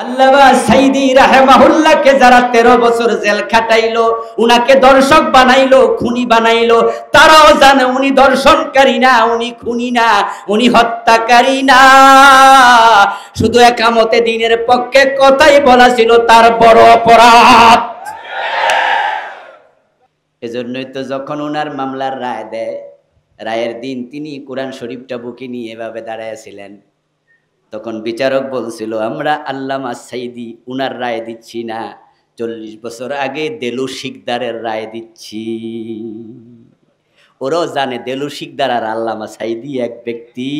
আল্লামা সাইদি রাহিমাহুল্লাহকে যারা 13 বছর জেল খাটাইলো, উনাকে দর্শক বানাইলো, খুনি বানাইলো, তারাও জানে উনি দর্শনকারী না, উনি খুনি না, উনি হত্যাকারী না। শুধু একামতে দ্বীনের পক্ষে কথাই বলা ছিল তার বড় অপরাধ। এজন্যই তো যখন উনার মামলার রায় দেয়, রায়ের দিন তিনি কোরআন শরীফটা বুকে নিয়ে এভাবে দাঁড়াইছিলেন। তখন বিচারক বলছিল, আমরা আল্লামা সাইদি উনার রায় দিচ্ছি না, 40 বছর আগে দেলু শিকদারের রায় দিচ্ছি। ওরাও জানে দেলু শিকদার আর আল্লামা সাইদি এক ব্যক্তি,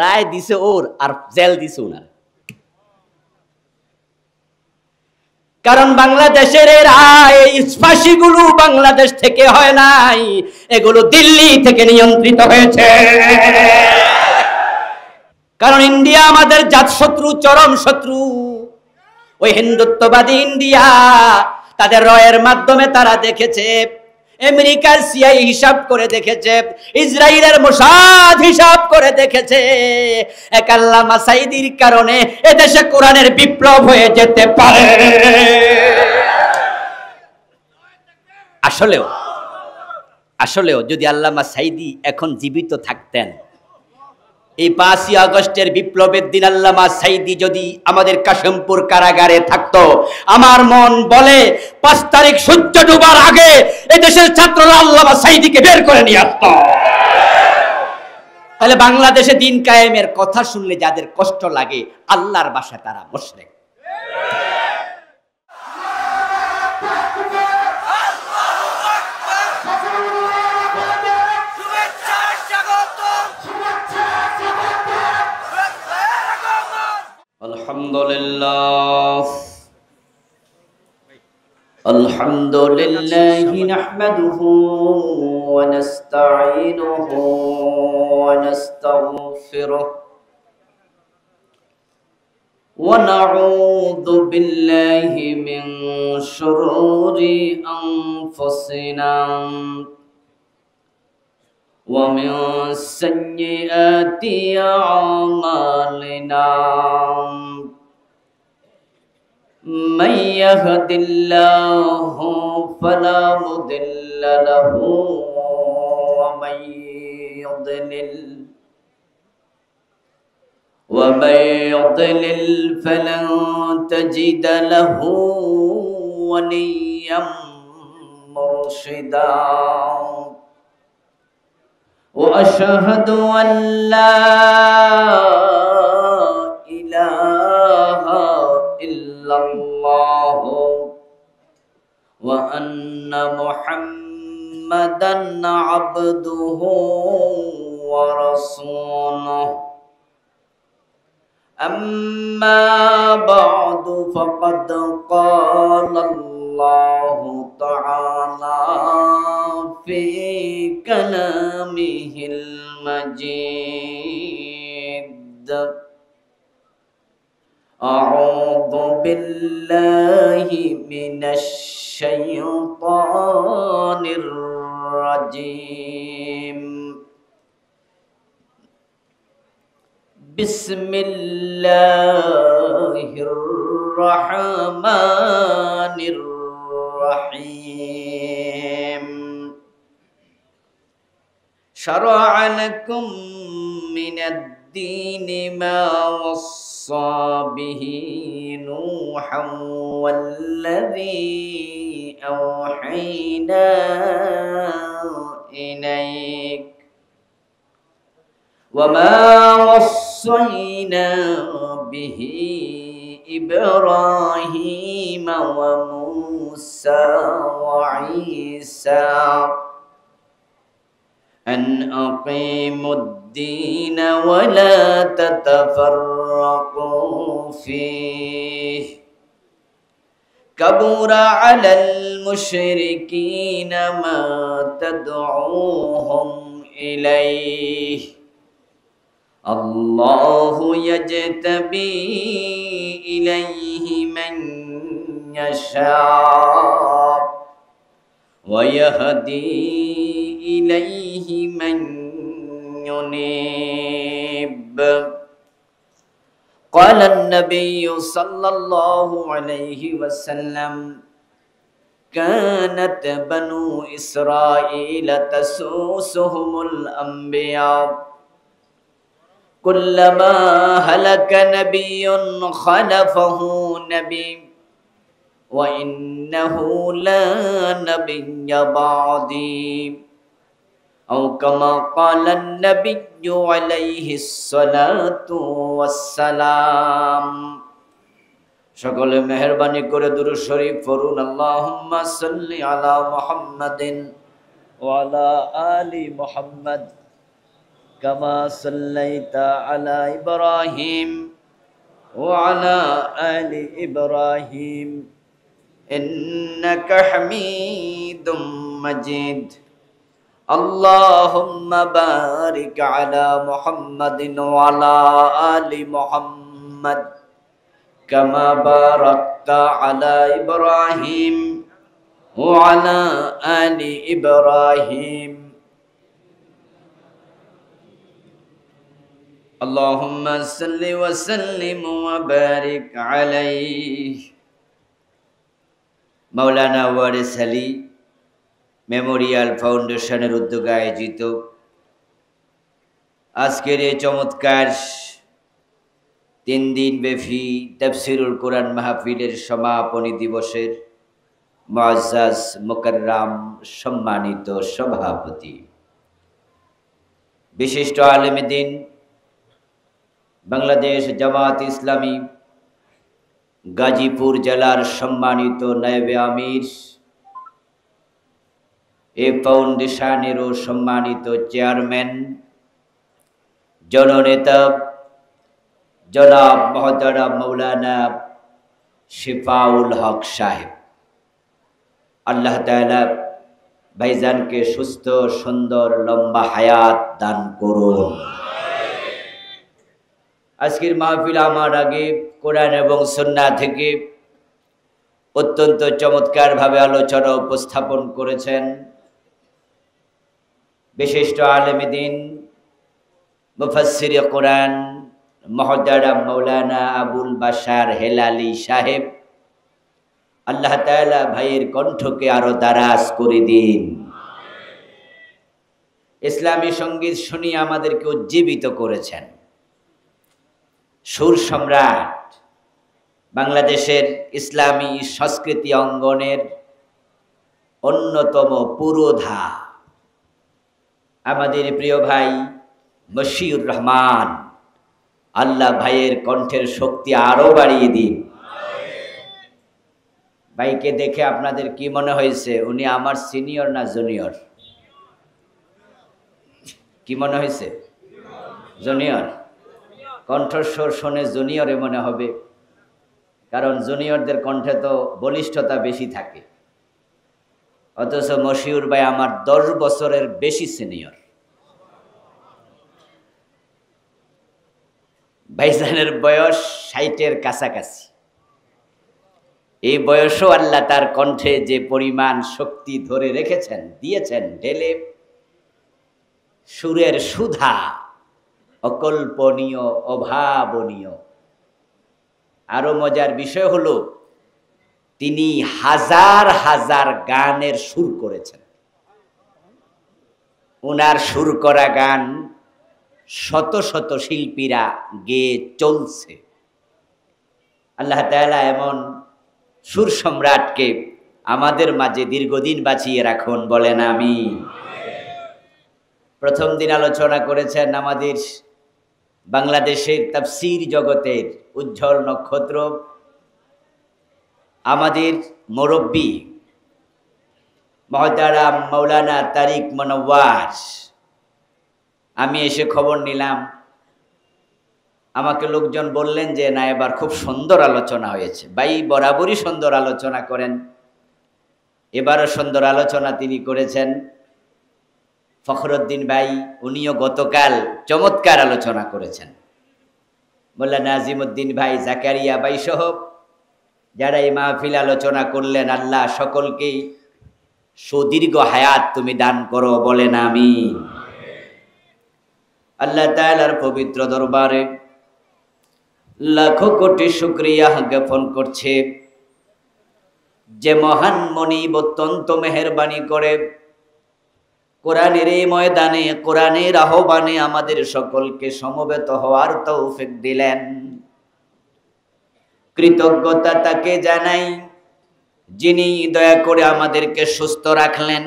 রায় দিছে ওর আর জেল দিছে উনার। কারণ বাংলাদেশের রায় ফাঁসিগুলো বাংলাদেশ থেকে হয় নাই, এগুলো দিল্লি থেকে নিয়ন্ত্রিত হয়েছে। কারণ ইন্ডিয়া আমাদের জাতশত্রু, চরম শত্রু। ওই হিন্দুত্ববাদী ইন্ডিয়া তাদের রয়ের মাধ্যমে তারা দেখেছে, আমেরিকার সিআই হিসাব করে দেখেছে, ইসরায়েলের মোসাদ হিসাব করে দেখেছে, এক আল্লামা সাইদির কারণে এদেশে কোরআনের বিপ্লব হয়ে যেতে পারে। আসলেও যদি আল্লামা সাইদি এখন জীবিত থাকতেন, এই 5ই আগস্টের বিপ্লবের দিন আল্লামা সাইদি যদি আমাদের কাশিমপুর কারাগারে থাকতো, আমার মন বলে 5 তারিখ সূর্য ডুবার আগে এদেশের ছাত্ররা আল্লামা সাইদিকে বের করে নিয়ে আসতো। তাহলে বাংলাদেশে দিন কায়েমের কথা শুনলে যাদের কষ্ট লাগে, আল্লাহর ভাষায় তারা মুশরিক। আলহামদুলিল্লাহ নাহমাদুহু ওয়া নাস্তাঈনুহু ওয়া নাস্তাগফিরুহু ওয়া নাউযু বিল্লাহি মিন শুরুরি আনফুসিনা ওয়া মিন সাইয়্যাতি আমালিনা। من يهد الله فلا مضل له ومن يضلل فلن تجد له وليا مرشدا. وأشهد أن لا إله إلا الله وأن محمدا عبده ورسوله. أما بعد فقد قال الله تعالى في كلامه المجيد: أعوذ بالله من الشيطان الرجيم. بسم الله الرحمن الرحيم. شرع لكم من الدين ما وصى به نوحا والذي أوحينا إليك وما وصينا به إبراهيم وموسى وعيسى أن أقيموا الدين ولا تتفرقوا فيه. كبر على المشركين ما تدعوهم إليه. الله يجتبي إليه من يشاء ويهدي إليه من ينيب. قال النبي صلى الله عليه وسلم كانت بنو إسرائيل تسوسهم الأنبياء كلما هلك نبي خلفه نبي وإنه لا نبي بعدي أو كما قال النبي عليه الصلاة والسلام সকলে মেহেরবানি করে দুরূদ শরীফ পড়ুন আল্লাহুম্মা সাল্লি আলা মুহাম্মাদিন ওয়া আলা আলি মুহাম্মাদ কামা সাল্লাইতা আলা ইব্রাহিম ওয়া আলা আলি ইব্রাহিম ইন্নাকা হামিদুম মাজিদ আল্লাহুম্মা বারিক আলা মুহাম্মাদিন ওয়া আলা আলি মুহাম্মাদ كما باركت على إبراهيم وعلى آل إبراهيم اللهم صل وسلم وبارك عليه মাওলানা ওয়ারিস আলী মেমোরিয়াল ফাউন্ডেশনের উদ্যোগে আয়োজিত আজকের এই চমৎকার 3 দিন ব্যাপী তাফসীরুল কোরআন মাহফিলের সমাপনী দিবসের মুআজ্জাজ মুকাররম সম্মানিত সভাপতি বিশিষ্ট আলেমে দ্বীন বাংলাদেশ জামাত ইসলামী গাজীপুর জেলার সম্মানিত নায়েবে আমির এই ফাউন্ডেশনেরও সম্মানিত চেয়ারম্যান জননেতা জনাব মোহতারাম মৌলানা শিফাউল হক সাহেব, আল্লাহ তাআলা ভাইজানকে সুস্থ সুন্দর লম্বা হায়াত দান করুন। আজকের মাহফিল আমার আগে কোরআন এবং সুন্নাহ থেকে অত্যন্ত চমৎকারভাবে আলোচনা উপস্থাপন করেছেন বিশিষ্ট আলেমে দ্বীন মুফাসসিরে কোরআন মুহতারাম মাওলানা আবুল বাশার হেলালি সাহেব। আল্লাহ তাআলা ভাইয়ের কণ্ঠকে আরো দারাজ করে দিন। ইসলামী সঙ্গীত শুনিয়ে আমাদেরকে উজ্জীবিত করেছেন। সুর সম্রাট বাংলাদেশের ইসলামী সংস্কৃতি অঙ্গনের অন্যতম পুরোধা আমাদের প্রিয় ভাই মশিউর রহমান, আল্লাহ ভাইয়ের কণ্ঠের শক্তি আরো বাড়িয়ে দিন। ভাইকে দেখে আপনাদের কি মনে হয়েছে উনি আমার সিনিয়র না জুনিয়র? কি মনে হয়েছে? জুনিয়র। কণ্ঠস্বর শুনে জুনিয়রে মনে হবে, কারণ জুনিয়রদের কণ্ঠে তো বলিষ্ঠতা বেশি থাকে, অথচ মশিউর ভাই আমার 10 বছরের বেশি সিনিয়র। ভাইজানের বয়স 60-এর কাছাকাছি। এই বয়সও আল্লাহ তার কণ্ঠে যে পরিমাণ শক্তি ধরে রেখেছেন, দিয়েছেন ঢেলে, সুরের সুধা অকল্পনীয়, অভাবনীয়। আরো মজার বিষয় হলো তিনি হাজার হাজার গানের সুর করেছেন। ওনার সুর করা গান শত শত শিল্পীরা গেয়ে চলছে। আল্লাহ তাআলা এমন সুর সম্রাটকে আমাদের মাঝে দীর্ঘদিন বাঁচিয়ে রাখুন, বলেন আমিন। প্রথম দিন আলোচনা করেছেন আমাদের বাংলাদেশের তাফসীর জগতের উজ্জ্বল নক্ষত্র, আমাদের মুরব্বী মুহতারাম মাওলানা তারিক মনোয়ার। আমি এসে খবর নিলাম, আমাকে লোকজন বললেন যে না, এবার খুব সুন্দর আলোচনা হয়েছে। ভাই বরাবরই সুন্দর আলোচনা করেন, এবারও সুন্দর আলোচনা তিনি করেছেন। ফখরুদ্দিন ভাই, উনিও গতকাল চমৎকার আলোচনা করেছেন। মোল্লা নাজিমউদ্দিন ভাই, জাকারিয়া ভাই সহ যারা এই মাহফিল আলোচনা করলেন, আল্লাহ সকলকেই সুদীর্ঘ হায়াত তুমি দান করো, বলেন আমিন। আল্লাহ তাআলার পবিত্র দরবারে লাখো কোটি শুকরিয়া জ্ঞাপন করছে যে মহান মনিব অত্যন্ত মেহেরবানি করে কোরআনের এই ময়দানে কোরআনের আহ্বানে আমাদের সকলকে সমবেত হওয়ার তৌফিক দিলেন। কৃতজ্ঞতা তাকে জানাই যিনি দয়া করে আমাদেরকে সুস্থ রাখলেন,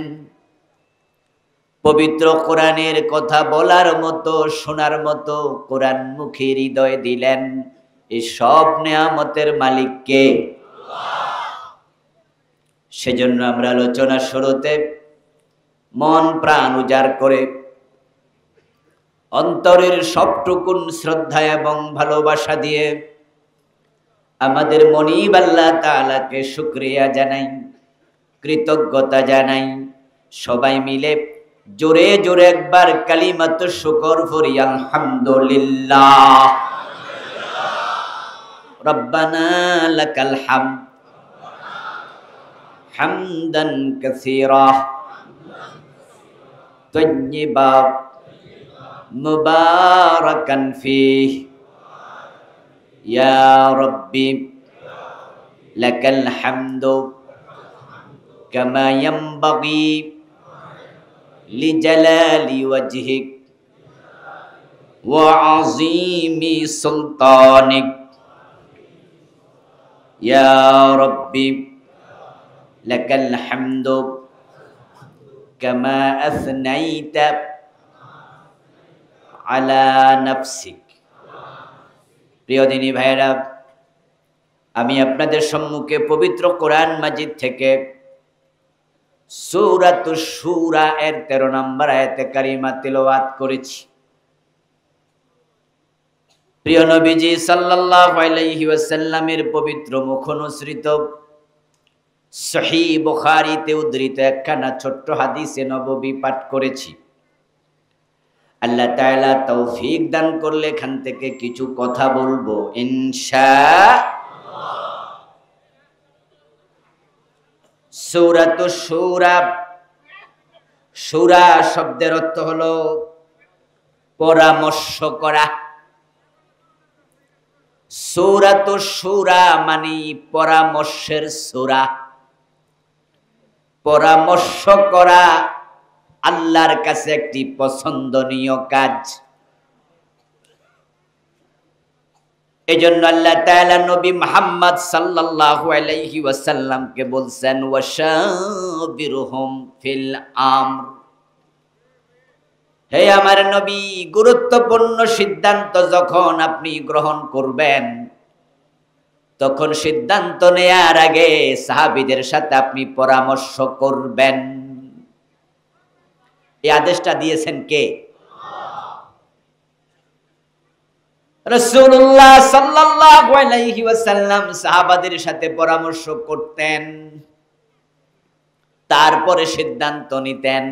পবিত্র কোরআনের কথা বলার মতো শোনার মতো কোরআনমুখী হৃদয় দিলেন। এই সব নেয়ামতের মালিককে। সেজন্য আমরা আলোচনা শুরুতে মন প্রাণ উজাড় করে অন্তরের সবটুকুন শ্রদ্ধা এবং ভালোবাসা দিয়ে আমাদের মনিব আল্লাহ তাআলাকে শুকরিয়া জানাই, কৃতজ্ঞতা জানাই। সবাই মিলে জোরে জোরে একবার কালিমাতুশ শুকর পড়ি, আলহামদুলিল্লাহ। রব্বানা লাকাল হামদ হামদান কাসীরা তাইয়্যিবা মুবারাকান ফীহি ইয়া রাব্বি লাকাল হামদু কামা ইয়ানবাগি লিজালালি ওয়াজহিক ওয়া আযীমি সুলতানিক ইয়া রাব্বি লাকাল হামদু কামা আসনাইতা আলা নাফসিক। প্রিয় দিনী ভাইরা, আমি আপনাদের সম্মুখে পবিত্র কোরআন মাজিদ থেকে সূরাতুশ শূরা এর 13 নম্বর আয়াতে কারিমা তিলাওয়াত করেছি। প্রিয় নবীজি সাল্লাল্লাহু আলাইহি ওয়াসাল্লামের পবিত্র মুখনিসৃত সহিহ বুখারীতে উদ্ধৃত একখানা ছোট্ট হাদিসে নববী পাঠ করেছি। আল্লাহ তাআলা তৌফিক দান করলে এখান থেকে কিছু কথা বলবো ইনশাআল্লাহ। সূরাতুশ শূরা, শূরা শব্দের অর্থ হলো পরামর্শ করা। সূরাতুশ শূরা মানে পরামর্শের সূরা। পরামর্শ করা আল্লাহর কাছে একটি পছন্দনীয় কাজ। এজন্য আল্লাহ তাআলা নবী মুহাম্মদ সাল্লাল্লাহু আলাইহি ওয়াসাল্লামকে বলছেন ওয়াশাবিরহুম ফিল আমর, হে আমার নবী, গুরুত্বপূর্ণ সিদ্ধান্ত যখন আপনি গ্রহণ করবেন তখন সিদ্ধান্ত নেয়ার আগে সাহাবীদের সাথে আপনি পরামর্শ করবেন। এই আদেশটা দিয়েছেন কে? রাসূলুল্লাহ সাল্লাল্লাহু আলাইহি ওয়াসাল্লাম সাহাবাদের সাথে পরামর্শ করতেন, তারপরে সিদ্ধান্ত নিতেন।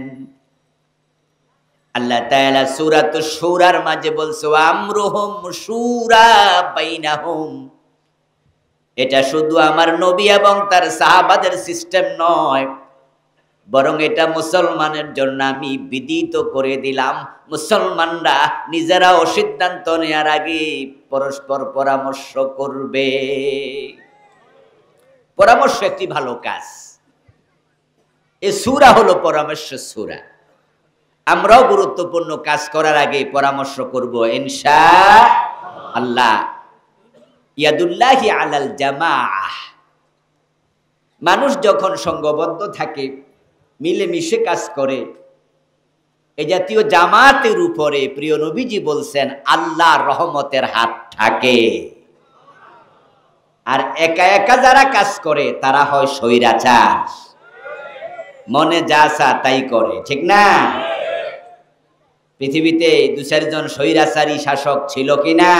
আল্লাহ তাআলা সূরাতুশ শূরার মাঝে বলছে আমরুহুম শূরা বাইনাহুম। এটা শুধু আমার নবী এবং তার সাহাবাদের সিস্টেম নয়, বরং এটা মুসলমানের জন্য আমি বিদিত করে দিলাম। মুসলমানরা নিজেরাও সিদ্ধান্ত নেওয়ার আগে পরস্পর পরামর্শ করবে। পরামর্শ একটি ভালো কাজ। এই সূরা হলো পরামর্শের সূরা। আমরাও গুরুত্বপূর্ণ কাজ করার আগে পরামর্শ করব ইনশাআল্লাহ। ইয়াদুল্লাহি আলাল জামাআহ। মানুষ যখন সংঘবদ্ধ থাকে, মিলেমিশে কাজ করে, এই জাতীয় জামাতের উপরে প্রিয় নবীজি বলছেন আল্লাহর রহমতের হাত থাকে। আর একা একা যারা কাজ করে তারা হয় স্বৈরাচার, মনে যা চা তাই করে, ঠিক না? পৃথিবীতে 2-4 জন স্বৈরাচারী শাসক ছিল কিনা?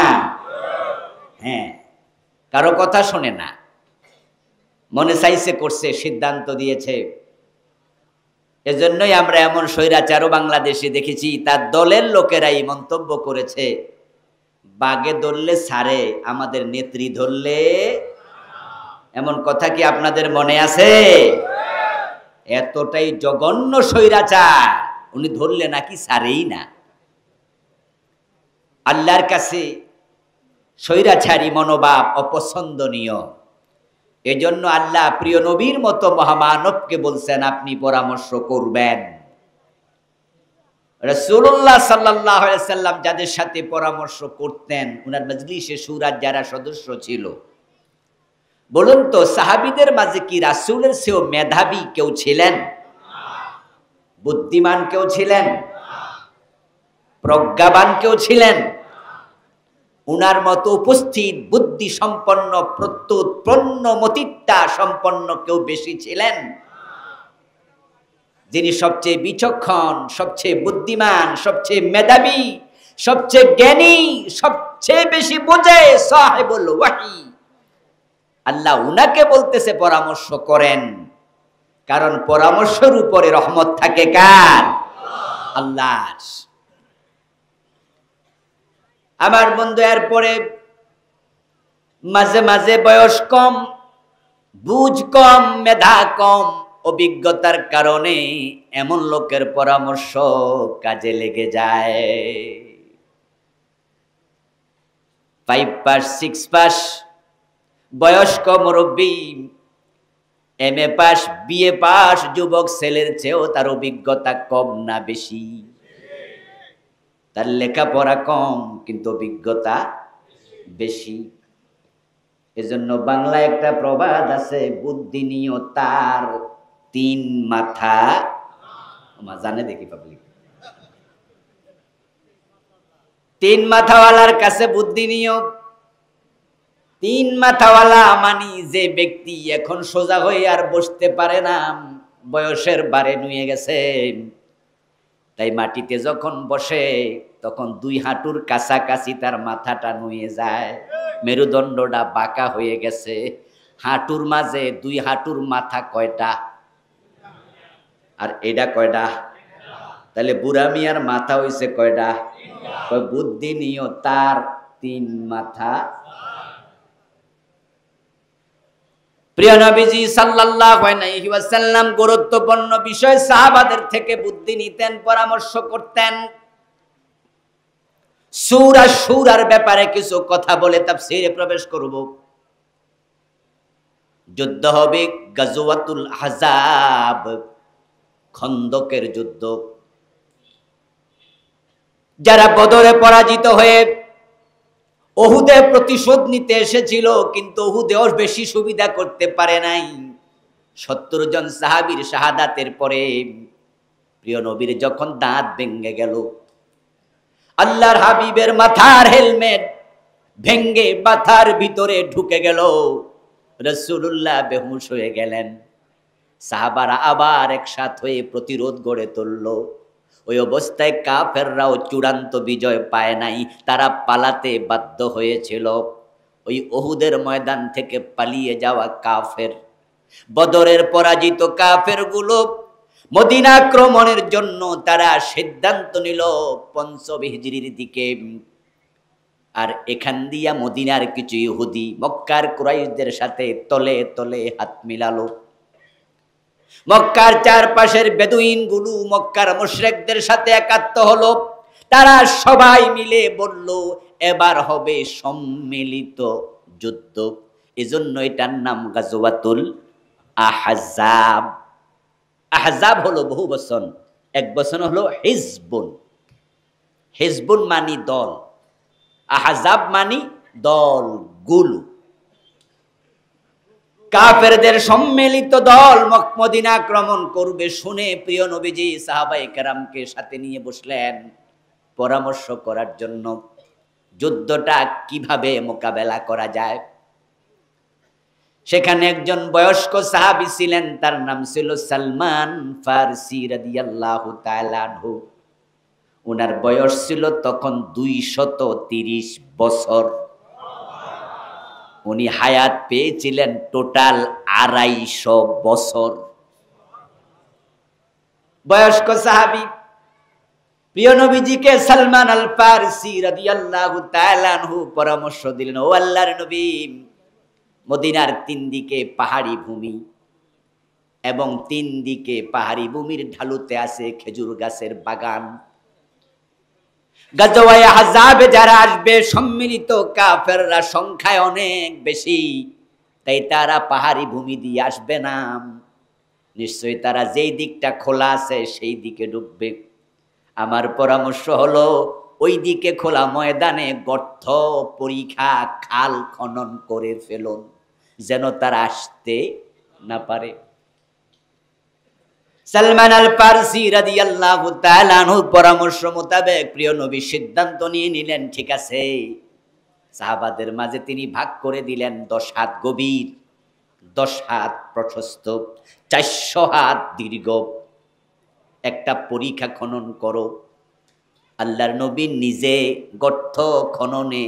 হ্যাঁ, কারো কথা শোনে না, মনে চাইছে করছে, সিদ্ধান্ত দিয়েছে। এজন্যই আমরা এমন স্বৈরাচারও বাংলাদেশে দেখেছি, তার দলের লোকেরাই মন্তব্য করেছে বাগে ধরলে ছাড়ে, আমাদের নেত্রী ধরলে। এমন কথা কি আপনাদের মনে আছে? এতটাই জঘন্য স্বৈরাচার, উনি ধরলে নাকি ছাড়েই না। আল্লাহর কাছে স্বৈরাচারী মনোভাব অপছন্দনীয়। এজন্য আল্লাহ প্রিয় নবীর মতো মহামানবকে বলছেন আপনি পরামর্শ করবেন। রাসূলুল্লাহ সাল্লাল্লাহু আলাইহি সাল্লাম যাদের সাথে পরামর্শ করতেন, উনার মজলিসে শুরার যারা সদস্য ছিল, বলুন তো সাহাবীদের মাঝে কি রাসূলের চেয়েও মেধাবী কেউ ছিলেন? বুদ্ধিমান কেউ ছিলেন? প্রজ্ঞাবান কেউ ছিলেন? উনার মতো উপস্থিত বুদ্ধি সম্পন্ন প্রত্যুত প্রণ্যমতিত্বা সম্পন্ন কেউ বেশি ছিলেন? যিনি সবচেয়ে বিচক্ষণ, সবচেয়ে বুদ্ধিমান, সবচেয়ে মেধাবী, সবচেয়ে জ্ঞানী, সবচেয়ে বেশি বোঝে, সাহেবুল ওয়াহি, আল্লাহ উনাকে বলতেছে পরামর্শ করেন। কারণ পরামর্শের উপরে রহমত থাকে কার? আল্লাহর। আমার বন্ধু, এরপরে মাঝে মাঝে বয়স কম, বুঝ কম, মেধা কম, অভিজ্ঞতার কারণে এমন লোকের পরামর্শ কাজে লেগে যায়। 5 পাস 6 পাস বয়স্ক মুরব্বী, MA পাস, BA পাস যুবক ছেলের চেয়েও তার অভিজ্ঞতা কম না বেশি? তার লেখাপড়া কম কিন্তু অভিজ্ঞতা বেশি। এজন্য বাংলায় একটা প্রবাদ আছে, বুদ্ধি নিও তার 3 মাথা। জানে দেখি পাবলিক, 3 মাথাওয়ালার কাছে বুদ্ধি নিও। 3 মাথাওয়ালা মানি যে ব্যক্তি এখন সোজা হয়ে আর বসতে পারে না, বয়সের বারে নুয়ে গেছে, তাই মাটিতে যখন বসে তখন 2 হাঁটুর কাছাকাছি তার মাথাটা নুয়ে যায়, মেরুদণ্ডটা বাঁকা হয়ে গেছে। হাঁটুর মাঝে 2 হাঁটুর মাথা কয়টা? আর এটা কয়টা? তাহলে বুড়া মিয়ার মাথা হইছে কয়টা? বুদ্ধি নিও তার 3 মাথা। প্রিয় নবীজি সাল্লাল্লাহু আলাইহি ওয়াসাল্লাম গুরুত্বপূর্ণ বিষয় সাহাবাদের থেকে বুদ্ধি নিতেন, পরামর্শ করতেন। সূরা শুরার ব্যাপারে কিছু কথা বলে তাফসীরে প্রবেশ করব। যুদ্ধ হবে গাজওয়াতুল আহজাব, খন্দকের যুদ্ধ। যারা বদরে পরাজিত হয়ে উহুদে প্রতিশোধ নিতে এসেছিল, কিন্তু উহুদেও বেশি সুবিধা করতে পারে নাই। 70 জন সাহাবীর শাহাদাতের পরে প্রিয় নবীর যখন দাঁত ভেঙে গেল, আল্লাহর হাবিবের মাথার হেলমেট ভেঙ্গে মাথার ভিতরে ঢুকে গেল, রাসূলুল্লাহ বেহুশ হয়ে গেলেন। সাহাবারা আবার একসাথ হয়ে প্রতিরোধ গড়ে তুলল। ওই অবস্থায় কাফেররাও চূড়ান্ত বিজয় পায় নাই, তারা পালাতে বাধ্য হয়েছিল। ওই উহুদের ময়দান থেকে পালিয়ে যাওয়া কাফের, বদরের পরাজিত কাফেরগুলো মদিনা আক্রমণের জন্য তারা সিদ্ধান্ত নিল 5 হিজরির দিকে। আর এখান দিয়া মদিনার কিছু ইহুদি মক্কার কুরাইশদের সাথে তলে তলে হাত মিলালো। মক্কার চারপাশের বেদুইন গুলো মক্কার মুশরিকদের সাথে একাত্ম হলো। তারা সবাই মিলে বলল এবার হবে সম্মিলিত যুদ্ধ। এজন্য এটার নাম গাজওয়াতুল আহজাব। আহজাব হলো বহু বচন, এক বচন হলো হিজবুন। হিজবুন মানি দল, আহজাব মানি দল গুলো। কাফেরদের সম্মিলিত দল মদিনা আক্রমণ করবে শুনে প্রিয় নবীজি সাহাবায়ে কেরামকে সাথে নিয়ে বসলেন পরামর্শ করার জন্য, যুদ্ধটা কিভাবে মোকাবেলা করা যায়। সেখানে একজন বয়স্ক সাহাবী ছিলেন, তার নাম ছিল সালমান ফারসি রাদিয়াল্লাহু তাআলা আনহু। ওনার বয়স ছিল তখন 230 বছর। উনি হায়াত পেয়েছিলেন টোটাল 250 বছর। বয়স্ক সাহাবী প্রিয় নবীজিকে সালমান আল ফারসি রাদিয়াল্লাহু তাআলা আনহু পরামর্শ দিলেন, ও আল্লাহর নবী, মদিনার 3 দিকে পাহাড়ি ভূমি এবং 3 দিকে পাহাড়ি ভূমির ঢালুতে আছে খেজুর গাছের বাগান। গাজওয়ায়ে আহজাবে যারা আসবে, সম্মিলিত কাফেররা সংখ্যায় অনেক বেশি, তাই তারা পাহাড়ি ভূমি দিয়ে আসবে না। নিশ্চয়ই তারা যেই দিকটা খোলা আছে সেই দিকে ঢুকবে। আমার পরামর্শ হলো ওই দিকে খোলা ময়দানে গর্ত, পরিখা, খাল খনন করে ফেলুন, যেন তারা আসতে না পারে। সালমান আল ফারসি রাদিয়াল্লাহু তাআলা আনহুর পরামর্শ মোতাবেক প্রিয় নবী সিদ্ধান্ত নিয়ে নিলেন, ঠিক আছে। সাহাবাদের মাঝে তিনি ভাগ করে দিলেন 10 হাত গভীর, 10 হাত প্রশস্ত, 400 হাত দীর্ঘ একটা পরিখা খনন করো। আল্লাহর নবী নিজে গর্ত খননে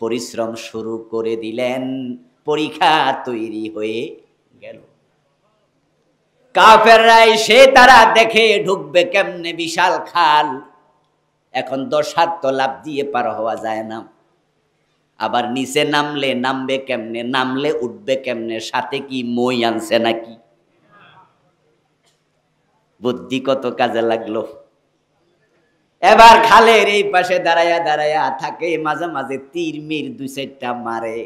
পরিশ্রম শুরু করে দিলেন। পরিখা তৈরি হয়ে গেল। কাফেররা এসে তারা দেখে ঢুকবে কেমনে, বিশাল খাল। এখন 10 হাত তো লাফ দিয়ে পার হওয়া যায় না। আবার নিচে নামবে কেমনে, নামলে উঠবে কেমনে, সাথে কি মই আনছে নাকি? বুদ্ধি কত কাজে লাগলো। এবার খালের এই পাশে দাঁড়ায়া থাকে, মাঝে মাঝে তীর মির 2-4টা মারে।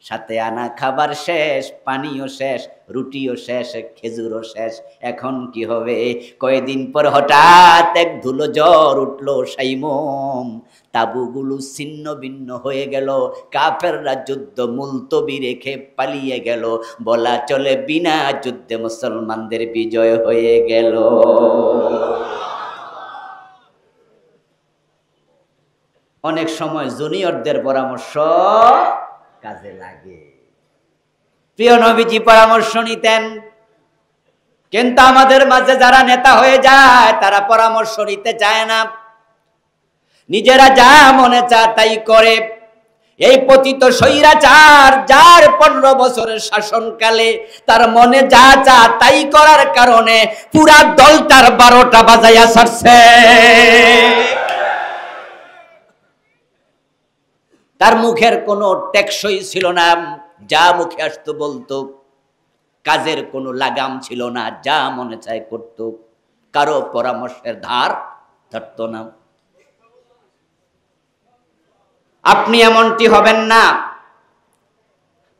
সাথে আনা খাবার শেষ, পানিও শেষ, রুটিও শেষ, খেজুরও শেষ। এখন কি হবে? কয়েকদিন পর হঠাৎ এক ধুলো জ্বর উঠলো সাইমম, তাবুগুলো ছিন্ন ভিন্ন হয়ে গেল। কাফেররা যুদ্ধ মুলতবি রেখে পালিয়ে গেল। বলা চলে বিনা যুদ্ধে মুসলমানদের বিজয় হয়ে গেল। অনেক সময় জুনিয়রদের পরামর্শ কাজে লাগে। প্রিয় নবীজি পরামর্শ নিতেন, কিন্তু আমাদের মাঝে যারা নেতা হয়ে যায় তারা পরামর্শ নিতে চায় না, নিজেরা যা মনে চায় তাই করে। এই পতিত স্বৈরাচার যার 15 বছরের শাসনকালে তার মনে যা চায় তাই করার কারণে পুরা দলটার 12টা বাজাইয়া ছাড়ছে। তার মুখের কোনো টেকসই ছিল না, যা মুখে আসতো বলতো। কাজের কোনো লাগাম ছিল না, যা মনে চায় করত। কারো পরামর্শের ধার ধরত না। আপনি এমনটি হবেন না।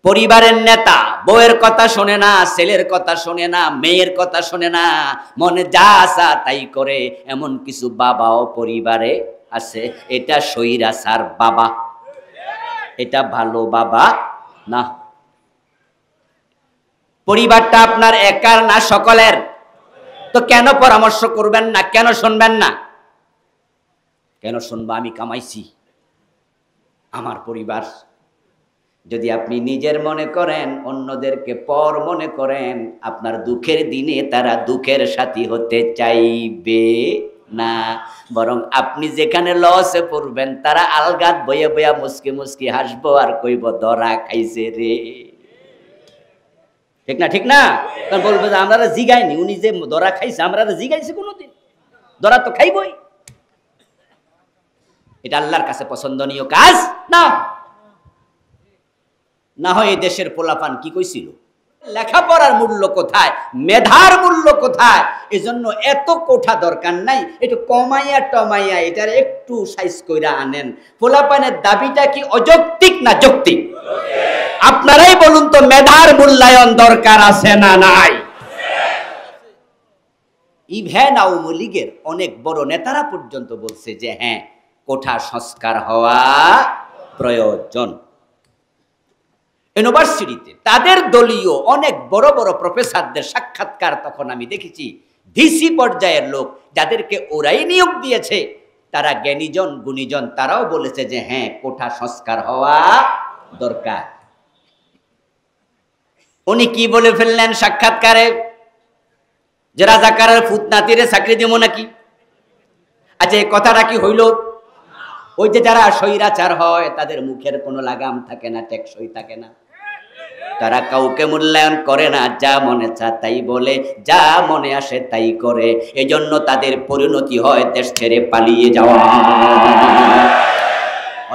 পরিবারের নেতা বউয়ের কথা শোনে না, ছেলের কথা শোনে না, মেয়ের কথা শোনে না, মনে যা আসা তাই করে। এমন কিছু বাবাও পরিবারে আছে। এটা স্বৈরাচার বাবা, এটা ভালো বাবা না। পরিবারটা আপনার একার না, সকলের। তো কেন পরামর্শ করবেন না? কেন শুনবেন না? কেন শুনবা? আমি কামাইছি, আমার পরিবার। যদি আপনি নিজের মনে করেন, অন্যদেরকে পর মনে করেন, আপনার দুঃখের দিনে তারা দুঃখের সাথী হতে চাইবে না। বরং আপনি যেখানে লসে পড়বেন তারা আলগাত বইয়া বইয়া মুসকি মুসকি হাসবো আর কইব ধরা খাইছে রে। ঠিক না? ঠিক না? কারণ বলবো যে আমরা জিগাইনি, উনি যে ধরা খাইছে আমরা জিগাইছি কোনোদিন? ধরা তো খাইবই। এটা আল্লাহর কাছে পছন্দনীয় কাজ না। না হয় এই দেশের পোলাপান কি কইছিল, লেখাপড়ার মূল্য কোথায়, মেধার মূল্য কোথায়? এজন্য এত কোঠা দরকার নাই, একটু কমাইয়া টমাইয়া এটার একটু সাইজ কইরা আনেন। পোলাপানের দাবিটা কি অযৌক্তিক না যৌক্তিক? আপনারাই বলুন তো, মেধার মূল্যায়ন দরকার আছে না নাই? ইভেন আওয়ামী লীগের অনেক বড় নেতারা পর্যন্ত বলছে যে হ্যাঁ, কোঠা সংস্কার হওয়া প্রয়োজন। ইউনিভার্সিটিতে তাদের দলীয় অনেক বড় বড় প্রফেসরদের সাক্ষাৎকার তখন আমি দেখেছি। ভিসি পর্যায়ের লোক যাদেরকে ওরাই নিয়োগ দিয়েছে, তারা জ্ঞানীজন গুণীজন, তারাও বলেছে যে হ্যাঁ, কোঠা সংস্কার হওয়া দরকার। উনি কি বলে ফেললেন সাক্ষাৎকারে? যে রাজাকারের ফুতনাতিরে চাকরি দিব নাকি? আচ্ছা, এই কথাটা কি হইল? ওই যে যারা স্বৈরাচার হয় তাদের মুখের কোনো লাগাম থাকে না, টেকসই থাকে না। তারা কাউকে মূল্যায়ন করে না, যা মনে চায় তাই বলে, যা মনে আসে তাই করে। এজন্য তাদের পরিণতি হয় দেশ ছেড়ে পালিয়ে যাওয়া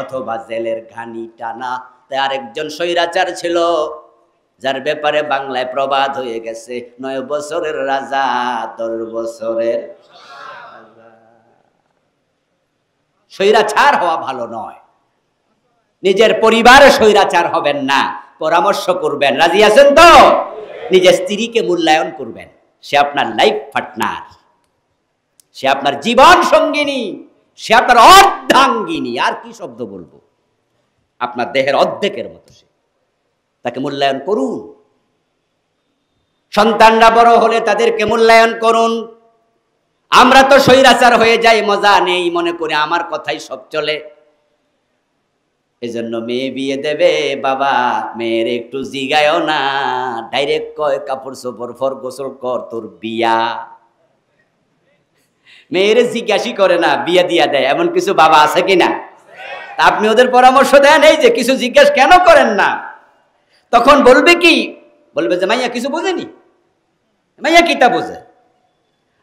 অথবা জেলের ঘানি টানা। তাই আরেকজন স্বৈরাচার ছিল যার ব্যাপারে বাংলায় প্রবাদ হয়ে গেছে, 9 বছরের রাজা 10 বছরের। স্বৈরাচার হওয়া ভালো নয়। নিজের পরিবারে স্বৈরাচার হবেন না, পরামর্শ করবেন। রাজি আছেন তো? নিজের স্ত্রীকে মূল্যায়ন করবেন। সে আপনার লাইফ পার্টনার, সে আপনার জীবন সঙ্গিনী, সে আপনার অর্ধাঙ্গিনী। আর কি শব্দ বলবো? আপনার দেহের অর্ধেকের মতো সে, তাকে মূল্যায়ন করুন। সন্তানরা বড় হলে তাদেরকে মূল্যায়ন করুন। আমরা তো স্বৈরাচার হয়ে যাই, মজা নেই, মনে করে আমার কথাই সব চলে। এজন্য মেয়ে বিয়ে দেবে, বাবা মেয়ের একটু জিগায়ও না, ডাইরেক্ট কয় কাপড় চোপড় ফর, গোসল কর, তোর বিয়া। মেয়ের জিজ্ঞাসি করে না, বিয়া দিয়া দেয়। এমন কিছু বাবা আছে কিনা? আপনি ওদের পরামর্শ দেন, এই যে কিছু জিজ্ঞাসা কেন করেন না? তখন বলবে কি? বলবে যে মাইয়া কিছু বোঝেনি, মাইয়া কিতা বোঝে।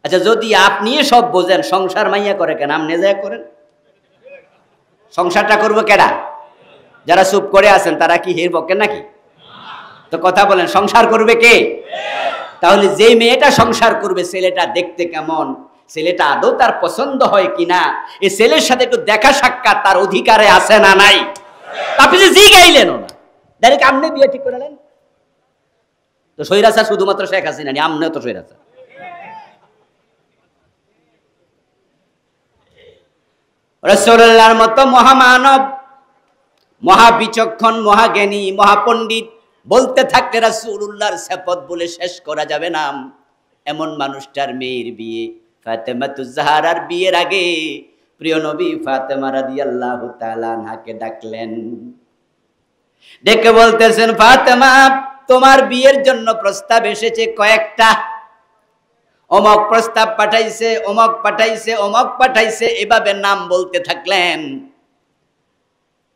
আচ্ছা, যদি আপনি সব বোঝেন, সংসার মাইয়া করে কেন? আপনি যা করেন, সংসারটা করবো কেডা? যারা চুপ করে আছেন তারা কি হের পক্ষে নাকি? তো কথা বলেন, সংসার করবে কে? তাহলে যে মেয়েটা সংসার করবে, ছেলেটা দেখতে কেমন, ছেলেটা আদৌ তার পছন্দ হয় কিনা, এই ছেলের সাথে একটু দেখা সাক্ষাৎ তার অধিকারে আছে না নাই? আপনি যে জিগাইলেন না, ডাইরেক্ট আপনি বিয়ে ঠিক করে নেন। তো স্বৈরাচার শুধুমাত্র শেখ হাসিনা নি, আমনেও তো স্বৈরাচার। রাসূলুল্লাহর মতো মহামানব, মহাবিচক্ষণ, মহাজ্ঞানী, মহাপণ্ডিত বলতে থাকলে রাসূলুল্লাহর সিফাত বলে শেষ করা যাবে না। এমন মানুষটার মেয়ের বিয়ে, ফাতেমাতুজ জাহরার বিয়ের আগে প্রিয় নবী ফাতেমা রাদিয়াল্লাহু তাআলা আনহাকে ডাকলেন। ডেকে বলতেছেন, ফাতেমা তোমার বিয়ের জন্য প্রস্তাব এসেছে কয়েকটা। অমক প্রস্তাব পাঠাইছে, অমক পাঠাইছে, অমক পাঠাইছে, এভাবে নাম বলতে থাকলেন।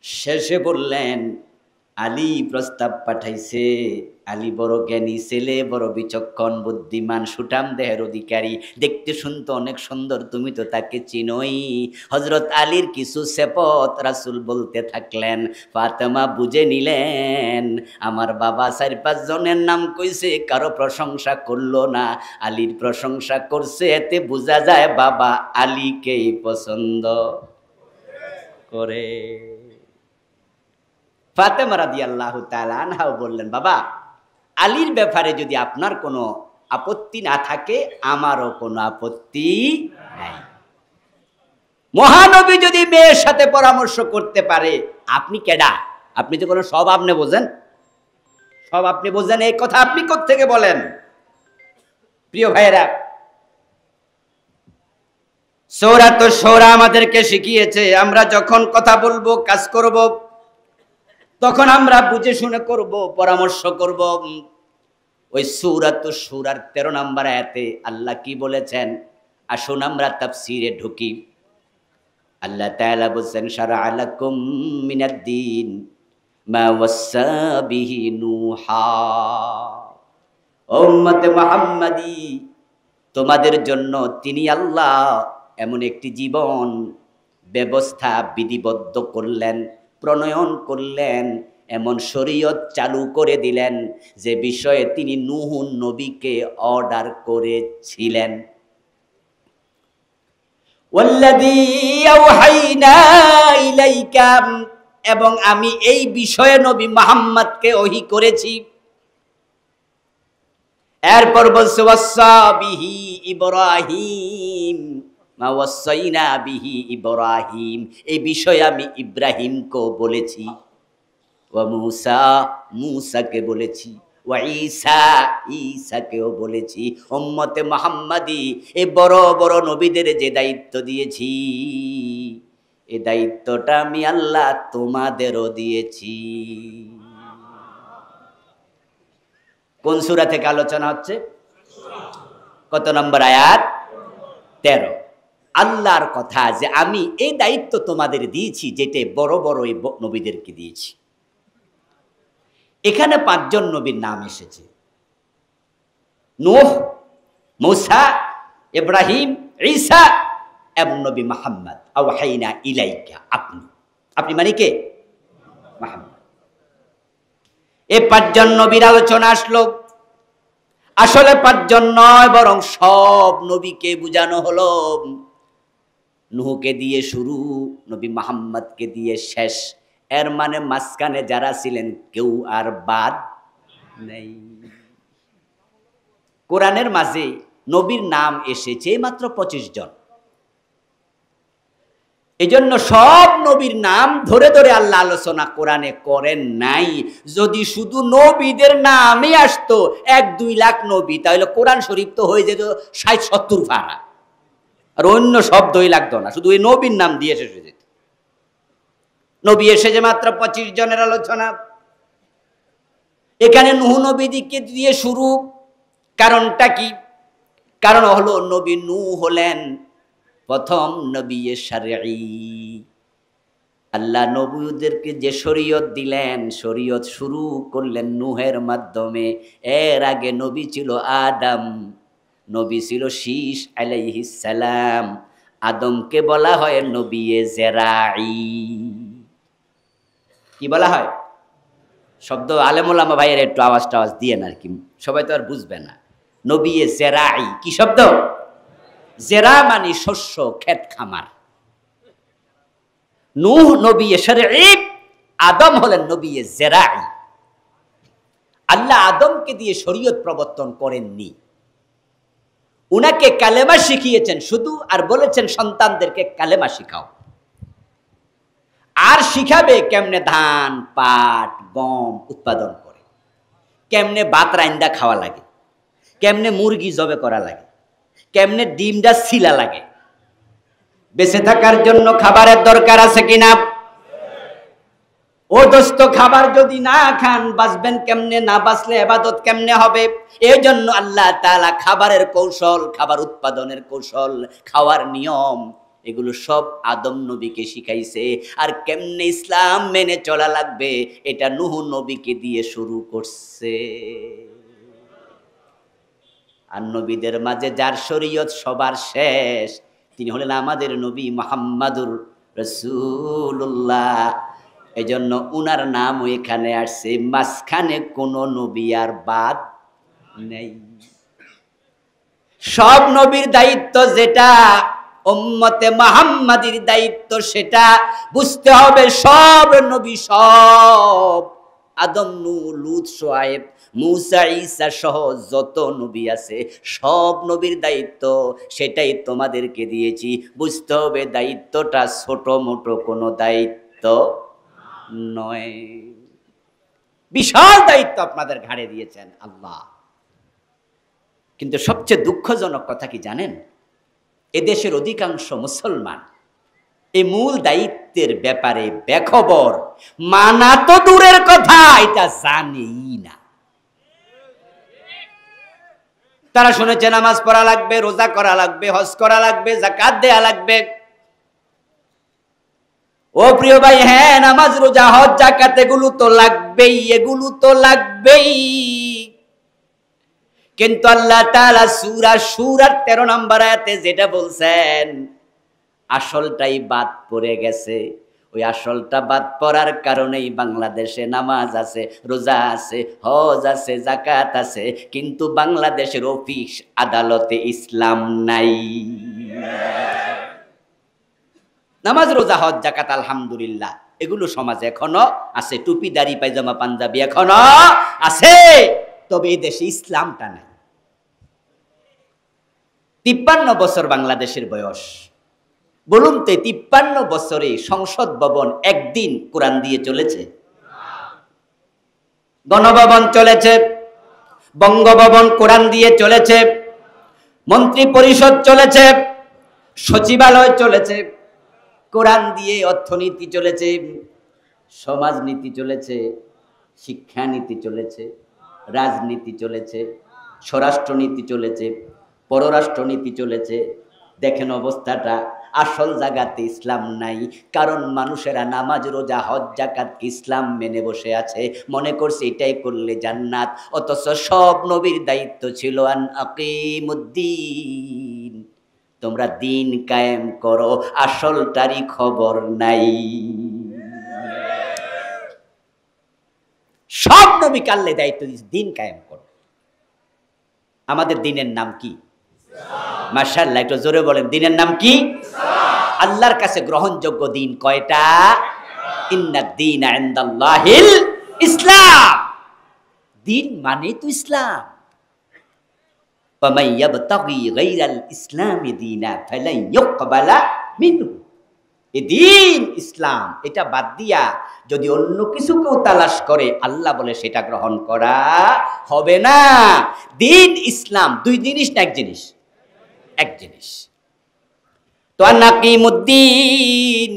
শেষে বললেন, আলী প্রস্তাব পাঠাইছে। আলী বড় জ্ঞানী ছেলে, বড় বিচক্ষণ, বুদ্ধিমান, সুঠাম দেহের অধিকারী, দেখতে শুনতে অনেক সুন্দর, তুমি তো তাকে চিনোই। হযরত আলীর কিছু সিফাত রাসূল বলতে থাকলেন। ফাতেমা বুঝে নিলেন, আমার বাবা ৪-৫ জনের নাম কইছে, কারো প্রশংসা করলো না, আলীর প্রশংসা করছে। এতে বোঝা যায় বাবা আলীকেই পছন্দ করে। ফাতেমা রাদিয়াল্লাহু তাআলা আনহাও বললেন, বাবা আলীর ব্যাপারে যদি আপনার কোনো আপত্তি না থাকে, আমারও কোনো আপত্তি নাই। মহানবী যদি মেয়ের সাথে পরামর্শ করতে পারে, আপনি কেডা? আপনি তো কোনো সব আপনি বোঝেন, সব আপনি বোঝেন, এই কথা আপনি কোত্থেকে বলেন? প্রিয় ভাইয়েরা, সূরাতুশ শুরা আমাদেরকে শিখিয়েছে, আমরা যখন কথা বলবো, কাজ করব, তখন আমরা বুঝে শুনে করব, পরামর্শ করব। ওই সূরাতুশ শুরার 13 নম্বর আয়াতে আল্লাহ কি বলেছেন? আসুন আমরা তাফসীরে ঢুকি। আল্লাহ তাআলা বলেন, শারআ লাকুম মিনাদ-দীন মা ওয়াসসা বিহি নূহা। উম্মতে মুহাম্মাদি, তোমাদের জন্য তিনি আল্লাহ এমন একটি জীবন ব্যবস্থা বিধিবদ্ধ করলেন, প্রণয়ন করলেন, এমন শরীয়ত চালু করে দিলেন যে বিষয়ে তিনি নূহ নবীকে অর্ডার করেছিলেন। ওয়াল্লাযী আওহাইনা ইলাইকা, এবং আমি এই বিষয়ে নবী মুহাম্মদকে ওহী করেছি। এরপর বলছে ওয়াসা বিহি ইব্রাহিম, মা ওয়াসাইনা বিহি ইব্রাহিম, এই বিষয়ে আমি ইব্রাহিমকে বলেছি। ওয়া মূসা, মূসাকে বলেছি। ওয়া ঈসা, ঈসাকেও বলেছি। উম্মতে মুহাম্মাদি, এই বড় বড় নবীদের যে দায়িত্ব দিয়েছি, এই দায়িত্বটা আমি আল্লাহ তোমাদেরও দিয়েছি। কোন সূরা থেকে আলোচনা হচ্ছে? কত নম্বর আয়াত? 13। আল্লাহর কথা যে আমি এই দায়িত্ব তোমাদের দিয়েছি, যেটা বড় বড় এই নবীদেরকে দিয়েছি। এখানে 5 জন নবীর নাম এসেছে, নূহ, মূসা, ইব্রাহিম, ঈসা এবং নবী মুহাম্মদ। আওহাইনা ইলাইকা, আপনি, আপনি মানে কে? মুহাম্মদ। এই 5 জন নবীর আলোচনা আসলো। আসলে 5 জন নয়, বরং সব নবীকে বুঝানো হলো। নূহকে দিয়ে শুরু, নবী মুহাম্মদকে দিয়ে শেষ। এর মানে মাঝখানে যারা ছিলেন কেউ আর বাদ নেই। কোরআনের মাঝে নবীর নাম এসেছে মাত্র 25 জন। এজন্য সব নবীর নাম ধরে ধরে আল্লাহ আলোচনা কোরআনে করেন নাই। যদি শুধু নবীদের নামই আসতো 1-2 লাখ নবী, তাহলে কোরআন শরীফ তো হয়ে যেত 60-70 পারা, আর অন্য শব্দই লাগতো না, শুধু ওই নবীর নাম দিয়ে শেষ হয়ে যেত। নবী এসেছে মাত্র 25 জনের আলোচনা। এখানে নূহ নবীকে দিয়ে শুরু। কারণটা কি? কারণ হলো নবী নূহ হলেন প্রথম নবী শারঈ। আল্লাহ নবীদেরকে যে শরীয়ত দিলেন, শরীয়ত শুরু করলেন নূহের মাধ্যমে। এর আগে নবী ছিল আদম, নবী ছিল শীস আলাইহিস সালাম। আদমকে বলা হয় নবী জেরাঈ। কি বলা হয়? শব্দ আলেমুলামা ভাইয়ের একটু আওয়াজ টাওয়াজ দিয়ে না, আর কি সবাই তো আর বুঝবে না। নবী জেরাঈ কি শব্দ? জেরা মানে শস্য, ক্ষেত খামার। নূহ নবী শারঈ, আদম হলেন নবী জেরাঈ। আল্লাহ আদমকে দিয়ে শরীয়ত প্রবর্তন করেননি, উনাকে কালেমা শিখিয়েছেন শুধু, আর বলেছেন সন্তানদেরকে কালেমা শিখাও। আর শিখাবে কেমনে ধান, পাট, গম উৎপাদন করে, কেমনে ভাত রাইন্দা খাওয়া লাগে, কেমনে মুরগি জবে করা লাগে, কেমনে ডিমটা ছিলা লাগে। বেঁচে থাকার জন্য খাবারের দরকার আছে কিনা? ও দোস্ত, খাবার যদি না খান বাঁচবেন কেমনে? না বাঁচলে ইবাদত কেমনে হবে? এই জন্য আল্লাহ তাআলা খাবারের কৌশল, খাবার উৎপাদনের কৌশল, খাওয়ার নিয়ম, এগুলো সব আদম নবীকে শিখাইছে। আর কেমনে ইসলাম মেনে চলা লাগবে এটা নূহ নবীকে দিয়ে শুরু করছে। আর নবীদের মাঝে যার শরীয়ত সবার শেষ, তিনি হলেন আমাদের নবী মুহাম্মাদুর রাসূলুল্লাহ। এজন্য উনার নাম এখানে আসছে, মাঝখানে কোনো নবী আর বাদ নেই। সব নবীর দায়িত্ব যেটা, উম্মতে মুহাম্মাদির দায়িত্ব সেটা বুঝতে হবে। সব নবী, সব আদম, নূহ, লূত, শুআয়ব, মূসা, ঈসা সহ যত নবী আছে সব নবীর দায়িত্ব সেটাই তোমাদেরকে দিয়েছি। বুঝতে হবে দায়িত্বটা ছোট মোটো কোনো দায়িত্ব নয়, বিশাল দায়িত্ব আপনাদের ঘাড়ে দিয়েছেন আল্লাহ। কিন্তু সবচেয়ে দুঃখজনক কথা কি জানেন? এদেশের অধিকাংশ মুসলমান এই মূল দায়িত্বের ব্যাপারে বেখবর, মানা তো দূরের কথা, এটা জানেই না। তারা শুনেছে নামাজ পড়া লাগবে, রোজা করা লাগবে, হজ করা লাগবে, যাকাত দেয়া লাগবে। ও প্রিয় ভাই, হ্যাঁ নামাজ, রোজা, হজ, যাকাত এগুলো তো লাগবেই, এগুলো তো লাগবেই। কিন্তু আল্লাহ তাআলা সূরা শুরার 13 নম্বর আয়াতে যেটা বলছেন, আসলটাই বাদ পড়ে গেছে। ওই আসলটা বাদ পড়ার কারণেই বাংলাদেশে নামাজ আছে, রোজা আছে, হজ আছে, যাকাত আছে, কিন্তু বাংলাদেশের অফিস আদালতে ইসলাম নাই। নামাজ, রোজা, হজ, যাকাত আলহামদুলিল্লাহ এগুলো সমাজে এখনো আছে, টুপি, দাড়ি, পায়জামা, পাঞ্জাবি এখনো আছে, তবে এই দেশে ইসলামটা নাই। 53 বছর বাংলাদেশের বয়স। বলুন তো 53 বছরে সংসদ ভবন একদিন কোরআন দিয়ে চলেছে? গণভবন চলেছে, বঙ্গভবন কোরআন দিয়ে চলেছে, মন্ত্রী পরিষদ চলেছে, সচিবালয় চলেছে কোরআন দিয়ে, অর্থনীতি চলেছে, সমাজনীতি চলেছে, শিক্ষানীতি চলেছে, রাজনীতি চলেছে, স্বরাষ্ট্রনীতি চলেছে, পররাষ্ট্রনীতি চলেছে। দেখেন অবস্থাটা, আসল জায়গাতে ইসলাম নাই। কারণ মানুষেরা নামাজ, রোজা, হজ, যাকাত ইসলাম মেনে বসে আছে, মনে করছে এটাই করলে জান্নাত। অথচ সব নবীর দায়িত্ব ছিল আন আকিমুদ্দিন, তোমরা দিন কায়েম করো, আসলটারই খবর নাই। সব নবী কাল্লে দায়িত্ব দিয়েছে দিন কায়েম করো। আমাদের দিনের নাম কি? মাশাআল্লাহ, একটু জোরে বলেন, দিনের নাম কি? আল্লাহর কাছে গ্রহণযোগ্য দিন কয়টা? ইন্নাদ-দীনা ইনদাল্লাহিল ইসলাম। দিন মানে তো ইসলাম। ফামান ইয়াবতাগি গায়রাল ইসলামি দীনা ফালান ইউকবালা মিনহু। এই দিন ইসলাম, এটা বাদ দিয়া যদি অন্য কিছু কেউ তালাশ করে, আল্লাহ বলে সেটা গ্রহণ করা হবে না। দিন ইসলাম দুই জিনিস না এক জিনিস? এক জিনিস। তো নাকিমুদ্দিন,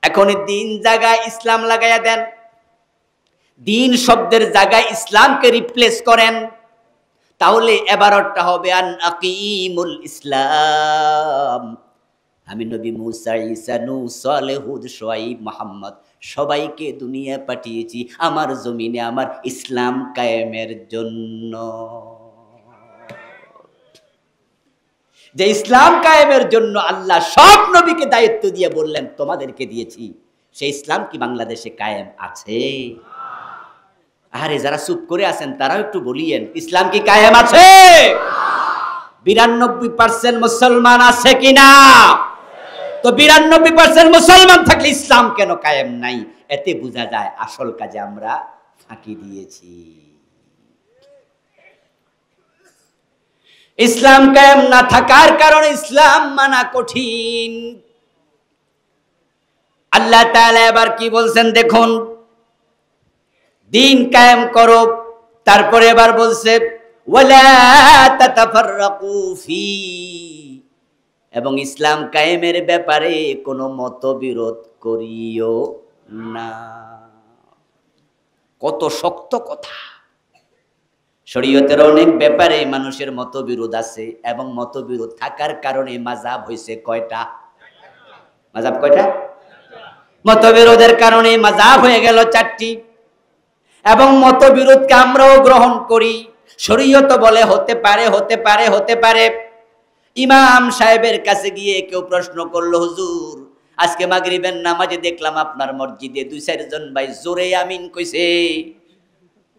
এখন দিন জায়গায় ইসলাম লাগাইয়া দেন, দিন শব্দের জায়গায় ইসলামকে রিপ্লেস করেন, তাহলে এবারটা হবে আন আকিমুল ইসলাম। আমি নবী মুসা, ঈসা, নূহ, সালেহ, হুদ, শুআয়ব, মুহাম্মদ সবাইকে দুনিয়া পাঠিয়েছি আমার জমিনে আমার ইসলাম কায়েমের জন্য। যে ইসলাম কায়েমের জন্য আল্লাহ সব নবীকে দায়িত্ব দিয়ে বললেন তোমাদেরকে দিয়েছি, সেই ইসলাম কি বাংলাদেশে কায়েম আছে? আরে যারা চুপ করে আছেন তারাও একটু বলিয়েন, ইসলাম কি কায়েম আছে? 92% মুসলমান আছে কিনা? তো 92% মুসলমান থাকলে ইসলাম কেন কায়েম নাই? এতে বোঝা যায় আসল কাজে আমরা ফাঁকি দিয়েছি। ইসলাম কায়েম না থাকার কারণে ইসলাম মানা কঠিন। আল্লাহ তাআলা এবার কি বলছেন দেখুন, দিন কায়েম করো, তারপরে এবার বলছে ওয়ালা তাতাফাররাকু ফি, এবং ইসলাম কায়েমের ব্যাপারে কোনো মতবিরোধ করিও না। কত শক্ত কথা! শরীয়তের অনেক ব্যাপারে মানুষের মতবিরোধ আছে, এবং মতবিরোধ থাকার কারণে মাযহাব হইছে কয়টা? মাযহাব কয়টা? মতবিরোধের কারণে মাযহাব হয়ে গেল 4টি, এবং মতবিরোধকে আমরাও গ্রহণ করি। শরীয়ত বলে হতে পারে, হতে পারে, হতে পারে। ইমাম সাহেবের কাছে গিয়ে কেউ প্রশ্ন করলো, হুজুর আজকে মাগরিবের নামাজে দেখলাম আপনার মসজিদে 2-4 জন ভাই জোরে আমিন কইছে।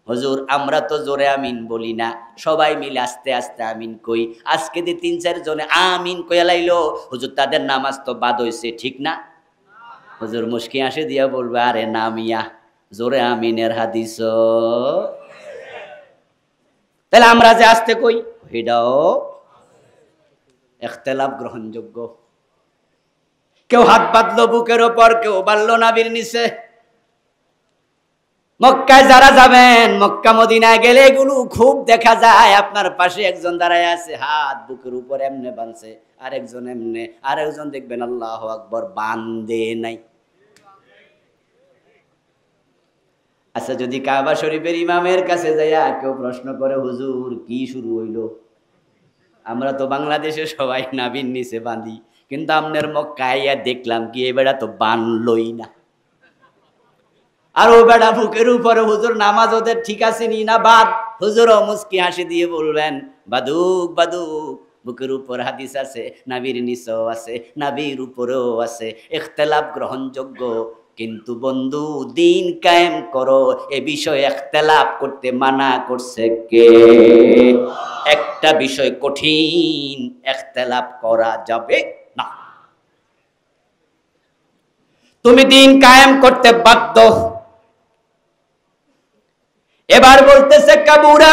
হুজুর আমরা তো জোরে আমিন বলি না, সবাই মিলে আস্তে আস্তে আমিন কই। আজকে যে 3-4 জনে আমিন কইয়া লাইলো, হুজুর তাদের নামাজ তো বাদ হইছে, ঠিক না? হুজুর মুস্কি হাসি দিয়া বলবে, আরে না মিয়া, জোরে আমিনের হাদিস তাহলে আমরা যে আস্তে কই এটাও ইখতিলাফ গ্রহণযোগ্য। কেউ হাত বাঁধলো বুকের ওপর, কেউ বাঁধলো নাভির নিচে। মক্কায় যারা যাবেন, মক্কা মদিনায় গেলে এগুলো খুব দেখা যায়। আপনার পাশে একজন দাঁড়ায় আছে, হাত বুকের উপর এমনে বাঁধছে, আরেকজন এমনে, আরেকজন দেখবেন আল্লাহু আকবার বাঁধে নাই। আচ্ছা, যদি কাবা শরীফের ইমামের কাছে যাইয়া কেউ প্রশ্ন করে, হুজুর কি শুরু হইল? আমরা তো বাংলাদেশে সবাই নাভির নিচে বাঁধি, কিন্তু আপনার মক্কায় আইয়া দেখলাম কি এ বেড়া তো বানলই না, আর ও বেড়া বুকের উপরে, হুজুর নামাজ ওদের ঠিক আছে নি না বাদ? হুজুরও মুস্কি হাসি দিয়ে বলবেন, বাদুক বাদুক, বুকের উপর হাদিস আছে, নাভির নিচেও আছে, নাভির উপরেও আছে, ইখতিলাফ গ্রহণযোগ্য। কিন্তু বন্ধু দিন কায়েম করো, এ বিষয়ে ইখতিলাফ করতে মানা করছে কে? একটা বিষয় কঠিন, ইখতিলাফ করা যাবে না। তুমি দিন কায়েম করতে বাধ্য। এবার বলতেছে কাবুরা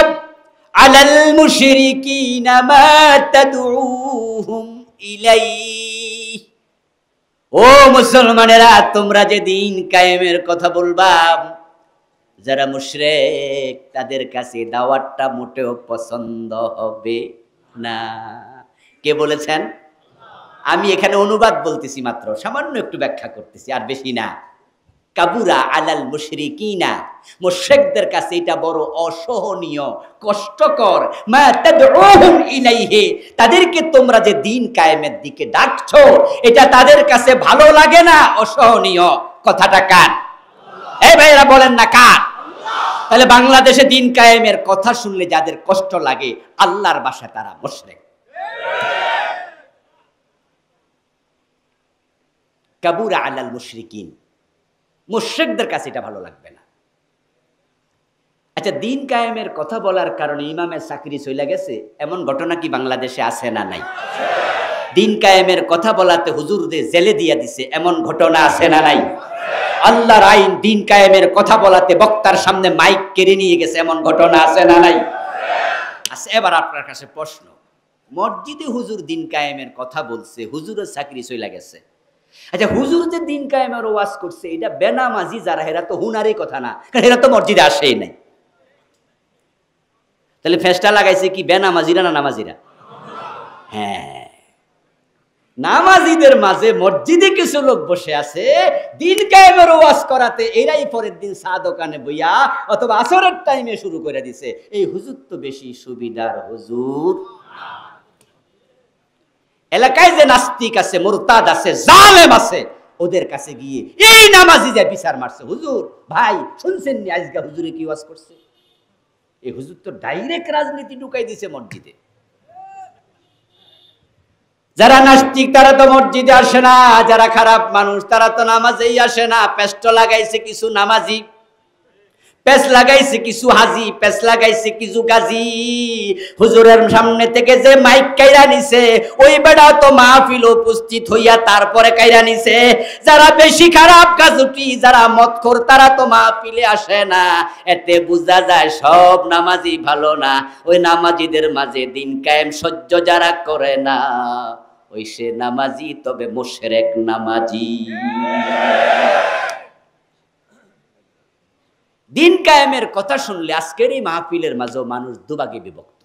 আলাল মুশরিকিনা মা তাদউহুম ইলাইহি। ও মুসলমানেরা, তোমরা যে দিন কায়েমের কথা বলবা, যারা মুশরিক তাদের কাছে দাওয়াতটা মোটেও পছন্দ হবে না। কে বলেছেন? আমি এখানে অনুবাদ বলতেছি মাত্র, সামান্য একটু ব্যাখ্যা করতেছি, আর বেশি না। কাবুরা আলাল মুশরিকিনা, মুশরিকদের কাছে এটা বড় অসহনীয়, কষ্টকর। মা তাদউহুম ইলাইহি, তাদেরকে তোমরা যে দিন কায়েমের দিকে ডাকছো, এটা তাদের কাছে ভালো লাগে না, অসহনীয়। কথাটা কার? এই ভাইরা বলেন না কার? তাহলে বাংলাদেশে দিন কায়েমের কথা শুনলে যাদের কষ্ট লাগে, আল্লাহর ভাষায় তারা মুশরিক। কাবুরা আলাল মুশরিকিন, মুশরিকদের কাছে এটা ভালো লাগবে না। আচ্ছা, দিন কায়েমের কথা বলার কারণে ইমামের চাকরি চলে গেছে, এমন ঘটনা কি বাংলাদেশে আছে না নাই? দিন কায়েমের কথা বলাতে হুজুরদের জেলে দিয়া দিছে, এমন ঘটনা আছে না নাই? আল্লাহর আইন দিন কায়েমের কথা বলাতে বক্তার সামনে মাইক কেড়ে নিয়ে গেছে, এমন ঘটনা আছে না নাই? আচ্ছা, এবার আপনার কাছে প্রশ্ন, মসজিদে হুজুর দিন কায়েমের কথা বলছে, হুজুরের চাকরি চলে গেছে। আচ্ছা, হুজুর যে দিন কায়েমের ওয়াজ করছে, এটা বেনামাজি যারা, এরা তো হুনারই কথা না, কারণ এরা তো মসজিদে আসেই নাই। তাহলে ফেস্টা লাগাইছে কি বেনামাজিরা না নামাজিরা? হ্যাঁ, নামাজিদের মাঝে মসজিদে কিছু লোক বসে আছে দিন কায়েমের ওয়াজ করাতে, এরাই পরের দিন চা দোকানে বইয়া অথবা আসরের টাইমে শুরু করে দিছে। এই হুজুর তো বেশি সুবিধার হুজুর। এলাকায় যে নাস্তিক আছে, মুরতাদ আছে, জালেম আছে, ওদের কাছে গিয়ে এই নামাজি যে বিচার মারছে, হুজুর ভাই শুনছেন নি আজকে হুজুরে কি ওয়াজ করছে? এই হুজুর তো ডাইরেক্ট রাজনীতি ঢুকাই দিছে মসজিদে। যারা নাস্তিক তারা তো মসজিদে আসে না, যারা খারাপ মানুষ তারা তো নামাজেই আসে না। পেস্ট লাগাইছে কিছু নামাজি, পেস লাগাইছে কিছু হাজি, পেস লাগাইছে কিছু গাজী। হুজুরের সামনে থেকে যে মাইক কাইরা নিছে, ওই বেড়া তো মাহফিল উপস্থিত হইয়া তারপরে কাইরা নিছে। যারা বেশি খারাপ গাজুটি, যারা মদখোর, তারা তো মাহফিলে আসে না। এতে বোঝা যায় সব নামাজি ভালো না। ওই নামাজিদের মাঝে দিন কায়েম সহ্য যারা করে না, ওই সে নামাজি, তবে মুশরিক নামাজি। দিন কায়েমের কথা শুনলে আজকের এই মাহফিলের মাঝেও মানুষ দুভাগে বিভক্ত।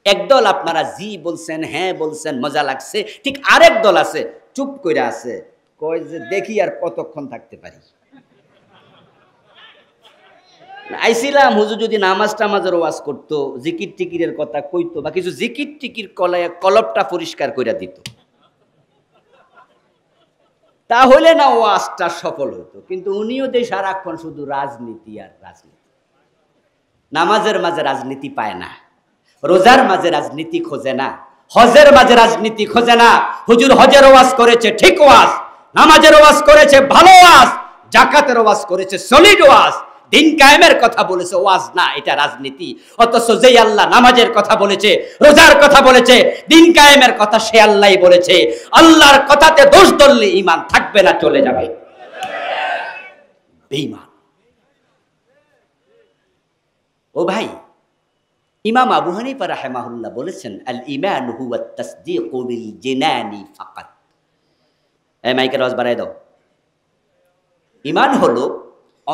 একদল আপনারা জি বলছেন, হ্যাঁ বলছেন, মজা লাগছে, ঠিক আরেক দল আছে চুপ করে আছে, কয় যে দেখি আর কতক্ষণ থাকতে পারি। আইছিলাম হুজুর যদি নামাজ টামাজের ওয়াজ করতো, জিকির টিকিরের কথা কইতো, বা কিছু জিকির টিকির কলপটা পরিষ্কার করে দিত, তাহলে না ওয়াজটা সফল হতো। কিন্তু উনিও দেশ সারাক্ষণ শুধু রাজনীতি আর রাজনীতি। নামাজের মাঝে রাজনীতি পায় না, রোজার মাঝে রাজনীতি খোঁজে না, হজের মাঝে রাজনীতি খোঁজে না। হুজুর হজের ওয়াজ করেছে ঠিক ওয়াজ, নামাজের ওয়াজ করেছে ভালো ওয়াজ, জাকাতের ওয়াজ করেছে সলিড ওয়াজ, দিন কায়েমের কথা বলেছে ওয়াজ না, এটা রাজনীতি। অথচ যেই আল্লাহ নামাজের কথা বলেছে, রোজার কথা বলেছে, দিন কায়েমের কথা সে আল্লাহই বলেছে। আল্লাহর কথাতে দোষ ধরলে ঈমান থাকবে না, চলে যাবে বেঈমান। ও ভাই, ইমাম আবু হানিফা রাহিমাহুল্লাহ বলেছেন, আল ঈমান হুয়া তাসদীকু বিল জিনানি ফাকাত। এই মাইকের আওয়াজ বাড়ায় দাও। ঈমান হলো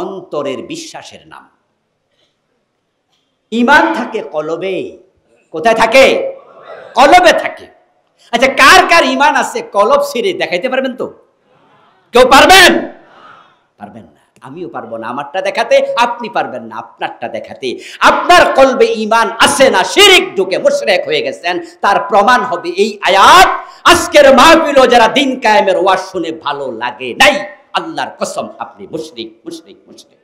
অন্তরের বিশ্বাসের নাম। ঈমান থাকে কলবে। কোথায় থাকে? কলবে থাকে। আচ্ছা, কার কার ঈমান আছে কলব ছিঁড়ে দেখাইতে পারবেন তো? কেউ পারবেন? পারবেন না। আমিও পারবো না আমারটা দেখাতে, আপনি পারবেন না আপনারটা দেখাতে। আপনার কলবে ঈমান আছে না, শিরক ঢুকে মুশরিক হয়ে গেছেন, তার প্রমাণ হবে এই আয়াত। আজকের মাহফিলও যারা দিন কায়েমের ওয়াজ শুনে ভালো লাগে নাই, আল্লাহর কসম আপনি মুশরিক মুশরিক মুশরিক।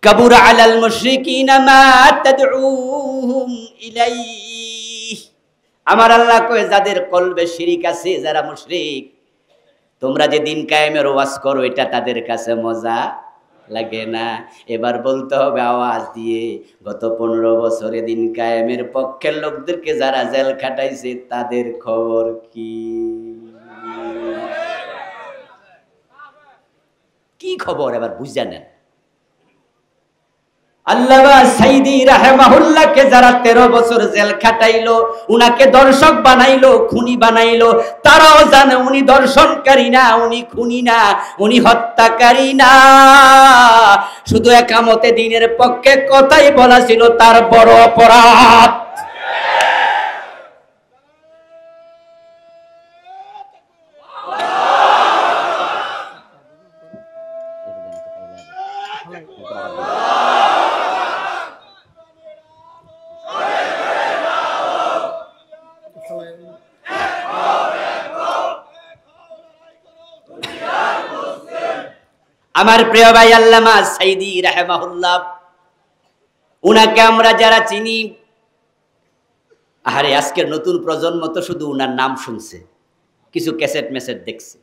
কাবুরা আলাল মুশরিকিনা মা তাদউহুম ইলাইহি। আমার আল্লাহ কয়, যাদের কলবে শিরিক আছে, যারা মুশরিক, তোমরা যে দিন কায়েমের ওয়াজ করো, এটা তাদের কাছে মজা লাগে না। এবার বলতে হবে আওয়াজ দিয়ে, গত 15 বছরে দিন কায়েমের পক্ষের লোকদেরকে যারা জেল খাটাইছে, তাদের খবর কি? কি খবর এবার বুঝা নেন। আল্লামা সাইদি রাহিমাহুল্লাহকে যারা 13 বছর জেল খাটাইলো, উনাকে দর্শক বানাইলো, খুনি বানাইলো, তারাও জানে উনি দর্শনকারী না, উনি খুনি না, উনি হত্যাকারী না। শুধু একামতে দিনের পক্ষে কথাই বলা ছিল তার বড় অপরাধ। আমার প্রিয় ভাই আল্লামা সাইদি রাহিমাহুল্লাহ, উনাকে আমরা যারা চিনি, আরে আজকের নতুন প্রজন্ম তো শুধু উনার নাম শুনছে, কিছু ক্যাসেট মেসেট দেখছে,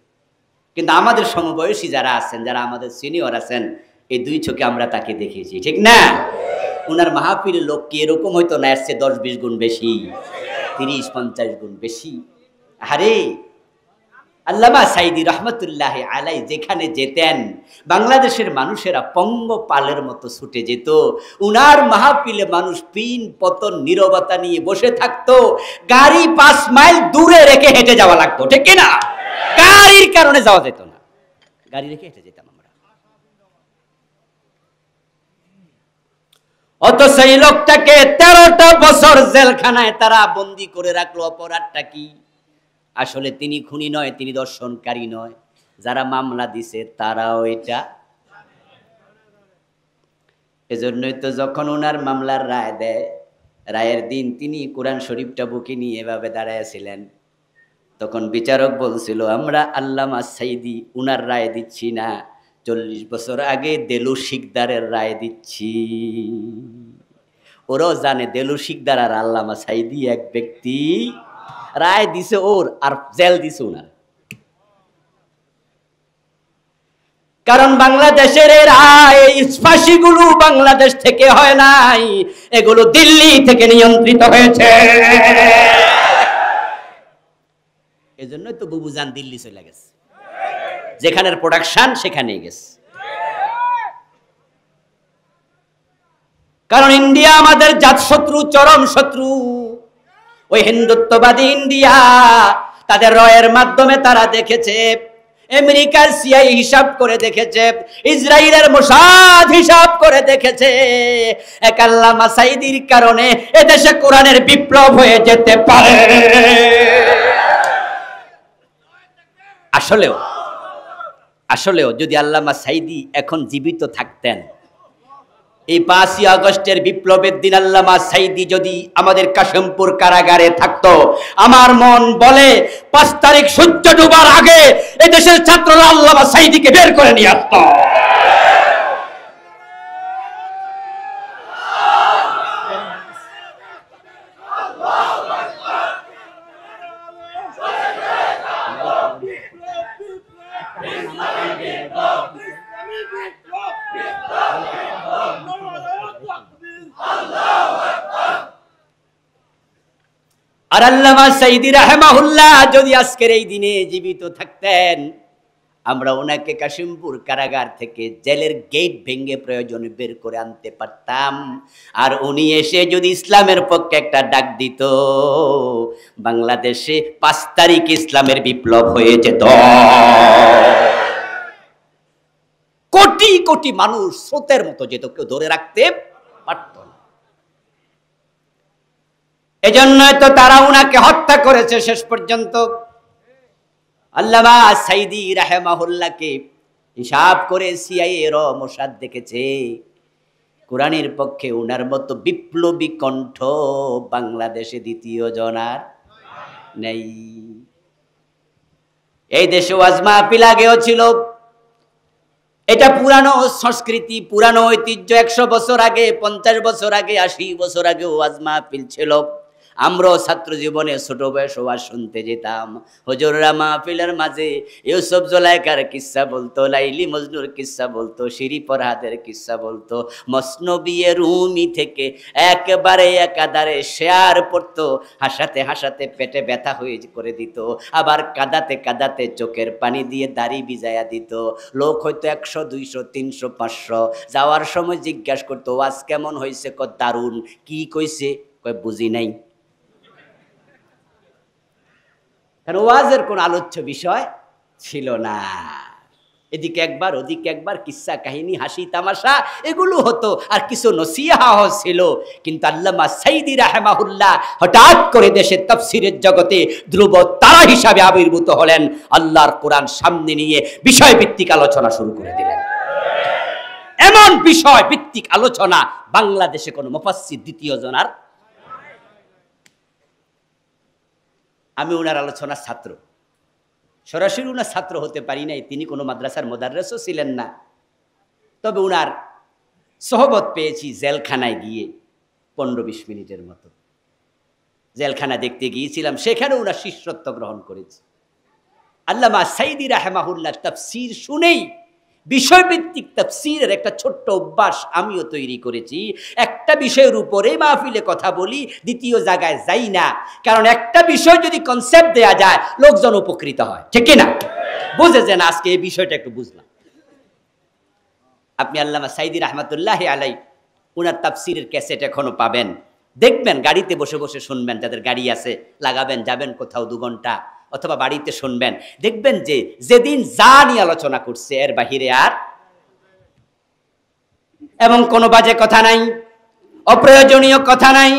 কিন্তু আমাদের সমবয়সী যারা আছেন, যারা আমাদের সিনিয়র আছেন, এই দুই চোখে আমরা তাকে দেখেছি, ঠিক না? উনার মাহফিলের লোক কি এরকম হয়তো না, আসছে 10-20 গুণ বেশি, 30-50 গুণ বেশি। আরে আল্লামা সাইদি রহমতুল্লাহ আলাই যেখানে যেতেন বাংলাদেশের মানুষেরা পঙ্গপালের মতো ছুটে যেত। উনার মাহফিলে মানুষ পিন পতন নীরবতা নিয়ে বসে থাকতো। গাড়ি 5 মাইল দূরে রেখে হেঁটে যাওয়া লাগতো, ঠিক না? গাড়ির কারণে যাওয়া যেত না, গাড়ি রেখে হেঁটে যেতাম আমরা। অত সেই লোকটাকে 13টা বছর জেলখানায় তারা বন্দি করে রাখলো। অপরাধটা কি? আসলে তিনি খুনি নয়, তিনি দর্শনকারী নয়, যারা মামলা দিছে তারাও এটা। এজন্যই তো যখন ওনার মামলার রায় দেয়, রায়ের দিন তিনি কোরআন শরীফটা বুকে নিয়ে এভাবে দাঁড়াইছিলেন। তখন বিচারক বলছিল, আমরা আল্লামা সাইদি উনার রায় দিচ্ছি না, 40 বছর আগে দেলু শিকদারের রায় দিচ্ছি। ওরাও জানে দেলু শিকদার আর আল্লামা সাইদি এক ব্যক্তি। রায় দিছে ওর, আর জেল দিছে ওনার। কারণ বাংলাদেশের রায় ফাঁসিগুলো বাংলাদেশ থেকে হয় নাই, এগুলো দিল্লি থেকে নিয়ন্ত্রিত হয়েছে। এজন্যই তো বুবুজান দিল্লি চলে গেছে, যেখানের প্রোডাকশন সেখানেই গেছে। কারণ ইন্ডিয়া আমাদের জাতশত্রু, চরম শত্রু। ওই হিন্দুত্ববাদী ইন্ডিয়া তাদের রয়ের মাধ্যমে তারা দেখেছে, আমেরিকার সিআই হিসাব করে দেখেছে, ইসরায়েলের মোসাদ হিসাব করে দেখেছে, এক আল্লামা সাইদির কারণে এদেশে কোরআনের বিপ্লব হয়ে যেতে পারে। আসলেও যদি আল্লামা সাইদি এখন জীবিত থাকতেন, এই 5ই আগস্টের বিপ্লবের দিন আল্লামা সাইদি যদি আমাদের কাশিমপুর কারাগারে থাকতো, আমার মন বলে 5 তারিখ সূর্য ডুবার আগে এই দেশের ছাত্ররা আল্লামা সাইদিকে বের করে নিয়ে আসতো। আর আল্লামা সাইদি রাহিমাহুল্লাহ যদি আজকের এই দিনে জীবিত থাকতেন, আমরা ওনাকে কাশিমপুর কারাগার থেকে জেলের গেট ভেঙে প্রয়োজনে বের করে আনতে পারতাম। আর উনি এসে যদি ইসলামের পক্ষে একটা ডাক দিত, বাংলাদেশে 5 তারিখ ইসলামের বিপ্লব হয়ে যেত। কোটি কোটি মানুষ স্রোতের মতো যেত, কেউ ধরে রাখতে পারত না। এজন্যই তো তারা উনাকে হত্যা করেছে শেষ পর্যন্ত। আল্লামা সাইদি রাহিমাহুল্লাহকে হিসাব করে সিআইএ র মোসাদ দেখেছে, কোরআনের পক্ষে উনার মতো বিপ্লবী কণ্ঠ বাংলাদেশে দ্বিতীয় জনার নেই। এই দেশে ওয়াজ মাহফিল আগেও ছিল, এটা পুরানো সংস্কৃতি, পুরানো ঐতিহ্য। 100 বছর আগে, 50 বছর আগে, 80 বছর আগে ওয়াজ মাহফিল ছিল। আমরাও ছাত্র জীবনে ছোট বয়সে ওয়াজ শুনতে যেতাম। হুজুররা মাহফিলের মাঝে ইউসুফ জুলাইখার কিস্সা বলতো, লাইলি মজনুর কিস্সা বলতো, শিরি ফরহাদের কিস্সা বলতো, মসনবী রুমি থেকে একেবারে একাধারে শেয়ার পড়তো। হাসাতে হাসাতে পেটে ব্যথা হয়ে করে দিত, আবার কাদাতে কাদাতে চোখের পানি দিয়ে দাড়ি ভিজাইয়া দিত। লোক হয়তো 100, 200, 300, 500। যাওয়ার সময় জিজ্ঞাসা করতো, ওয়াজ কেমন হয়েছে? দারুণ। কি কইছে? বুঝি নাই। কারণ ওয়াজের কোন আলোচ্য বিষয় ছিল না। এদিকে একবার ওদিকে একবার কিস্সা কাহিনী, হাসি তামাশা এগুলো হতো, আর কিছু নসিহা ছিল। কিন্তু আল্লামা সাইদি রাহিমাহুল্লাহ হঠাৎ করে দেশের তাফসীরের জগতে ধ্রুব তারা হিসাবে আবির্ভূত হলেন। আল্লাহর কোরআন সামনে নিয়ে বিষয় ভিত্তিক আলোচনা শুরু করে দিলেন। এমন বিষয় ভিত্তিক আলোচনা বাংলাদেশে কোনো মুফাসসির দ্বিতীয় জনার। আমি ওনার আলোচনার ছাত্র, সরাসরি ওনার ছাত্র হতে পারি নাই, তিনি কোনো মাদ্রাসার মুদাররিসও ছিলেন না। তবে ওনার সোহবত পেয়েছি জেলখানায় গিয়ে 15-20 মিনিটের মতো। জেলখানা দেখতে গিয়েছিলাম, সেখানে ওনার শিষ্যত্ব গ্রহণ করেছি। আল্লামা সাইদি রাহিমাহুল্লাহ তাফসীর শুনেই বিষয়ভিত্তিক তাফসীরের একটা ছোট্ট অভ্যাস আমিও তৈরি করেছি। একটা বিষয়ের উপরে মাহফিলে কথা বলি, দ্বিতীয় জায়গায় যাই না, কারণ একটা বিষয় যদি কনসেপ্ট দেয়া যায় লোকজন উপকৃত হয়, ঠিক কিনা? বুঝেছেন? আজকে এই বিষয়টা একটু বুঝলাম। আপনি আল্লামা সাইদি রহমাতুল্লাহি আলাইহি উনার তাফসীরের ক্যাসেট এখনো পাবেন, দেখবেন, গাড়িতে বসে বসে শুনবেন, যাদের গাড়ি আছে লাগাবেন, যাবেন কোথাও 2 ঘন্টা, অথবা বাড়িতে শুনবেন, দেখবেন যে যেদিন যা নিয়ে আলোচনা করছে এর বাহিরে আর এবং কোনো বাজে কথা নাই, অপ্রয়োজনীয় কথা নাই।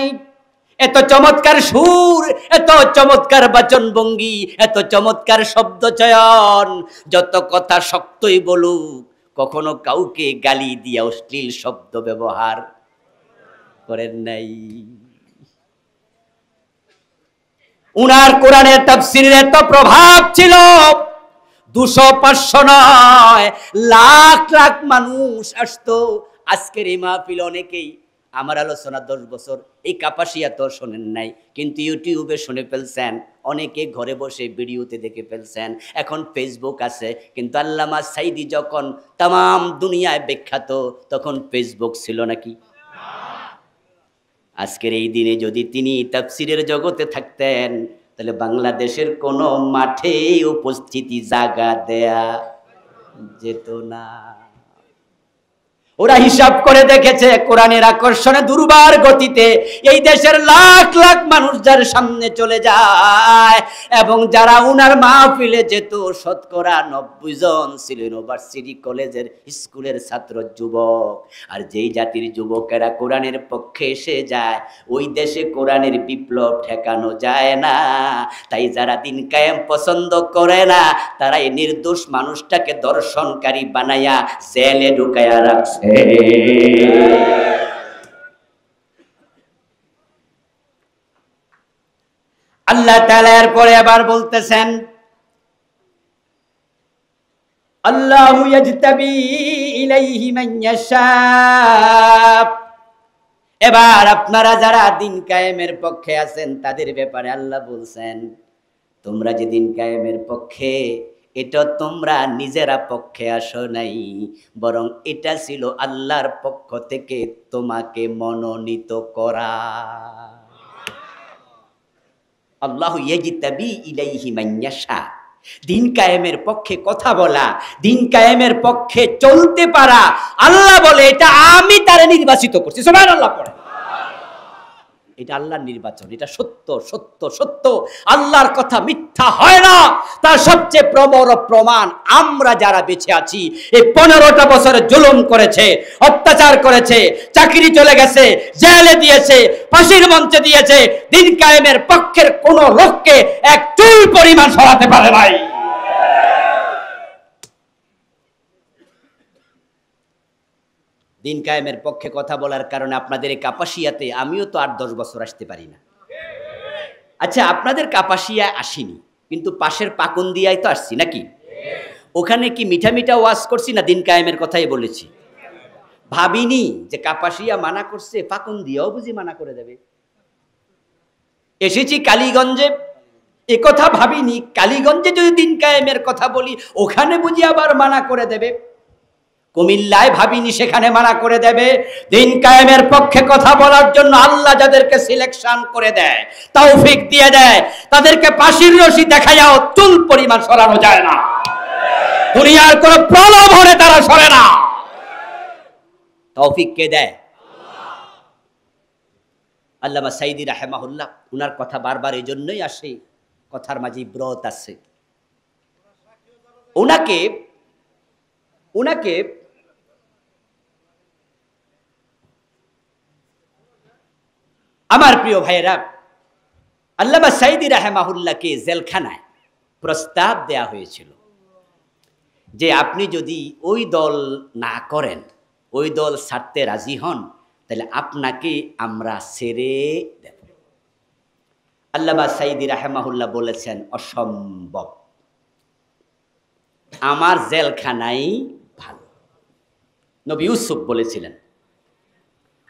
এত চমৎকার সুর, এত চমৎকার বাচনভঙ্গি, এত চমৎকার শব্দ চয়ন, যত কথা শক্তই বলুক, কখনো কাউকে গালি দিয়া অশ্লীল শব্দ ব্যবহার করেন নাই। উনার কোরআনের তাফসীরের এত প্রভাব ছিল, 200-500 নয়, লাখ লাখ মানুষ আসতো আজকের এই মাহফিল। অনেকেই আমার আলোচনা 10 বছর এই কাপাসিয়া তো শোনেন নাই, কিন্তু ইউটিউবে শুনে ফেলছেন, অনেকে ঘরে বসে ভিডিওতে দেখে ফেলছেন, এখন ফেসবুক আছে। কিন্তু আল্লামা সাইদি যখন তাম দুনিয়ায় বিখ্যাত, তখন ফেসবুক ছিল নাকি? আজকের এই দিনে যদি তিনি তাফসীরের জগতে থাকতেন, তাহলে বাংলাদেশের কোনো মাঠে উপস্থিতি জায়গা দেয়া যেত না। ওরা হিসাব করে দেখেছে, কোরআনের আকর্ষণে দুর্বার গতিতে এই দেশের লাখ লাখ মানুষ যার সামনে চলে যায়, এবং যারা উনার মাহফিলে যেত শতকরা 90 জন ছিল ইউনিভার্সিটি কলেজের স্কুলের ছাত্র যুবক। আর যেই জাতির যুবকেরা কোরআনের পক্ষে এসে যায়, ওই দেশে কোরআনের বিপ্লব ঠেকানো যায় না। তাই যারা দিন কায়েম পছন্দ করে না, তারা এই নির্দোষ মানুষটাকে দর্শনকারী বানায়া জেলে ঢুকায়া রাখছে। আল্লাহ তাআলা এরপরে আবার বলতেছেন, আল্লাহু ইয়াজতাবি ইলাইহি মান ইয়াশা। এবার আপনারা যারা দিন কায়েমের পক্ষে আছেন তাদের ব্যাপারে আল্লাহ বলছেন, তোমরা যে দিন কায়েমের পক্ষে, এটা তোমরা নিজেরা পক্ষে আসো নাই, বরং এটা ছিল আল্লাহর পক্ষ থেকে তোমাকে মনোনীত করা। আল্লাহু ইয়াজতাবি ইলাইহি মান ইয়াশা। দিন কায়েমের পক্ষে কথা বলা, দিন কায়েমের পক্ষে চলতে পারা, আল্লাহ বলে এটা আমি তারে নির্বাচিত করছি। সুবহানাল্লাহ পড়ে। এটা আল্লাহর নির্বাচন, এটা সত্য সত্য সত্য। আল্লাহর কথা মিথ্যা হয় না। তার সবচেয়ে প্রবল প্রমাণ আমরা যারা বেঁচে আছি, এই 15টা বছরে জুলুম করেছে, অত্যাচার করেছে, চাকরি চলে গেছে, জেলে দিয়েছে, ফাঁসির মঞ্চে দিয়েছে, দিন কায়েমের পক্ষের কোন লোককে এক চুল পরিমাণ সরাতে পারে নাই। দিন কায়েমের পক্ষে কথা বলার কারণে আপনাদের এই কাপাসিয়াতে আমিও তো 8-10 বছর আসতে পারি না। আচ্ছা, আপনাদের কাপাসিয়া আসিনি, কিন্তু পাশের পাকুন্দিয়ায় তো আসছি নাকি? ওখানে কি মিঠা মিঠা ওয়াজ করছি না দিন কায়েমের কথাই বলেছি? ভাবিনি যে কাপাসিয়া মানা করছে, পাকুন্দিয়াও বুঝি মানা করে দেবে। এসেছি কালীগঞ্জে, এ কথা ভাবিনি কালীগঞ্জে যদি দিন কায়েমের কথা বলি ওখানে বুঝি আবার মানা করে দেবে। কুমিল্লায় ভাবিনি সেখানে মানা করে দেবে। দিন কায়েমের পক্ষে কথা বলার জন্য আল্লাহ যাদেরকে সিলেকশন করে দেয়, তৌফিক দিয়ে দেয়, তাদেরকে ফাঁসির রশি দেখায়াও চুল পরিমাণ সরানো যায় না। দুনিয়ার কোন প্রলোভনে তারা সরে না। তৌফিক কে দেয়? আল্লামা সাইদি রাহিমাহুল্লাহ, উনার কথা বারবার এই জন্যই আসে, কথার মাঝে ব্রত আছে। উনাকে আমার প্রিয় ভাইয়েরা, আল্লামা সাইদি রাহিমাহুল্লাহকে জেলখানায় প্রস্তাব দেয়া হয়েছিল যে আপনি যদি ওই দল না করেন, ওই দল ছাড়তে রাজি হন, তাহলে আপনাকে আমরা ছেড়ে দেব। আল্লামা সাইদি রাহিমাহুল্লাহ বলেছেন, অসম্ভব, আমার জেলখানাই ভালো। নবী ইউসুফ বলেছিলেন,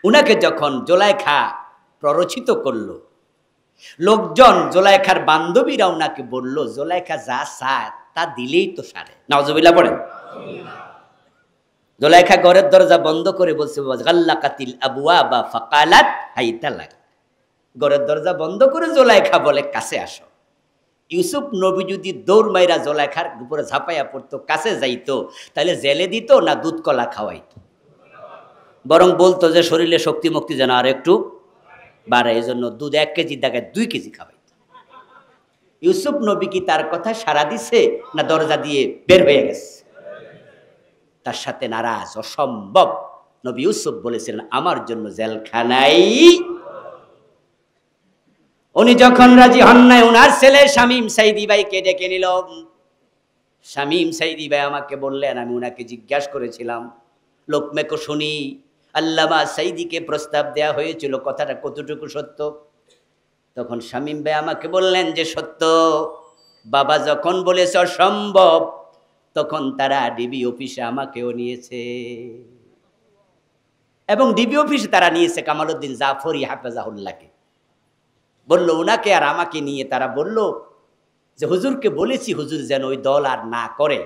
উনাকে যখন জুলাইখা প্ররোচিত করলো, লোকজন জুলাইখার বান্ধবীরা উনাকে বলল, জুলাইখা যা চায় তা দিলেই তো সারে। নাউজুবিল্লাহ পড়েন। জুলাইখা ঘরের দরজা বন্ধ করে বলছে গাল্লাকাতিল আবওয়াবা ফাকালাত হাইতা লাক। ঘরের দরজা বন্ধ করে জুলাইখা বলে কাছে আসো। ইউসুফ নবী যদি দৌড় মাইরা জুলাইখার উপরে ঝাঁপাইয়া পড়তো, কাছে যাইতো, তাহলে জেলে দিত না দুধ কলা খাওয়াইতো? বরং বলতো যে শরীরে শক্তি মুক্তি যেন আর একটু বাড়ে, এই জন্য দুধ 1 কেজি জায়গায় 2 কেজি খাওয়াইতো। ইউসুফ নবী কি তার কথা সাড়া দিছে না দরজা দিয়ে বের হয়ে গেছে? তার সাথে নারাজ, অসম্ভব। নবী ইউসুফ বলেছিলেন আমার জন্য জেলখানাই। উনি যখন রাজি হন নাই, ওনার ছেলে শামীম সাইদি ভাইকে ডেকে নিল। শামীম সাইদি ভাই আমাকে বললেন, আমি ওনাকে জিজ্ঞাসা করেছিলাম, লোকমে কো শুনি আল্লামা সাইদিকে প্রস্তাব দেয়া হয়েছিল, কথাটা কতটুকু সত্য? তখন শামীম ভাই আমাকে বললেন যে সত্য। বাবা যখন বলেছে অসম্ভব, তখন তারা ডিবি অফিসে আমাকেও নিয়েছে, এবং ডিবি অফিসে তারা নিয়েছে কামালউদ্দিন জাফরি হাফেজাহুল্লাহকে। বলল ওনাকে আর আমাকে নিয়ে তারা বলল যে হুজুরকে বলেছি, হুজুর যেন ওই দল আর না করে,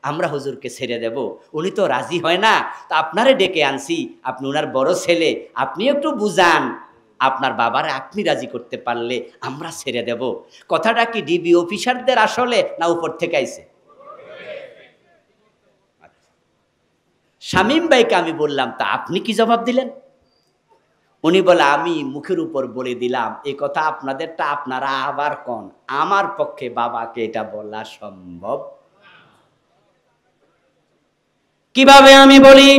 আমরা হুজুরকে ছেড়ে দেব। উনি তো রাজি হয় না, তো আপনারে ডেকে আনছি, আপনি ওনার বড় ছেলে, আপনি একটু বুঝান, আপনার বাবারে আপনি রাজি করতে পারলে আমরা ছেড়ে দেব। কথাটা কি ডিবি অফিসারদের আসলে না উপর থেকে আইছে? শামীম ভাইকে আমি বললাম, তা আপনি কি জবাব দিলেন? উনি বলে আমি মুখের উপর বলে দিলাম, এই কথা আপনাদেরটা আপনারা আবার কোন, আমার পক্ষে বাবাকে এটা বলা সম্ভব। কিভাবে আমি বলি?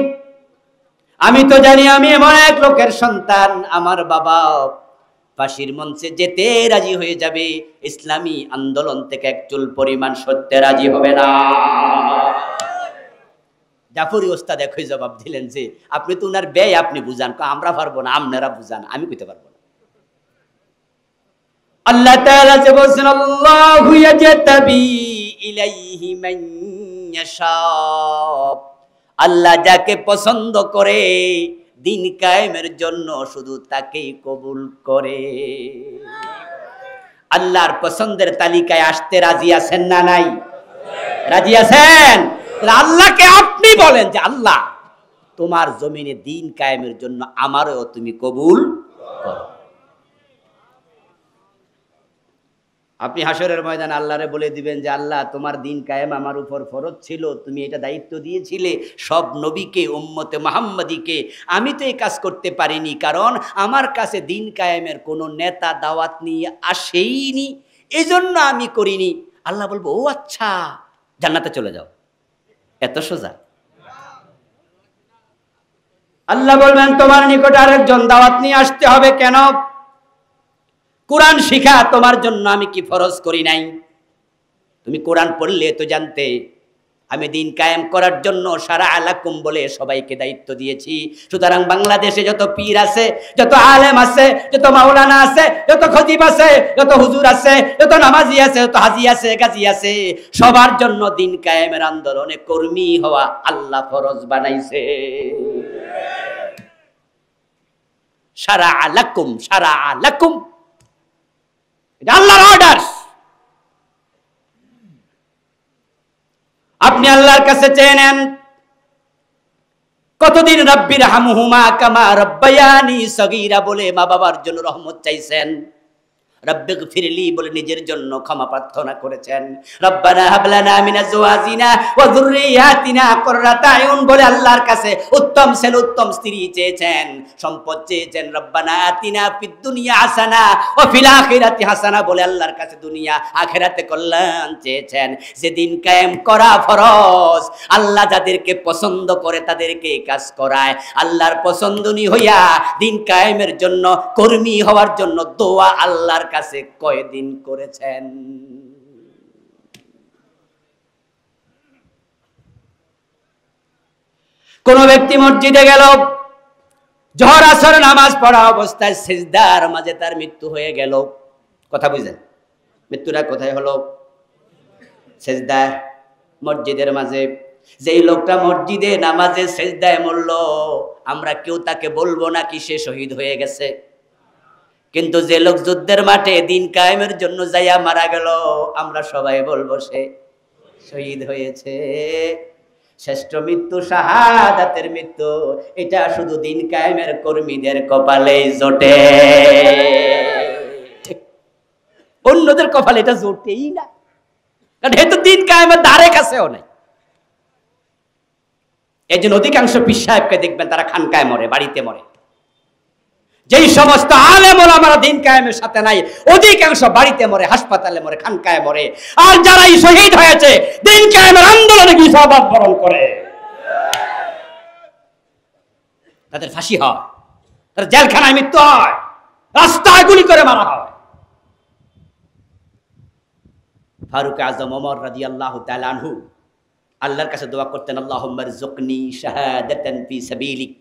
আমি তো জানি আমি এমন এক লোকের সন্তান, আমার বাবা ফাঁসির মঞ্চে যেতে রাজি হয়ে যাবে, ইসলামী আন্দোলন থেকে এক চুল পরিমাণ সত্যে রাজি হবে না। জাফরি ওস্তাদ একই জবাব দিলেন যে আপনি তো উনার ব্যয় আপনি বুঝান, আমরা পারবো না, আপনারা বুঝান, আমি কইতে পারবো না। আল্লাহ তাআলা যে বলেন আল্লাহু ইয়াজতাবি ইলাইহি মান ইয়াশা, আল্লাহ যাকে পছন্দ করে দিন কায়েমের জন্য শুধু তাকেই কবুল করে। আল্লাহর পছন্দের তালিকায় আসতে রাজি আছেন না নাই? রাজি আছেন? আল্লাহকে আপনি বলেন যে আল্লাহ তোমার জমিনে দিন কায়েমের জন্য আমারও তুমি কবুল করো। আপনি হাসরের ময়দানে আল্লাহরে বলে দিবেন যে আল্লাহ তোমার দিন কায়েম আমার উপর ফরজ ছিল, তুমি এটা দায়িত্ব দিয়েছিলে সব নবীকে, উম্মতে মুহাম্মাদীকে। আমি তো এই কাজ করতে পারিনি, কারণ আমার কাছে দিন কায়েমের কোনো নেতা দাওয়াত নিয়ে আসেইনি, এই জন্য আমি করিনি। আল্লাহ বলবো ও আচ্ছা, জান্নাতে চলে যাও। এত সোজা? আল্লাহ বলবেন তোমার নিকট আরেকজন দাওয়াত নিয়ে আসতে হবে। কেন? কোরআন শিখা তোমার জন্য আমি কি ফরজ করি নাই? তুমি কোরআন পড়লে তো জানতে আমি দিন কায়েম করার জন্য সারা আলাকুম বলে সবাইকে দায়িত্ব দিয়েছি। সুতরাং বাংলাদেশে যত পীর আছে, যত আলেম আছে, যত মাওলানা আছে, যত খতিব আছে, যত হুজুর আছে, যত নামাজি আছে, যত হাজি আছে, গাজী আছে, সবার জন্য দিন কায়েমের আন্দোলনে কর্মী হওয়া আল্লাহ ফরজ বানাইছে। সারা আলাকুম, সারা আলাকুম, এটা আল্লাহর অর্ডার। আপনি আল্লাহর কাছে চেয়ে নেন, কতদিন রাব্বির হামহুমা কামা রাব্বায়ানি সগীরা বলে মা বাবার জন্য রহমত চাইছেন, রাব্বিগফিরলি বলে নিজের জন্য ক্ষমা প্রার্থনা করেছেন, রব্বানা হাবলানা মিন আজওয়াজিনা ওয়া যুররিয়াতিনা কুররাতা আয়ুন বলে আল্লাহর কাছে উত্তম ছেলে উত্তম স্ত্রী চেয়েছেন, সম্পদ চেয়েছেন, রব্বানা আতিনা ফিদ দুনিয়া হাসানা ওয়া ফিল আখিরাতি হাসানা বলে আল্লাহর কাছে দুনিয়া আখিরাতে কল্যাণ চেয়েছেন। যেদিন কায়েম করা ফরজ, আল্লাহ যাদেরকে পছন্দ করে তাদেরকে কাজ করায়। আল্লাহর পছন্দনী হইয়া দিন কায়েমের জন্য কর্মী হওয়ার জন্য দোয়া আল্লাহর কাছে কয়দিন করেছেন? কোন ব্যক্তি মসজিদে গেল, জোহর আসর নামাজ পড়া অবস্থায় সিজদার মাঝে তার মৃত্যু হয়ে গেল। কথা বুঝেন? মৃত্যুটা কোথায় হলো? সিজদা, মসজিদের মাঝে। যেই লোকটা মসজিদে নামাজে সিজদায় মরল, আমরা কেউ তাকে বলবো না কি সে শহীদ হয়ে গেছে, কিন্তু যে লোক যুদ্ধের মাঠে দিন কায়েমের জন্য যাইয়া মারা গেল, আমরা সবাই বলবো সে শহীদ হয়েছে। শ্রেষ্ঠ মৃত্যু শাহাদাতের মৃত্যু, এটা শুধু দিন কায়েমের কর্মীদের কপালেই জোটে, অন্যদের কপালে এটা জোটেই না, কারণ হেতু দিন কায়েমের ধারে কাছেও নাই। এই জন্য অধিকাংশ পীর সাহেবকে দেখবেন তারা খানকায় মরে, বাড়িতে মরে। যেই সমস্ত আলেম ওলামারা দিন কায়েমের সাথে নাই, অধিকাংশ বাড়িতে মরে, হাসপাতালে মরে, খানকায় মরে। আর যারাই শহীদ হয়েছে দিন কায়েমের আন্দোলনে গিয়ে শাহাদাত বরণ করে, তাদের ফাঁসি হয়, তাদের জেলখানায় মৃত্যু হয়, রাস্তায় গুলি করে মারা হয়। ফারুক আজম ওমর রাদিয়াল্লাহু তাআলা আনহু আল্লাহর কাছে দোয়া করতেন, আল্লাহুম্মা রযুকনি শাহাদাতান ফি সাবিলিক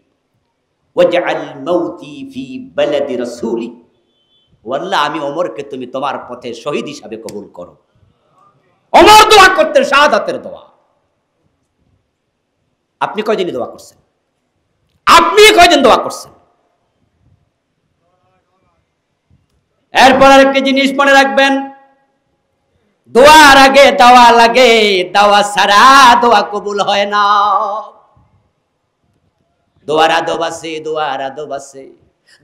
ওয়াজআল মাউতি ফি বালাদি রাসূলিক। ও আল্লাহ, আমি ওমরকে তুমি তোমার পথে শহীদ হিসাবে কবুল করো। ওমর দোয়া করতেন শাহাদাতের দোয়া। আপনি কয়দিন দোয়া করছেন? আপনি কয়দিন দোয়া করছেন? এরপর আরেকটা জিনিস মনে রাখবেন, দোয়ার আগে দাওয়া লাগে, দাওয়া ছাড়া দোয়া কবুল হয় না। দোয়ার আদব আছে, দোয়ার আদব আছে।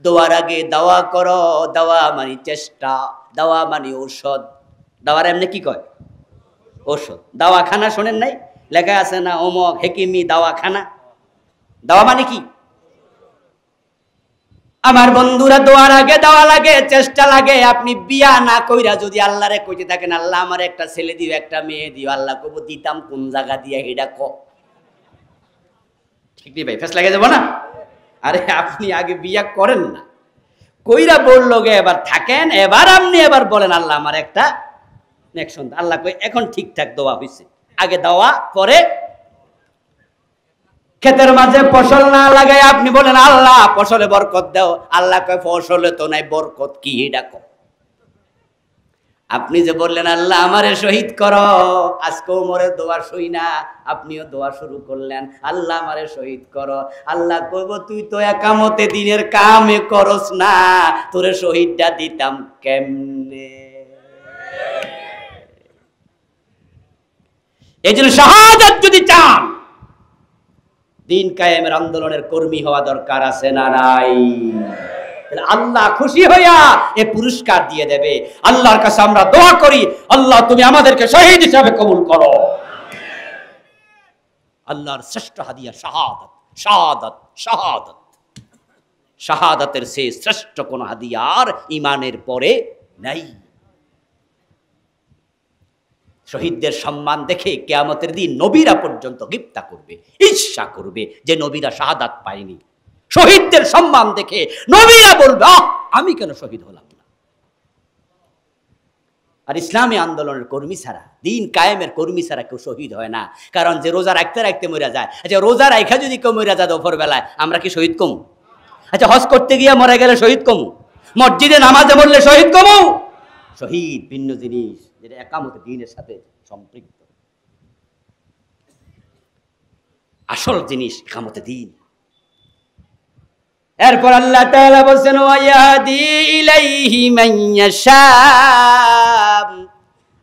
দোয়ার আগে দাওয়া করো, দাওয়া মানে চেষ্টা, দাওয়া মানে ঔষধ। দাওয়ার এমনি কি কয়? ঔষধ। দাওয়াখানা শোনেন নাই? লেখা আছে না অমক হেকিমি দাওয়াখানা। দাওয়া মানে কি? আমার বন্ধুরা, দোয়ার আগে দেওয়া লাগে, চেষ্টা লাগে। আপনি বিয়া না কইরা যদি আল্লাহরে কইতে থাকেন, আল্লাহ আমার একটা ছেলে দিও, একটা মেয়ে দিও, আল্লাহ কব দিতাম কোন জায়গা দিয়া, এটা ক। ঠিক নেই ভাই, ফেস লাগে যাবো না? আরে আপনি আগে বিয়া করেন না, কইরা বললো গে এবার থাকেন, এবার আপনি এবার বলেন আল্লাহ আমার একটা নেক্সট সন্তান। আল্লাহ কই এখন ঠিকঠাক দোয়া হয়েছে, আগে দেওয়া পরে। ক্ষেতের মাঝে ফসল না লাগাই আপনি বলেন আল্লাহ ফসলে বরকত দাও, আল্লাহ কয় ফসলে তো নাই বরকত, কি ডাকো। আপনি যে বললেন আল্লাহ আমারে শহীদ করো, আজকে ওমরে দোয়া শুই না, আপনিও দোয়া শুরু করলেন আল্লাহ আমারে শহীদ করো। আল্লাহ কইব তুই তো একামতে দিনের কামে করস না, তোরে শহীদটা দিতাম কেমনে। এই জন্য শাহাদাত যদি চান, দিন কায়েমের আন্দোলনের কর্মী হওয়া দরকার আছে না নাই? আল্লাহ খুশি হইয়া এ পুরস্কার দিয়ে দেবে। আল্লাহর কাছে আমরা দোয়া করি, আল্লাহ তুমি আমাদেরকে শহীদ হিসাবে কবুল করো। আল্লাহর শ্রেষ্ঠ হাদিয়া শাহাদাত, শাহাদাত, শাহাদাত। শাহাদাতের সে শ্রেষ্ঠ কোন হাদিয়া আর ইমানের পরে নাই। শহীদদের সম্মান দেখে কিয়ামতের দিন নবীরা পর্যন্ত গিপ্তা করবে, ঈর্ষা করবে যে নবীরা শাহাদাত পায়নি। শহীদদের সম্মান দেখে নবীরা বলবে আমি কেন শহীদ হলাম না। আর ইসলামী আন্দোলনের কর্মী ছাড়া, দিন কায়েমের কর্মী ছাড়া কেউ শহীদ হয় না। কারণ যে রোজা রাখতে রাখতে মরে যায়, আচ্ছা রোজা রাখা যদি কেউ মরে যায় দুপুর বেলায়, আমরা কি শহীদ কমু? আচ্ছা হজ করতে গিয়ে মরে গেলে শহীদ কমু? মসজিদে নামাজে মরলে শহীদ কমু? শহীদ ভিন্ন জিনিস, যেটা একামতে দিনের সাথে সম্পৃক্ত। আসল জিনিস একামতে দিন। এরপর আল্লাহ তাআলা বলেন ওয়ায়াদি ইলাইহি মান ইয়াশা,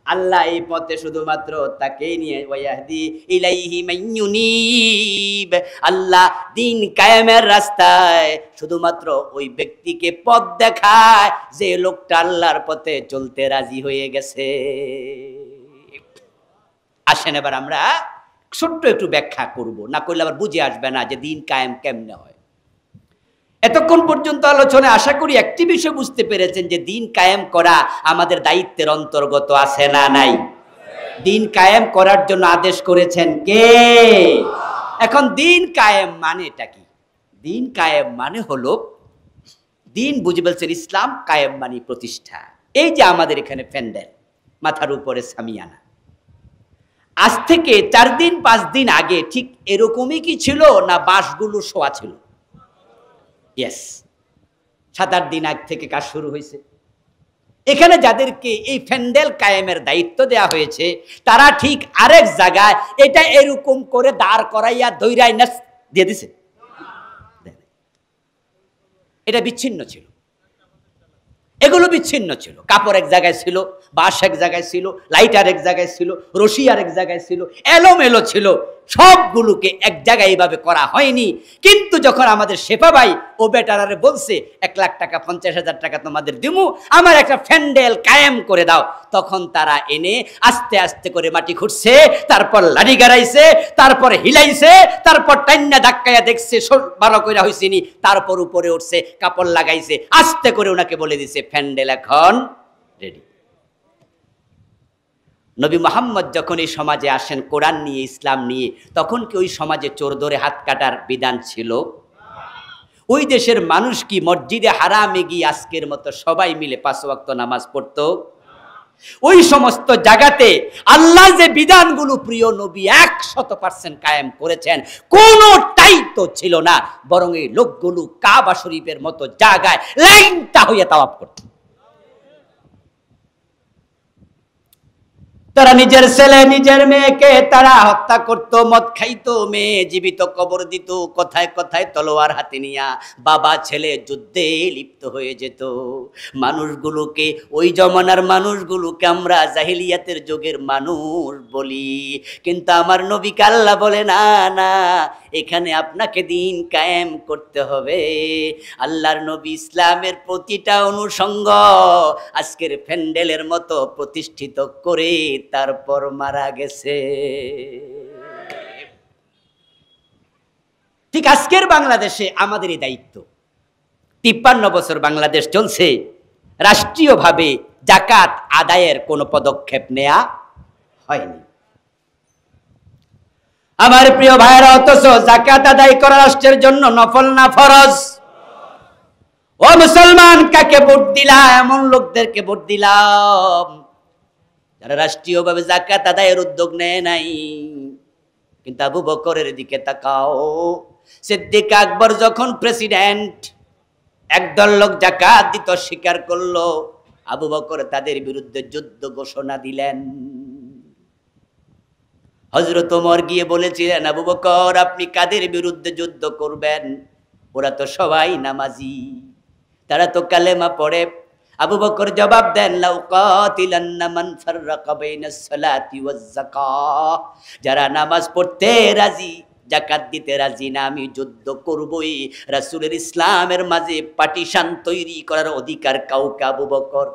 আল্লাহ এই পথে শুধুমাত্র তাকেই নিয়ে, ওয়ায়াদি ইলাইহি মান ইউনিব, আল্লাহ দিন কায়েমের রাস্তায় শুধুমাত্র ওই ব্যক্তিকে পথ দেখায় যে লোকটা আল্লাহর পথে চলতে রাজি হয়ে গেছে। আসেন এবার আমরা ছোট্ট একটু ব্যাখ্যা করব, না করলে আবার বুঝে আসবে না যে দিন কায়েম কেমনে হয়। এতক্ষণ পর্যন্ত আলোচনায় আশা করি একটি বিষয় বুঝতে পেরেছেন যে দিন কায়েম করা আমাদের দায়িত্বের অন্তর্গত আছে না নাই? দিন কায়েম করার জন্য আদেশ করেছেন কে? এখন দিন কায়েম মানে এটা কি? দিন কায়েম মানে হলো, দিন বুঝে বলছেন ইসলাম, কায়েম মানে প্রতিষ্ঠা। এই যে আমাদের এখানে প্যান্ডেল, মাথার উপরে সামিয়ানা, আজ থেকে 4 দিন 5 দিন আগে ঠিক এরকমই কি ছিল না বাঁশগুলো শোয়া ছিল? ইয়েস, 7-8 দিন আগ থেকে কাজ শুরু হয়েছে। এখানে যাদেরকে এই প্যান্ডেল কায়েমের দায়িত্ব দেয়া হয়েছে তারা ঠিক আরেক জায়গায় এটা এরকম করে দাঁড় করাইয়া দইরাই নাচ দিয়ে দিছে। এটা বিচ্ছিন্ন ছিল, এগুলো বিচ্ছিন্ন ছিল। কাপড় এক জায়গায় ছিল, বাঁশ এক জায়গায় ছিল, লাইটার এক জায়গায় ছিল, রশি আর এক জায়গায় ছিল, এলোমেলো ছিল। সবগুলোকে এক জায়গায় এইভাবে করা হয়নি। কিন্তু যখন আমাদের শেফা ভাই ও বেটারারে বলছে 1 লাখ টাকা 50,000 টাকা তোমাদের দিমু, আমার একটা ফ্যান্ডেল কায়েম করে দাও, তখন তারা এনে আস্তে আস্তে করে মাটি খুঁড়ছে, তারপর লাঠি গাড়াইছে, তারপর হিলাইছে, তারপর টাইন্না ধাক্কাইয়া দেখছে ভালো করে হইছিনি, তারপর উপরে উঠছে, কাপড় লাগাইছে, আস্তে করে ওনাকে বলে দিছে ফ্যান্ডেল এখন রেডি। নবী মুহাম্মদ যখন এই সমাজে আসেন কোরআন নিয়ে, ইসলাম নিয়ে, তখন কি ওই সমাজে চোর ধরে হাত কাটার বিধান ছিল? ওই দেশের মানুষ কি মসজিদে হারামে গিয়ে আজকের মতো সবাই মিলে 5 ওয়াক্ত নামাজ পড়তো? ওই সমস্ত জায়গাতে আল্লাহ যে বিধানগুলো প্রিয় নবী 100% কায়েম করেছেন, কোনটাই তো ছিল না, বরং এই লোকগুলো কাবা শরীফের মতো জায়গায় লাইনটা হয়ে তাওয়াফ করত। তারা নিজের ছেলে নিজের মেয়েকে তারা হত্যা করত, মদ খাইতো, মেয়ে জীবিত কবর দিত, কথায় কথায় তলোয়ার হাতে নিয়া বাবা ছেলে যুদ্ধে লিপ্ত হয়ে যেত। মানুষগুলোকে, ওই জমানার মানুষগুলোকে আমরা জাহিলিয়াতের যুগের মানুষ বলি, কিন্তু আমার নবীকে আল্লাহ বলে না না, এখানে আপনাকে দিন কায়েম করতে হবে। আল্লাহর নবী ইসলামের প্রতিটা অনুষঙ্গ আজকের প্যান্ডেলের মতো প্রতিষ্ঠিত করে তারপর মারা গেছে। ঠিক আজকের বাংলাদেশে আমাদেরই দায়িত্ব। 53 বছর বাংলাদেশ চলছে, রাষ্ট্রীয়ভাবে যাকাত আদায়ের কোনো পদক্ষেপ নেওয়া হয়নি। আমার প্রিয় ভাইরা, অথচ যাকাত আদায় করা রাষ্ট্রের জন্য নফল না ফরজ? ও মুসলমান, কাকে ভোট দিলা? এমন লোকদেরকে ভোট দিলাম যারা রাষ্ট্রীয়ভাবে যাকাত আদায়ের উদ্যোগ নেয় নাই। কিন্তু আবু বকরের দিকে তাকাও, সিদ্দিক আকবর যখন প্রেসিডেন্ট, একদল লোক যাকাত দিতে স্বীকার করলো, আবু বকর তাদের বিরুদ্ধে যুদ্ধ ঘোষণা দিলেন। হযরত ওমর গিয়ে বলেছিলেন, আবু বকর আপনি কাদের বিরুদ্ধে যুদ্ধ করবেন? ওরা তো সবাই নামাজি, তারা তো কালেমা পড়ে। আবু বকর জবাব দেন, লাউ কাতিলান্না মান ফাররাকা বাইনাস সালাতি ওয়াজ যাকাত, যারা নামাজ পড়তে রাজি, যাকাত দিতে রাজি না, আমি যুদ্ধ করবই। রাসূলের ইসলামের মাঝে পার্টিশন তৈরি করার অধিকার কাউকে আবু বকর।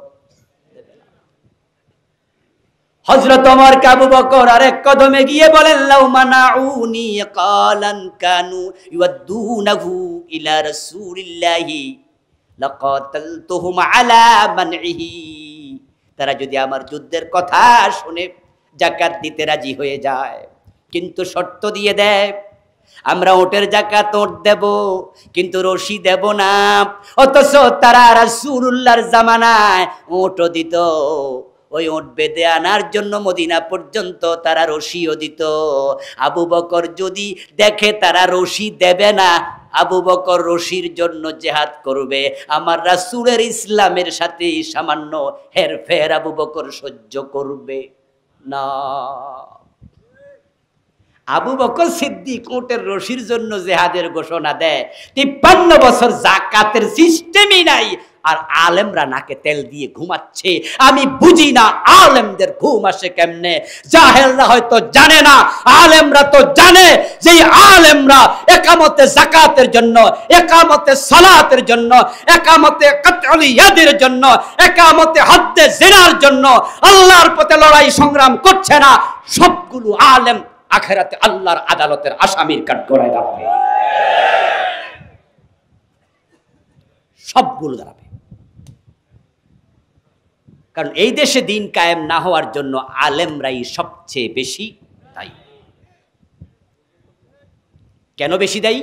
হযরত ওমর কে আবু বকর আরেক কদমে গিয়ে বলেন, লাউ মানাউনি কালান কানু ইউদ্দুনাহু ইলা রাসূলিল্লাহি লাকাতালতুহুম আলা মানইহি, তারা যদি আমার যুদ্ধের কথা শুনে যাকাত দিতে রাজি হয়ে যায়, কিন্তু শর্ত দিয়ে দেয়, আমরা ওটের যাকাত ওট দেব, কিন্তু রশি দেব না। অথচ তারা রাসূলুল্লাহর জামানায় ওটও দিত, ওই ওট বেঁধে আনার জন্য মদিনা পর্যন্ত তারা রশিও দিত। আবু বকর যদি দেখে তারা রশি দেবে না, আবু বকর রশির জন্য জিহাদ করবে। আমার রাসূলের ইসলামের সাথে সামান্য হেরফের আবু বকর সহ্য করবে না। আবু বকর সিদ্দিক ওটের রশির জন্য জিহাদের ঘোষণা দেয়। 53 বছর যাকাতের সিস্টেমই নাই, আর আলেমরা নাকে তেল দিয়ে ঘুমাচ্ছে। আমি বুঝি না আলেমদের ঘুম আসে কেমনে। জাহেলরা হয়তো জানে না, আলেমরা তো জানে যে আলেমরা একামতে যাকাতের জন্য, একামতে সালাতের জন্য, একামতে কাতউল ইয়াদের জন্য, একামতে হদ্দে জিনার জন্য আল্লাহর পথে লড়াই সংগ্রাম করছে না। সবগুলো আলেম আখিরাতে আল্লাহর আদালতের আসামির কাঠগড়ায় দাঁড়াবে, সবগুলো দাঁড়াবে। কারণ এই দেশে দিন কায়েম না হওয়ার জন্য আলেমরাই সবচেয়ে বেশি দায়ী। কেন বেশি দায়ী?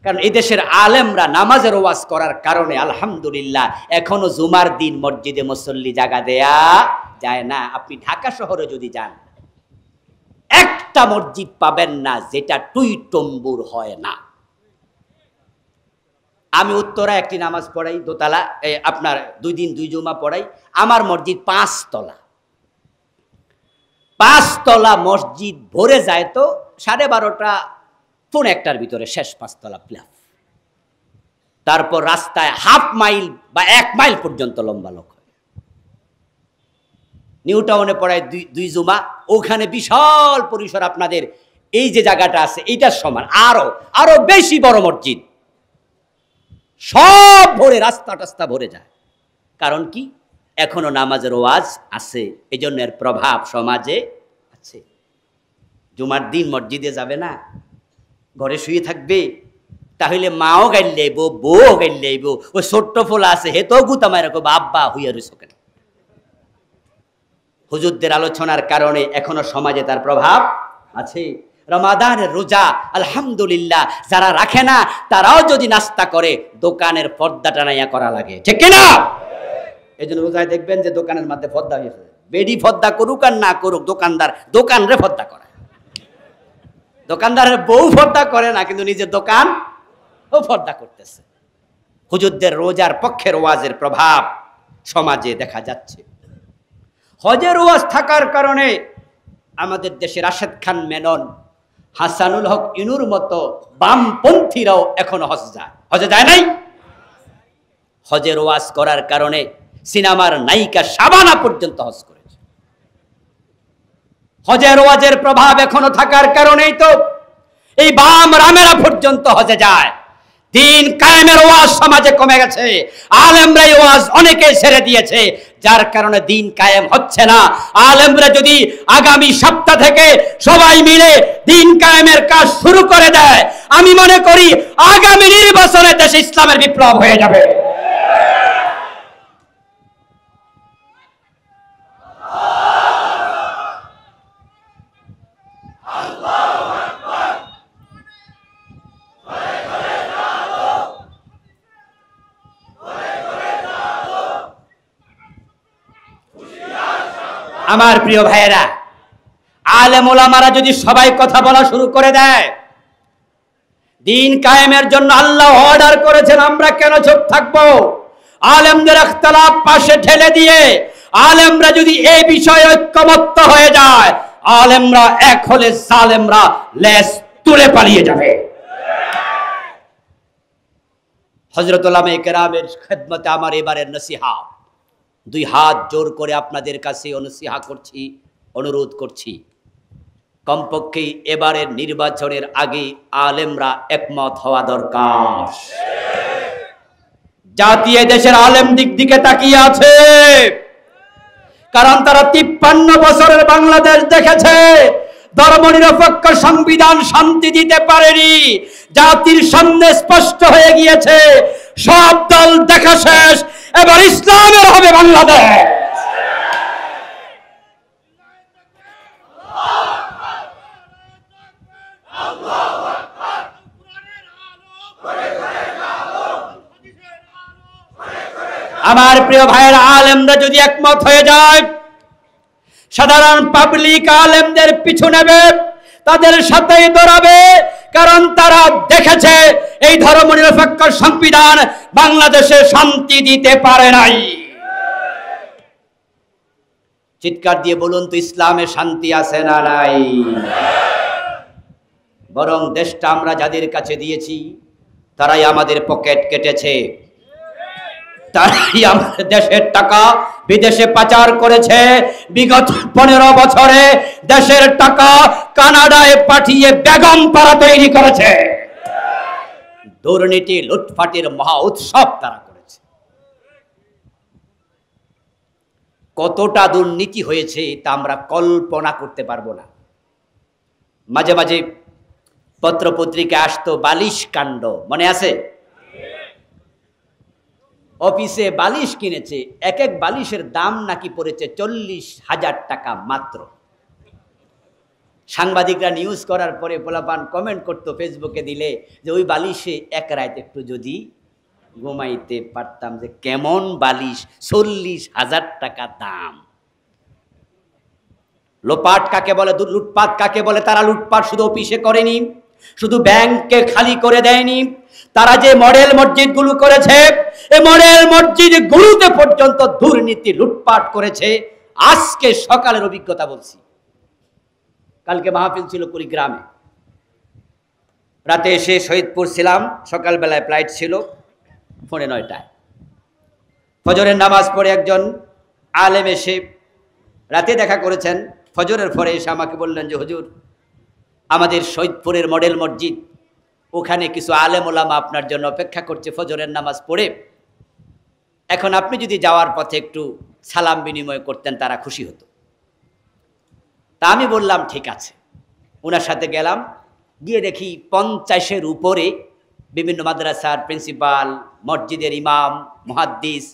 কারণ এই দেশের আলেমরা নামাজের ওয়াজ করার কারণে আলহামদুলিল্লাহ এখনো জুমার দিন মসজিদে মুসল্লি জায়গা দেয়া যায় না। আপনি ঢাকা শহরে যদি যান, একটা মসজিদ পাবেন না যেটা টুই টম্বুর হয় না। আমি উত্তরা একটি নামাজ পড়াই, দোতলা, আপনার 2 দিন 2 জুমা পড়াই। আমার মসজিদ 5 তলা, 5 তলা মসজিদ ভরে যায় তো 12:30টা পৌনে 1টার ভিতরে শেষ 5 তলা প্লাস। তারপর রাস্তায় হাফ মাইল বা 1 মাইল পর্যন্ত লম্বা লোক হয়। নিউ টাউনে পড়ায় 2 জুমা, ওখানে বিশাল পরিসর আপনাদের এই যে জায়গাটা আছে এইটার সমান, আরো আরো বেশি বড় মসজিদ, সব ভরে, রাস্তা টাস্তা ভরে যায়। কারণ কি? এখনো নামাজের ওয়াজ আছে, এই জন্য এর প্রভাব সমাজে আছে। জুমার দিন মসজিদে যাবে না, ঘরে শুয়ে থাকবে, তাহলে মাও গাইলে আইব, বউ গাইলে আইব, ওই ছোট্ট ফোলা আছে হে তো গুতামায় রাখবো, আব্বা হইয়া রইছ কেন? হুজুরদের আলোচনার কারণে এখনো সমাজে তার প্রভাব আছে। রমাদানের রোজা আলহামদুলিল্লাহ যারা রাখে না তারাও যদি নাস্তা করে দোকানের পর্দা টানাইয়া করা লাগে, ঠিক কিনা? এই জন্য রোজায় দেখবেন যে দোকানের মধ্যে পর্দা হয়েছে, বেডি পর্দা করুক আর না করুক, দোকানদার দোকানরে পর্দা করে। দোকানদারের বউ পর্দা করে না, কিন্তু নিজের দোকান ও পর্দা করতেছে। হুজুরদের রোজার পক্ষের ওয়াজের প্রভাব সমাজে দেখা যাচ্ছে। হজের ওয়াজ থাকার কারণে আমাদের দেশে রাশেদ খান মেনন, হাসানুল হক ইনুর মতো বামপন্থীরাও এখনো হজে যায় নাই। হজের ওয়াজ করার কারণে সিনেমার নায়িকা শাবানা পর্যন্ত হজ করেছে। হজের ওয়াজের প্রভাব এখনো থাকার কারণেই তো এই বাম রামেরা পর্যন্ত হজে যায়। দিন কায়েমের ওয়াজ সমাজে কমে গেছে, আলেমরা ওয়াজ অনেকে ছেড়ে দিয়েছে, যার কারণে দিন কায়েম হচ্ছে না। আলেমরা যদি আগামী সপ্তাহ থেকে সবাই মিলে দিন কায়েমের কাজ শুরু করে দেয়, আমি মনে করি আগামী নির্বাচনে দেশে ইসলামের বিপ্লব হয়ে যাবে। আমার প্রিয় ভাইয়েরা, আলেম ওলামারা যদি সবাই কথা বলা শুরু করে দেয়, দিন কায়েমের জন্য আল্লাহ অর্ডার করেছেন, আমরা কেন চুপ থাকবো? আলেমদের ইখতিলাফ পাশে ঠেলে দিয়ে আলেমরা যদি এই বিষয়ে ঐক্যমত্য হয়ে যায়, আলেমরা এক হলে জালেমরা লেজ তুলে পালিয়ে যাবে। হযরত উলামায়ে কেরামের খেদমতে আমার এবারের নসিহা, দুই হাত জোর করে আপনাদের কাছে নসিহা করছি, অনুরোধ করছি, কমপক্ষে এবারের নির্বাচনের আগে আলেমরা একমত হওয়া দরকার। জাতি দেশের আলেম দিকে তাকিয়ে আছে, কারণ তারা 53 বছরের বাংলাদেশ দেখেছে। ধর্মনিরপেক্ষ সংবিধান শান্তি দিতে পারেনি, জাতির সামনে স্পষ্ট হয়ে গিয়েছে সব দল দেখা শেষ, এবার ইসলামের হবে বাংলাদেশ। আমার প্রিয় ভাইয়েরা, আলেমরা যদি একমত হয়ে যায়, সাধারণ পাবলিক আলেমদের পিছু নেবে, তাদের সাথেই দৌড়াবে, কারণ তারা দেখেছে এই ধর্মনিরপেক্ষ সংবিধান বাংলাদেশে শান্তি দিতে পারে নাই। চিৎকার দিয়ে বলুন তো, ইসলামে শান্তি আছে না নাই? বরং দেশটা আমরা যাদের কাছে দিয়েছি তারাই আমাদের পকেট কেটেছে, তারাই আমাদের দেশের টাকা বিদেশে পাচার করেছে। বিগত 15 বছরে দেশের টাকা কানাডায় পাঠিয়ে বেগম পাড়া তৈরি করেছে। দুর্নীতি লুটপাটের মহা উৎসব তারা করেছে। কতটা দুর্নীতি হয়েছে তা আমরা কল্পনা করতে পারবো না। মাঝে মাঝে পত্রপত্রিকা আসতো বালিশ কাণ্ড, মনে আছে? অফিসে বালিশ কিনেছে, এক এক বালিশের দাম নাকি পড়েছে 40,000 টাকা মাত্র। সাংবাদিকরা নিউজ করার পরে পোলাপান কমেন্ট করতো ফেসবুকে দিলে যে ওই বালিশে এক রাত একটু যদি ঘুমাইতে পারতাম, যে কেমন বালিশ, 40,000 টাকা দাম। লোপাট কাকে বলে, লুটপাট কাকে বলে? তারা লুটপাট শুধু অফিসে করেনি, শুধু ব্যাংকে খালি করে দেয়নি, তারা যে মডেল মসজিদগুলো করেছে, এই মডেল মসজিদগুলোতে পর্যন্ত দুর্নীতি লুটপাট করেছে। আজকে সকালের অভিজ্ঞতা বলছি, কালকে মাহফিল ছিল কুড়িগ্রামে, রাতে এসে শহীদপুর ছিলাম, সকালবেলায় ফ্লাইট ছিল 9:30টায়। ফজরের নামাজ পড়ে একজন আলেম এসে রাতে দেখা করেছেন, ফজরের পরে এসে আমাকে বললেন যে হুজুর, আমাদের শহীদপুরের মডেল মসজিদ, ওখানে কিছু আলেম ওলামা আপনার জন্য অপেক্ষা করছে ফজরের নামাজ পড়ে। এখন আপনি যদি যাওয়ার পথে একটু সালাম বিনিময় করতেন, তারা খুশি হতো। তা আমি বললাম ঠিক আছে, ওনার সাথে গেলাম। গিয়ে দেখি 50-এর উপরে বিভিন্ন মাদ্রাসার প্রিন্সিপাল, মসজিদের ইমাম, মুহাদ্দিস।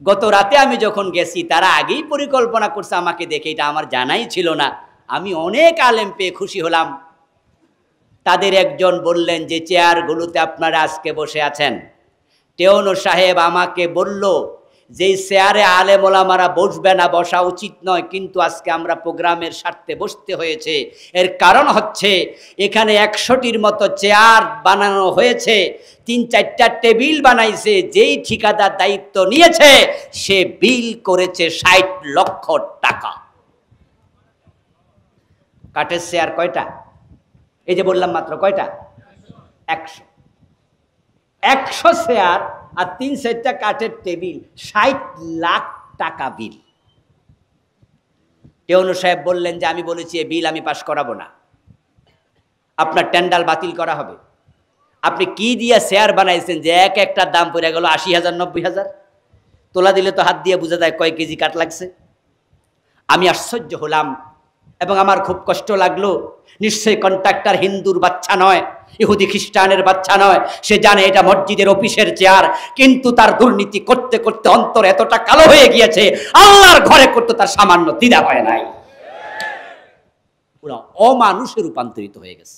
গত রাতে আমি যখন গেছি, তারা আগেই পরিকল্পনা করছে আমাকে দেখে, এটা আমার জানাই ছিল না। আমি অনেক আলেম পেয়ে খুশি হলাম। তাদের একজন বললেন যে চেয়ারগুলোতে আপনারা আজকে বসে আছেন, টেওনো সাহেব আমাকে বলল যে চেয়ারে আলেম ওলামারা বসবে না, বসা উচিত নয়, কিন্তু আজকে আমরা প্রোগ্রামের স্বার্থে বসতে হয়েছে। এর কারণ হচ্ছে এখানে 100টির মতো চেয়ার বানানো হয়েছে, 3-4টা টেবিল বানাইছে। যেই ঠিকাদার দায়িত্ব নিয়েছে সে বিল করেছে 60 লক্ষ টাকা। কাঠের চেয়ার কয়টা? এই যে বললাম মাত্র কয়টা? 100 চেয়ার আর 3-4টা কাঠের টেবিল, 60 লাখ টাকা বিল। টেওনো সাহেব বললেন যে আমি বলেছি এই বিল আমি পাস করাবো না, আপনার টেন্ডার বাতিল করা হবে। আপনি কি দিয়ে চেয়ার বানাইছেন যে এক একটার দাম পড়ে গেল 80,000 90,000? তোলা দিলে তো হাত দিয়ে বোঝা যায় কয় কেজি কাঠ লাগছে। আমি আশ্চর্য হলাম এবং আমার খুব কষ্ট লাগলো। নিশ্চয়ই কন্ট্রাক্টর হিন্দুর বাচ্চা নয়, ইহুদি খ্রিস্টানের বাচ্চা নয়, সে জানে এটা মসজিদের অফিসের চেয়ার, কিন্তু তার দুর্নীতি করতে করতে অন্তর এতটা কালো হয়ে গিয়েছে, আল্লাহর ঘরে করতে তার সামান্য দ্বিধা হয় নাই। পুরো অমানুষে রূপান্তরিত হয়ে গেছে।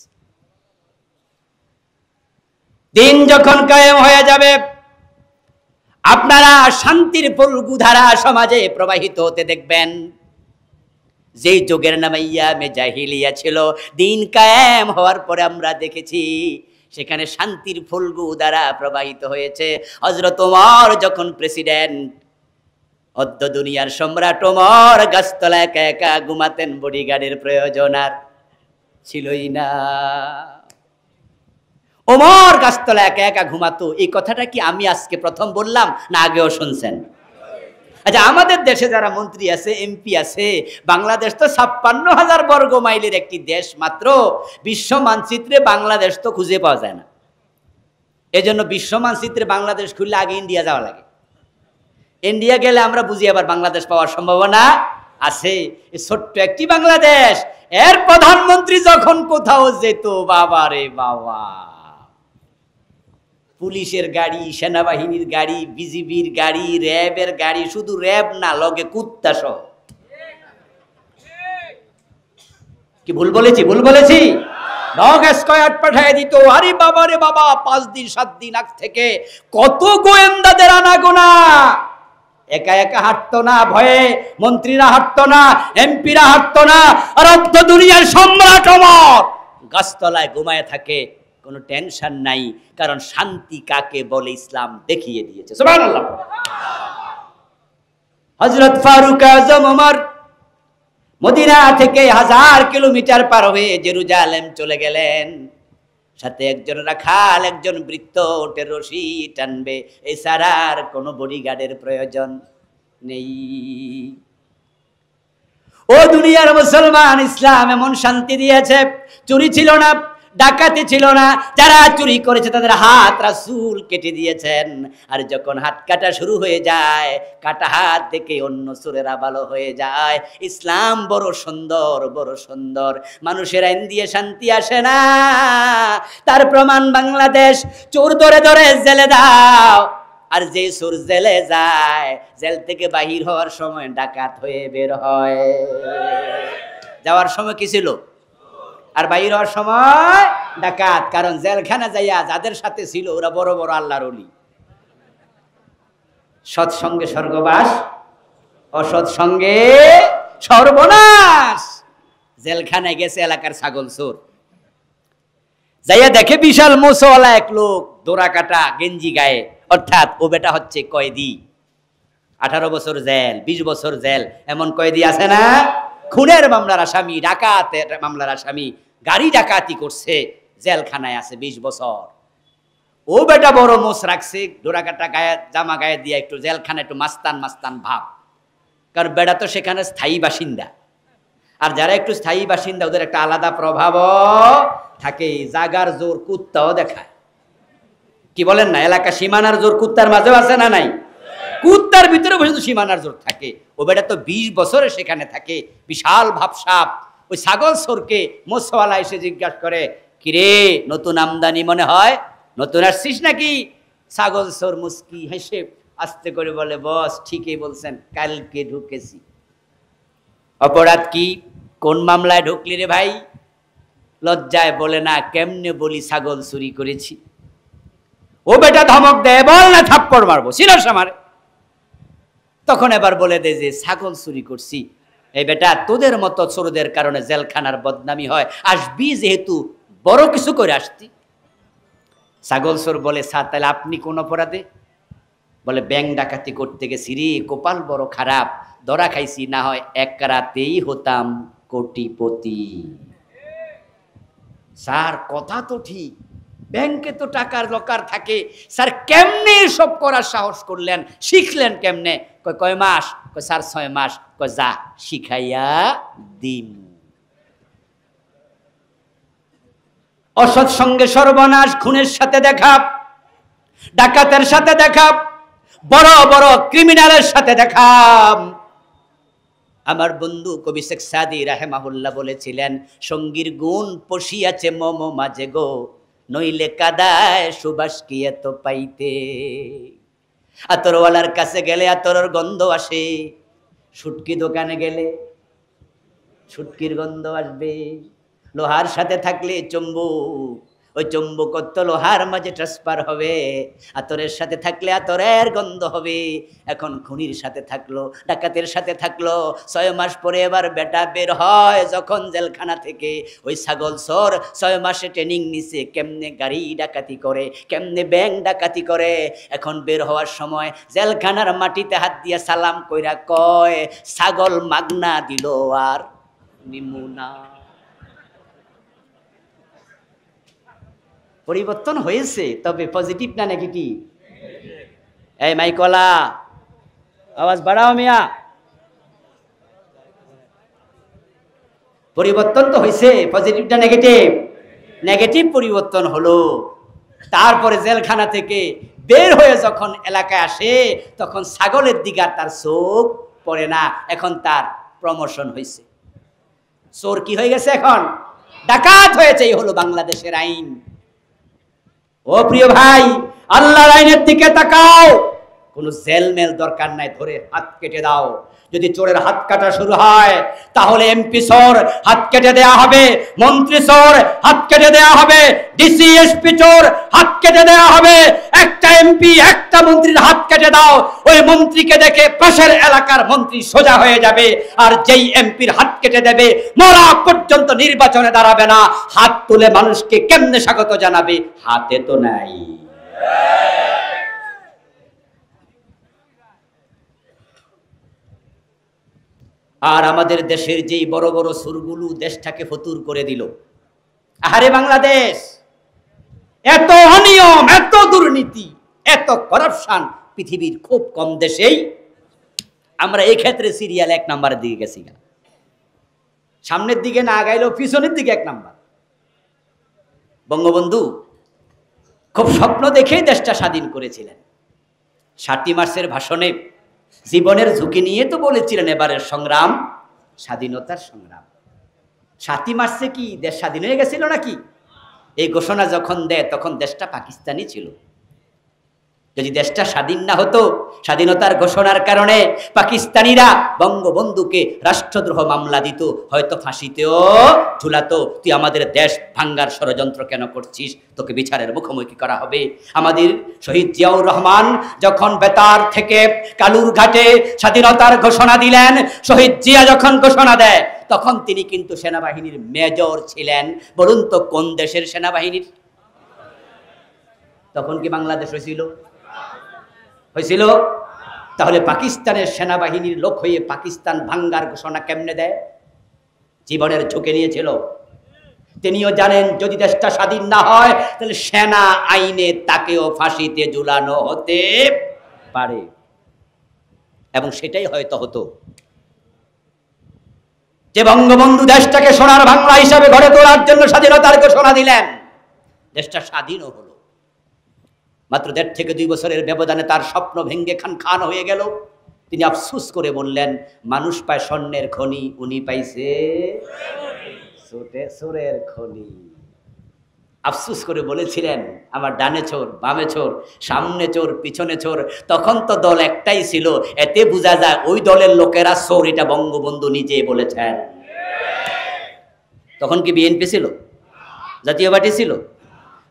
দিন যখন কায়েম হয়ে যাবে, আপনারা শান্তির ফলগুধারা সমাজে প্রবাহিত হতে দেখবেন। যেই যুগের নামে ইয়ামে জাহিলিয়া ছিল, দিন কায়েম হওয়ার পরে আমরা দেখেছি সেখানে শান্তির ফলগু দ্বারা প্রবাহিত হয়েছে। হযরত ওমর যখন প্রেসিডেন্ট, অদ্য দুনিয়ার সম্রাট ওমর গাছতলা একা একা ঘুমাতেন, বডিগার্ডের প্রয়োজন আর ছিলই না। ওমর গাছতলা একা একা ঘুমাতো, এই কথাটা কি আমি আজকে প্রথম বললাম না আগেও শুনছেন? আচ্ছা, আমাদের দেশে যারা মন্ত্রী আছে, এমপি আছে, বাংলাদেশ তো 56,000 বর্গ মাইলের একটি দেশ মাত্র। বিশ্ব মানচিত্রে বাংলাদেশ তো খুঁজে পাওয়া যায় না। এজন্য বিশ্ব মানচিত্রে বাংলাদেশ খুললে আগে ইন্ডিয়া যাওয়া লাগে। ইন্ডিয়া গেলে আমরা বুঝি আবার বাংলাদেশ পাওয়ার সম্ভাবনা আছে। এই ছোট্ট একটি বাংলাদেশ, এর প্রধানমন্ত্রী যখন কোথাও যেত, বাবা রে বাবা, পুলিশের গাড়ি, সেনাবাহিনীর গাড়ি, বিজিবির গাড়ি, র্যাবের গাড়ি, শুধু র্যাব না, লগে কুত্তা সহ। কি ভুল বলেছি? ভুল বলেছি? ডগ স্কোয়াড পাঠিয়ে দিত। আরে বাবা রে বাবা, 5 দিন 7 দিন আগ থেকে কত গোয়েন্দাদের আনাগোনা। একা একা হাঁটতো না ভয়ে, মন্ত্রীরা হাঁটতো না, এমপিরা হাঁটতো না, আর অর্ধ দুনিয়ার সম্রাট ওমর গাছতলায় ঘুমায় থাকে, কোনো টেনশন নাই। কারণ শান্তি কাকে বলে ইসলাম দেখিয়ে দিয়েছে। সুবহানাল্লাহ। হযরত ফারুক আজম ওমর মদিনা থেকে 1000 কিলোমিটার পার হয়ে জেরুজালেম চলে গেলেন। সাথে একজন রাখাল, একজন বৃত্ত ওটের রশি টানবে, এছাড়া আর কোনো বডিগার্ডের প্রয়োজন নেই। ও দুনিয়ার মুসলমান, ইসলাম এমন শান্তি দিয়েছে। চুরি ছিল না, ডাকাতি ছিল না, যারা চুরি করেছে তাদের হাত রাসূল কেটে দিয়েছেন। আর যখন হাত কাটা শুরু হয়ে যায়, কাটা হাত দেখে অন্য চোরেরা ভালো হয়ে যায়। ইসলাম বড় সুন্দর, বড় সুন্দর। মানুষের আইন দিয়ে শান্তি আসে না, তার প্রমাণ বাংলাদেশ। চোর ধরে ধরে জেলে দাও, আর যে চোর জেলে যায়, জেল থেকে বাহির হওয়ার সময় ডাকাত হয়ে বের হয়। যাওয়ার সময় কি ছিল? আর বাইর হওয়ার সময় ডাকাত। কারণ জেলখানা যাইয়া যাদের সাথে ছিল ওরা বড় বড় আল্লাহর ওলি। সৎসঙ্গে স্বর্গবাস, অসৎ সঙ্গে সর্বনাশ। জেলখানায় গেছে এলাকার ছাগল চোর, যাইয়া দেখে বিশাল মোছওয়ালা এক লোক, দোরা কাটা গেঞ্জি গায়ে, অর্থাৎ ও বেটা হচ্ছে কয়েদি। 18 বছর জেল, 20 বছর জেল, এমন কয়েদি আছে না? খুনের মামলার আসামি, ডাকাতের মামলার আসামি, গাড়ি ডাকাতি করছে, জেলখানায় আছে 20 বছর। ও বেটা বড় মোছ রাখছে, ডোরাকাটা গায়ে, জামা গায়ে দিয়ে একটু জেলখানা একটু মাস্তান মাস্তান ভাব। কারণ বেটা তো সেখানে স্থায়ী বাসিন্দা। আর যারা একটু স্থায়ী বাসিন্দা ওদের একটা আলাদা প্রভাব থাকে, জাগার জোর কুত্তাও দেখায়। কি বলেন না, এলাকা সীমানার জোর কুত্তার মাঝেও আছে না নাই? কুত্তার ভিতরে বসে সীমানার জোর থাকে। ও বেটা তো 20 বছরে সেখানে থাকে, বিশাল ভাবসাপ। ওই ছাগল চোরকে মোছওয়ালা এসে জিজ্ঞাসা করে, কিরে নতুন আমদানি মনে হয়, নতুন আসছিস নাকি? ছাগল চোর মুস্কি হেসে আস্তে করে বলে, বস ঠিকই বলছেন, কালকে ঢুকেছি। অপরাধ কি, কোন মামলায় ঢুকলি রে ভাই? লজ্জায় বলে না, কেমনে বলি ছাগল চুরি করেছি। ও বেটা ধমক দেয়, বল না থাপ্পড় মারবো, সিরাস আমার। তখন এবার বলে দেয় যে ছাগল চুরি করছি। এই বেটা তোদের মতো চোরদের কারণে জেলখানার বদনামি হয়, আসবি যেহেতু বড় কিছু করে আসতি। ছাগল চোর বলে, স্যার তাহলে আপনি কোন অপরাধে? বলে, ব্যাংক ডাকাতি করতে গেছি রে, কপাল বড় খারাপ, ধরা খাইছি, না হয় এক রাতেই হতাম কোটিপতি। স্যার কথা তো ঠিক, ব্যাংকে তো টাকার লকার থাকে, স্যার কেমনে সব করার সাহস করলেন, শিখলেন কেমনে? কয় মাস? কয় স্যার 6 মাস। কয় যা শিখাইয়া দিন। অসৎ সঙ্গে সর্বনাশ, খুনের সাথে দেখা, ডাকাতের সাথে দেখা, বড় বড় ক্রিমিনালের সাথে দেখা। আমার বন্ধু কবি শেখ সাদি রাহেমাহুল্লাহ বলেছিলেন, সঙ্গীর গুণ পশিয়াছে মম মাঝে গো, নইলে কাদায় সুবাস কি এত পাইতে। আতরওয়ালার কাছে গেলে আতরের গন্ধ আসে, শুটকি দোকানে গেলে শুটকির গন্ধ আসবে। লোহার সাথে থাকলে চুম্বক, ওই চুম্বক তো লোহার মাঝে ট্রান্সফার হবে। আতরের সাথে থাকলে আতরের গন্ধ হবে। এখন খুনির সাথে থাকলো, ডাকাতের সাথে থাকলো, 6 মাস পরে এবার বেটা বের হয় যখন জেলখানা থেকে। ওই ছাগল চোর 6 মাসে ট্রেনিং নিছে কেমনে গাড়ি ডাকাতি করে, কেমনে ব্যাংক ডাকাতি করে। এখন বের হওয়ার সময় জেলখানার মাটিতে হাত দিয়া সালাম কইরা কয়, ছাগল মাগনা দিল আর নিমুনা। পরিবর্তন হয়েছে, তবে পজিটিভ না নেগেটিভ? এই মাইকলা আওয়াজ বাড়াও মিয়া। পরিবর্তন তো হয়েছে, পজিটিভ না নেগেটিভ? নেগেটিভ পরিবর্তন হলো। তারপরে জেলখানা থেকে বের হয়ে যখন এলাকায় আসে, তখন ছাগলের দিকে আর তার চোখ পড়ে না, এখন তার প্রমোশন হয়েছে। চোর কি হয়ে গেছে, এখন ডাকাত হয়েছে। এই হলো বাংলাদেশের আইন। ও প্রিয় ভাই, আল্লাহর আইনের দিকে তাকাও। কোনো জেলমেল দরকার নাই, ধরে হাত কেটে দাও। যদি চোরের হাত কাটা শুরু হয়, তাহলে এমপি চোর হাত কেটে দেয়া হবে, মন্ত্রী চোর হাত কেটে দেয়া হবে, ডিসি এসপি চোর হাত কেটে দেয়া হবে। একটা এমপি একটা মন্ত্রীর হাত কেটে দাও, ওই মন্ত্রীকে দেখে পাশের এলাকার মন্ত্রী সোজা হয়ে যাবে। আর যেই এমপির হাত কেটে দেবে, মরা পর্যন্ত নির্বাচনে দাঁড়াবে না। হাত তুলে মানুষকে কেমনে স্বাগত জানাবে? হাতে তো নাই। আর আমাদের দেশের যেই বড় বড় সুরগুলো দেশটাকে ফতুর করে দিল। আরে বাংলাদেশ, এত অনিয়ম, এত দুর্নীতি, এত করাপশন পৃথিবীর খুব কম দেশেই। আমরা এই ক্ষেত্রে সিরিয়াল 1 নম্বরের দিকে গেছি, সামনের দিকে না গাইলেও পিছনের দিকে 1 নম্বর। বঙ্গবন্ধু খুব স্বপ্ন দেখেই দেশটা স্বাধীন করেছিলেন। 7 মার্চের ভাষণে জীবনের ঝুঁকি নিয়ে তো বলেছিলেন, এবারের সংগ্রাম স্বাধীনতার সংগ্রাম। 7 মার্চে কি দেশ স্বাধীন হয়ে গেছিল নাকি? এই ঘোষণা যখন দেয় তখন দেশটা পাকিস্তানি ছিল। যদি দেশটা স্বাধীন না হতো, স্বাধীনতার ঘোষণার কারণে পাকিস্তানিরা বঙ্গবন্ধুকে রাষ্ট্রদ্রোহ মামলা দিত, হয়তো ফাঁসিতেও ঝুলাতো। তুই আমাদের দেশ ভাঙ্গার ষড়যন্ত্র কেন করছিস, তোকে বিচারের মুখোমুখি করা হবে। আমাদের শহীদ জিয়াউর রহমান যখন বেতার থেকে কালুর ঘাটে স্বাধীনতার ঘোষণা দিলেন, শহীদ জিয়া যখন ঘোষণা দেয়, তখন তিনি কিন্তু সেনাবাহিনীর মেজর ছিলেন। বলুন তো কোন দেশের সেনাবাহিনীর? তখন কি বাংলাদেশ হয়েছিল? হয়েছিল? তাহলে পাকিস্তানের সেনাবাহিনীর লোক হয়ে পাকিস্তান ভাঙ্গার ঘোষণা কেমনে দেয়? জীবনের ঝুঁকি নিয়েছিল। তিনিও জানেন যদি দেশটা স্বাধীন না হয়, তাহলে সেনা আইনে তাকেও ফাঁসিতে ঝুলানো হতে পারে, এবং সেটাই হয়তো হতো। যে বঙ্গবন্ধু দেশটাকে সোনার বাংলা হিসাবে গড়ে তোলার জন্য স্বাধীনতার ঘোষণা দিলেন, দেশটা স্বাধীনও হলো। মাত্র 1.5 থেকে 2 বছরের ব্যবধানে তার স্বপ্ন ভেঙ্গে খান খান হয়ে গেল। তিনি আফসোস করে বললেন, মানুষ পায় স্বর্ণের খনি, উনি পাইছে সোরের খনি। আফসোস করে বলেছিলেন, আমার ডানে চোর, বামে চোর, সামনে চোর, পিছনে চোর। তখন তো দল একটাই ছিল, এতে বোঝা যায় ওই দলের লোকেরা চোর, এটা বঙ্গবন্ধু নিজে বলেছেন। তখন কি বিএনপি ছিল? জাতীয় পার্টি ছিল?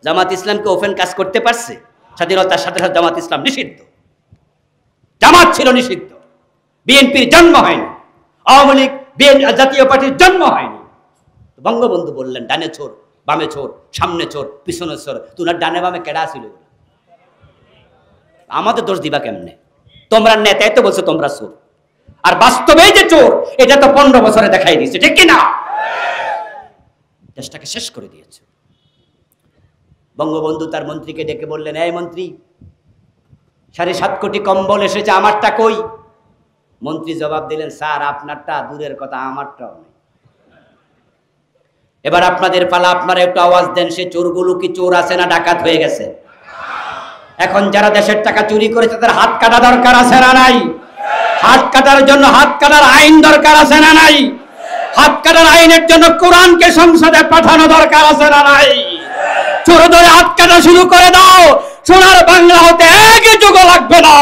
জামাত ইসলামকে ওপেন কাজ করতে পারছে? স্বাধীনতার সাথে সাথে জামাত ইসলাম নিষিদ্ধ, জামাত ছিল নিষিদ্ধ, বিএনপির জন্ম হয়নি, আওয়ামী লীগ জাতীয় পার্টির জন্ম হয়নি। বঙ্গবন্ধু বললেন, ডানে চোর, বামে চোর, সামনে চোর, পিছনে চোর। তোমার ডানে বামে কেডা ছিল? আমাদের দোষ দিবা কেমনে? তোমরা নেতাই তো বলছো তোমরা চোর, আর বাস্তবে যে চোর এটা তো 15 বছরে দেখাই দিয়েছে, ঠিক কিনা? দেশটাকে শেষ করে দিয়েছে। বঙ্গবন্ধু তার মন্ত্রীকে ডেকে বললেন, এই মন্ত্রী, 7.5 কোটি কম্বল এসেছে, আমারটা কই? মন্ত্রী জবাব দিলেন, স্যার আপনারটা দূরের কথা, আমারটাও নেই। এবার আপনাদের পালা, আপনারা একটু আওয়াজ দেন, সে চোরগুলো কি চোর আছে না ডাকাত হয়ে গেছে? এখন যারা দেশের টাকা চুরি করেছে তাদের হাত কাটা দরকার আছে না নাই? হাত কাটার জন্য হাত কাটার আইন দরকার আছে না নাই? হাত কাটার আইনের জন্য কোরআনকে সংসদে পাঠানো দরকার আছে না নাই? চোর ধরে হাত কাটা শুরু করে দাও, সোনার বাংলা হতে এক যুগ লাগবে না।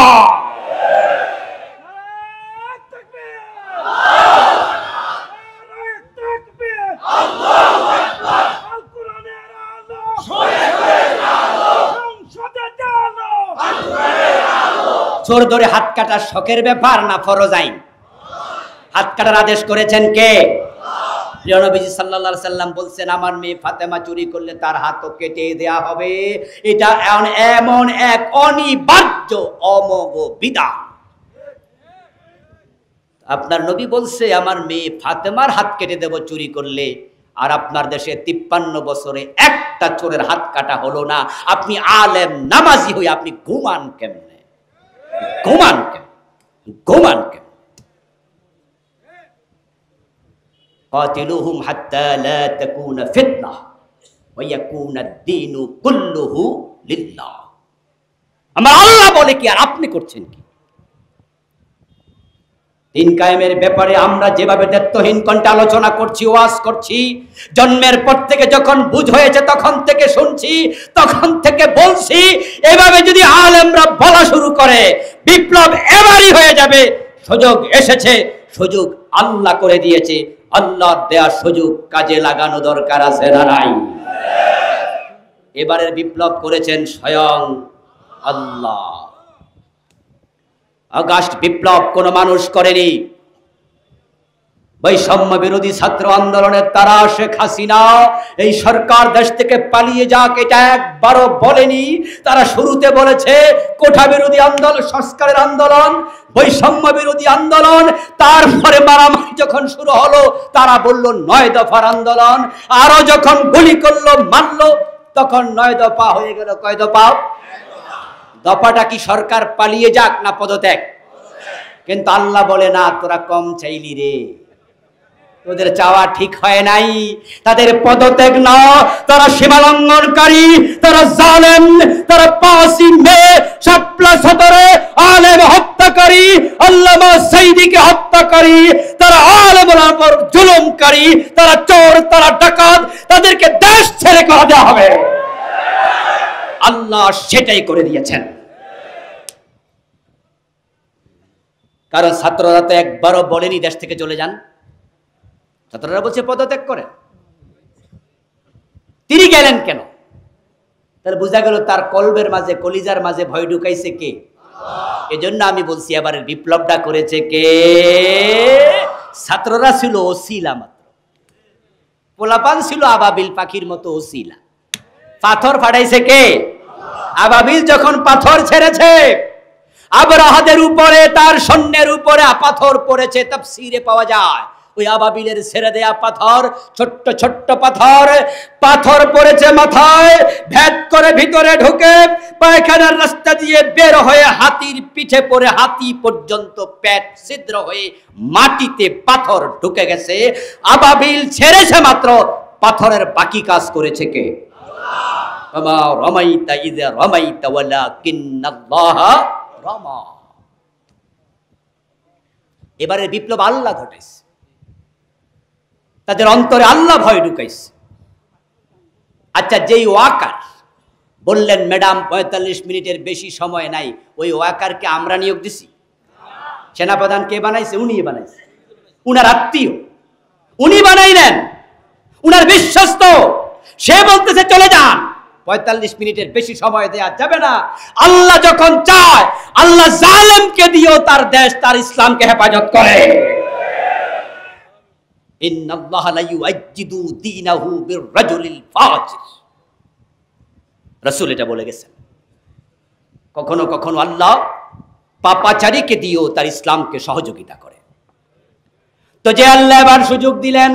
চোর ধরে হাত কাটার শখের ব্যাপার না ফরজ আইন? হাত কাটার আদেশ করেছেন কে? প্রিয় নবীজি সাল্লাল্লাহু আলাইহি সাল্লাম বলছেন, আমার মেয়ে ফাতেমা চুরি করলে তার হাতও কেটে দেয়া হবে। এটা এমন এক অনিবার্য অমোঘ বিধান। আপনার নবী বলছে, আমার মেয়ে ফাতেমার হাত কেটে দেব চুরি করলে, আর আপনার দেশে 53 বছরে একটা চোরের হাত কাটা হলো না। আপনি আলেম নামাজি হই, আপনি ঘুমান কেমনে? ঘুমান কেমনে? ঘুমান কেমনে? قاتلوهم حتى لا تكون فتنة ويكون الدين كله لله। আমার আল্লাহ বলে কি, আর আপনি করছেন কি? দিন কায়েমের ব্যাপারে আমরা যেভাবে দায়িত্বহীন কণ্ঠে আলোচনা করছি, ওয়াজ করছি, জন্মের পর থেকে যখন বুঝ হয়েছে তখন থেকে শুনছি, তখন থেকে বলছি, এভাবে যদি আলেমরা বলা শুরু করে বিপ্লব এবারই হয়ে যাবে। সুযোগ এসেছে, সুযোগ আল্লাহ করে দিয়েছে, আল্লাহ দেয়া সুযোগ কাজে লাগানো দরকার আছে না নাই? এবারের বিপ্লব করেছেন স্বয়ং আল্লাহ। আগস্ট বিপ্লব কোন মানুষ করেনি। বৈষম্য বিরোধী ছাত্র আন্দোলনের তারা শেখ হাসিনা এই সরকার দেশ থেকে পালিয়ে যাক এটা একবারও বলেনি। তারা শুরুতে বলেছে কোঠা বিরোধী আন্দোলন, সংস্কারের আন্দোলন, বৈষম্য বিরোধী আন্দোলন। তারপরে মারামারি যখন শুরু হলো তারা বলল 9 দফার আন্দোলন। আরো যখন গুলি করলো মারলো তখন 9 দফা হয়ে গেল। কয় দফা? দফাটা কি সরকার পালিয়ে যাক না পদত্যাগ? কিন্তু আল্লাহ বলে না, তোরা কম চাইলি রে, তোদের চাওয়া ঠিক হয় নাই। তাদের পদত্যাগ না, তারা সীমালঙ্ঘনকারী, তারা জালেম, তারা 5 মে 7+17 আলেম হত্যাকারী, আল্লামা সাইদিকে হত্যাকারী, তারা আলেমের উপর জুলুমকারী, তারা চোর, তারা ডাকাত, তাদেরকে দেশ ছেড়ে করে দেওয়া হবে। আল্লাহ সেটাই করে দিয়েছেন। কারণ ছাত্ররা তো একবারও বলেনি দেশ থেকে চলে যান। ছাত্ররা বলছে পদত্যাগ করেন। তিনি গেলেন কেন? তাহলে বোঝা গেল তার কলবের মাঝে, কলিজার মাঝে ভয় ঢুকাইছে কে? এজন্য আমি বলছি এবারের বিপ্লবটা করেছে কে? ছাত্ররা ছিল ওসিলা মাত্র, পোলাপান ছিল আবাবিল পাখির মতো ওসিলা। পাথর ফাটাইছে কে? আবাবিল যখন পাথর ছেড়েছে, আবরাহাদের উপরে, তার সৈন্যের উপরে পাথর পড়েছে, তাফসীরে পাওয়া যায়। ওই আবাবিলের ছেড়ে দেয়া পাথর, ছোট্ট ছোট্ট পাথর, পাথর পড়েছে মাথায়, ভেদ করে ভিতরে ঢুকে পায়খানার রাস্তা দিয়ে বের হয়ে হাতির পিঠে পড়ে হাতি পর্যন্ত পেট ছিদ্র হয়ে মাটিতে পাথর ঢুকে গেছে। আবাবিল ছেড়েছে মাত্র, পাথরের বাকি কাজ করেছে কে? আল্লাহ। রমাইতা ইযা রমাইতা ওয়ালাকিন্নাল্লাহ রমা। এবারে বিপ্লব আল্লাহ ঘটাইছে, তাদের অন্তরে আল্লাহ ভয় ঢুকাইছে। আচ্ছা, যেই ওয়াকার বললেন ম্যাডাম ৪৫ মিনিটের বেশি সময় নাই, ওই ওয়াকারকে আমরা নিয়োগ দিছি? সেনাপ্রধান কে বানাইছে? উনি বানাইছে, উনার আত্মীয়, উনি বানাইলেন, উনার বিশ্বস্ত। সে বলতেছে চলে যান, ৪৫ মিনিটের বেশি সময় দেয়া যাবে না। আল্লাহ যখন চায়, আল্লাহ জালেমকে দিয়েও তার দেশ, তার ইসলামকে হেফাজত করে। ইন্নাল্লাহা লা ইউআজ্জিদু দীনাহু বিররাজুলিল ফাজির, রাসূল এটা বলে গেছেন। কখনো কখনো আল্লাহ পাপাচারীকে দিয়েও তার ইসলামকে সহযোগিতা করে। তো যে আল্লাহ এবার সুযোগ দিলেন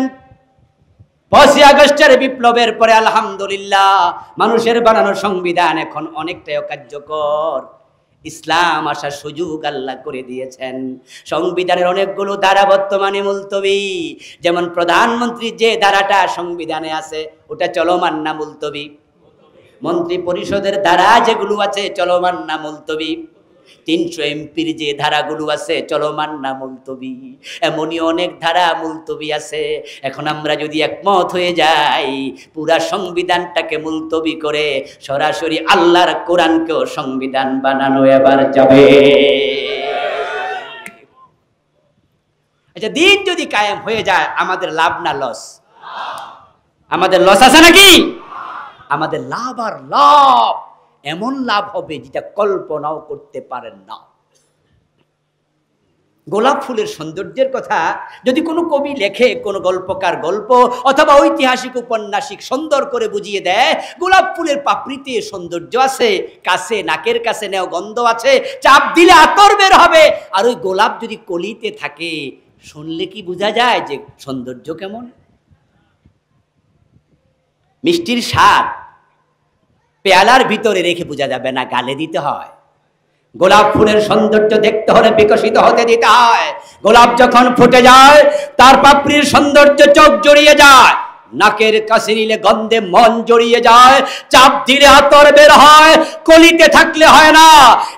৫ই আগস্টের বিপ্লবের পরে, আলহামদুলিল্লাহ মানুষের বানানো সংবিধান এখন অনেকটাই কার্যকর। ইসলাম আসার সুযোগ আল্লাহ করে দিয়েছেন। সংবিধানের অনেকগুলো ধারা বর্তমানে মুলতবি, যেমন প্রধানমন্ত্রীর যে ধারাটা সংবিধানে আছে ওটা চলমান না মুলতবি? মন্ত্রী পরিষদের ধারা যেগুলো আছে চলমান না মুলতবি? ৩০০ এমপির যে ধারাগুলো আছে চলমান না মুলতবি? এমনই অনেক ধারা মুলতবি আছে। এখন আমরা যদি একমত হয়ে যাই, পুরা সংবিধানটাকে মুলতবি করে সরাসরি আল্লাহর কোরআনকেও সংবিধান বানানো এবার যাবে। আচ্ছা, দিন যদি কায়েম হয়ে যায়, আমাদের লাভ না লস? আমাদের লস আছে নাকি? আমাদের লাভ আর লাভ, এমন লাভ হবে যেটা কল্পনাও করতে পারেন না। গোলাপ ফুলের সৌন্দর্যের কথা যদি কোনো কবি লেখে, কোনো গল্পকার গল্প অথবা ঐতিহাসিক উপন্যাসিক সুন্দর করে বুঝিয়ে দেয়, গোলাপ ফুলের পাপড়িতে সৌন্দর্য আছে, কাছে নাকের কাছে নেও গন্ধ আছে, চাপ দিলে আতর বের হবে। আর ওই গোলাপ যদি কলিতে থাকে, শুনলে কি বোঝা যায় যে সৌন্দর্য কেমন? মিষ্টির স্বাদ পেয়ালার ভিতরে রেখে বোঝা যাবে না, গালে দিতে হয়। গোলাপ ফুলের সৌন্দর্য দেখতে হলে বিকশিত হতে দিতে হয়। গোলাপ যখন ফুটে যায়, তার পাপড়ির সৌন্দর্য চোখ জড়িয়ে যায়, নাকের কাছে নিলে গন্ধে মন জড়িয়ে যায়, চাপ দিলে আতর বের হয়, কলিতে থাকলে হয় না।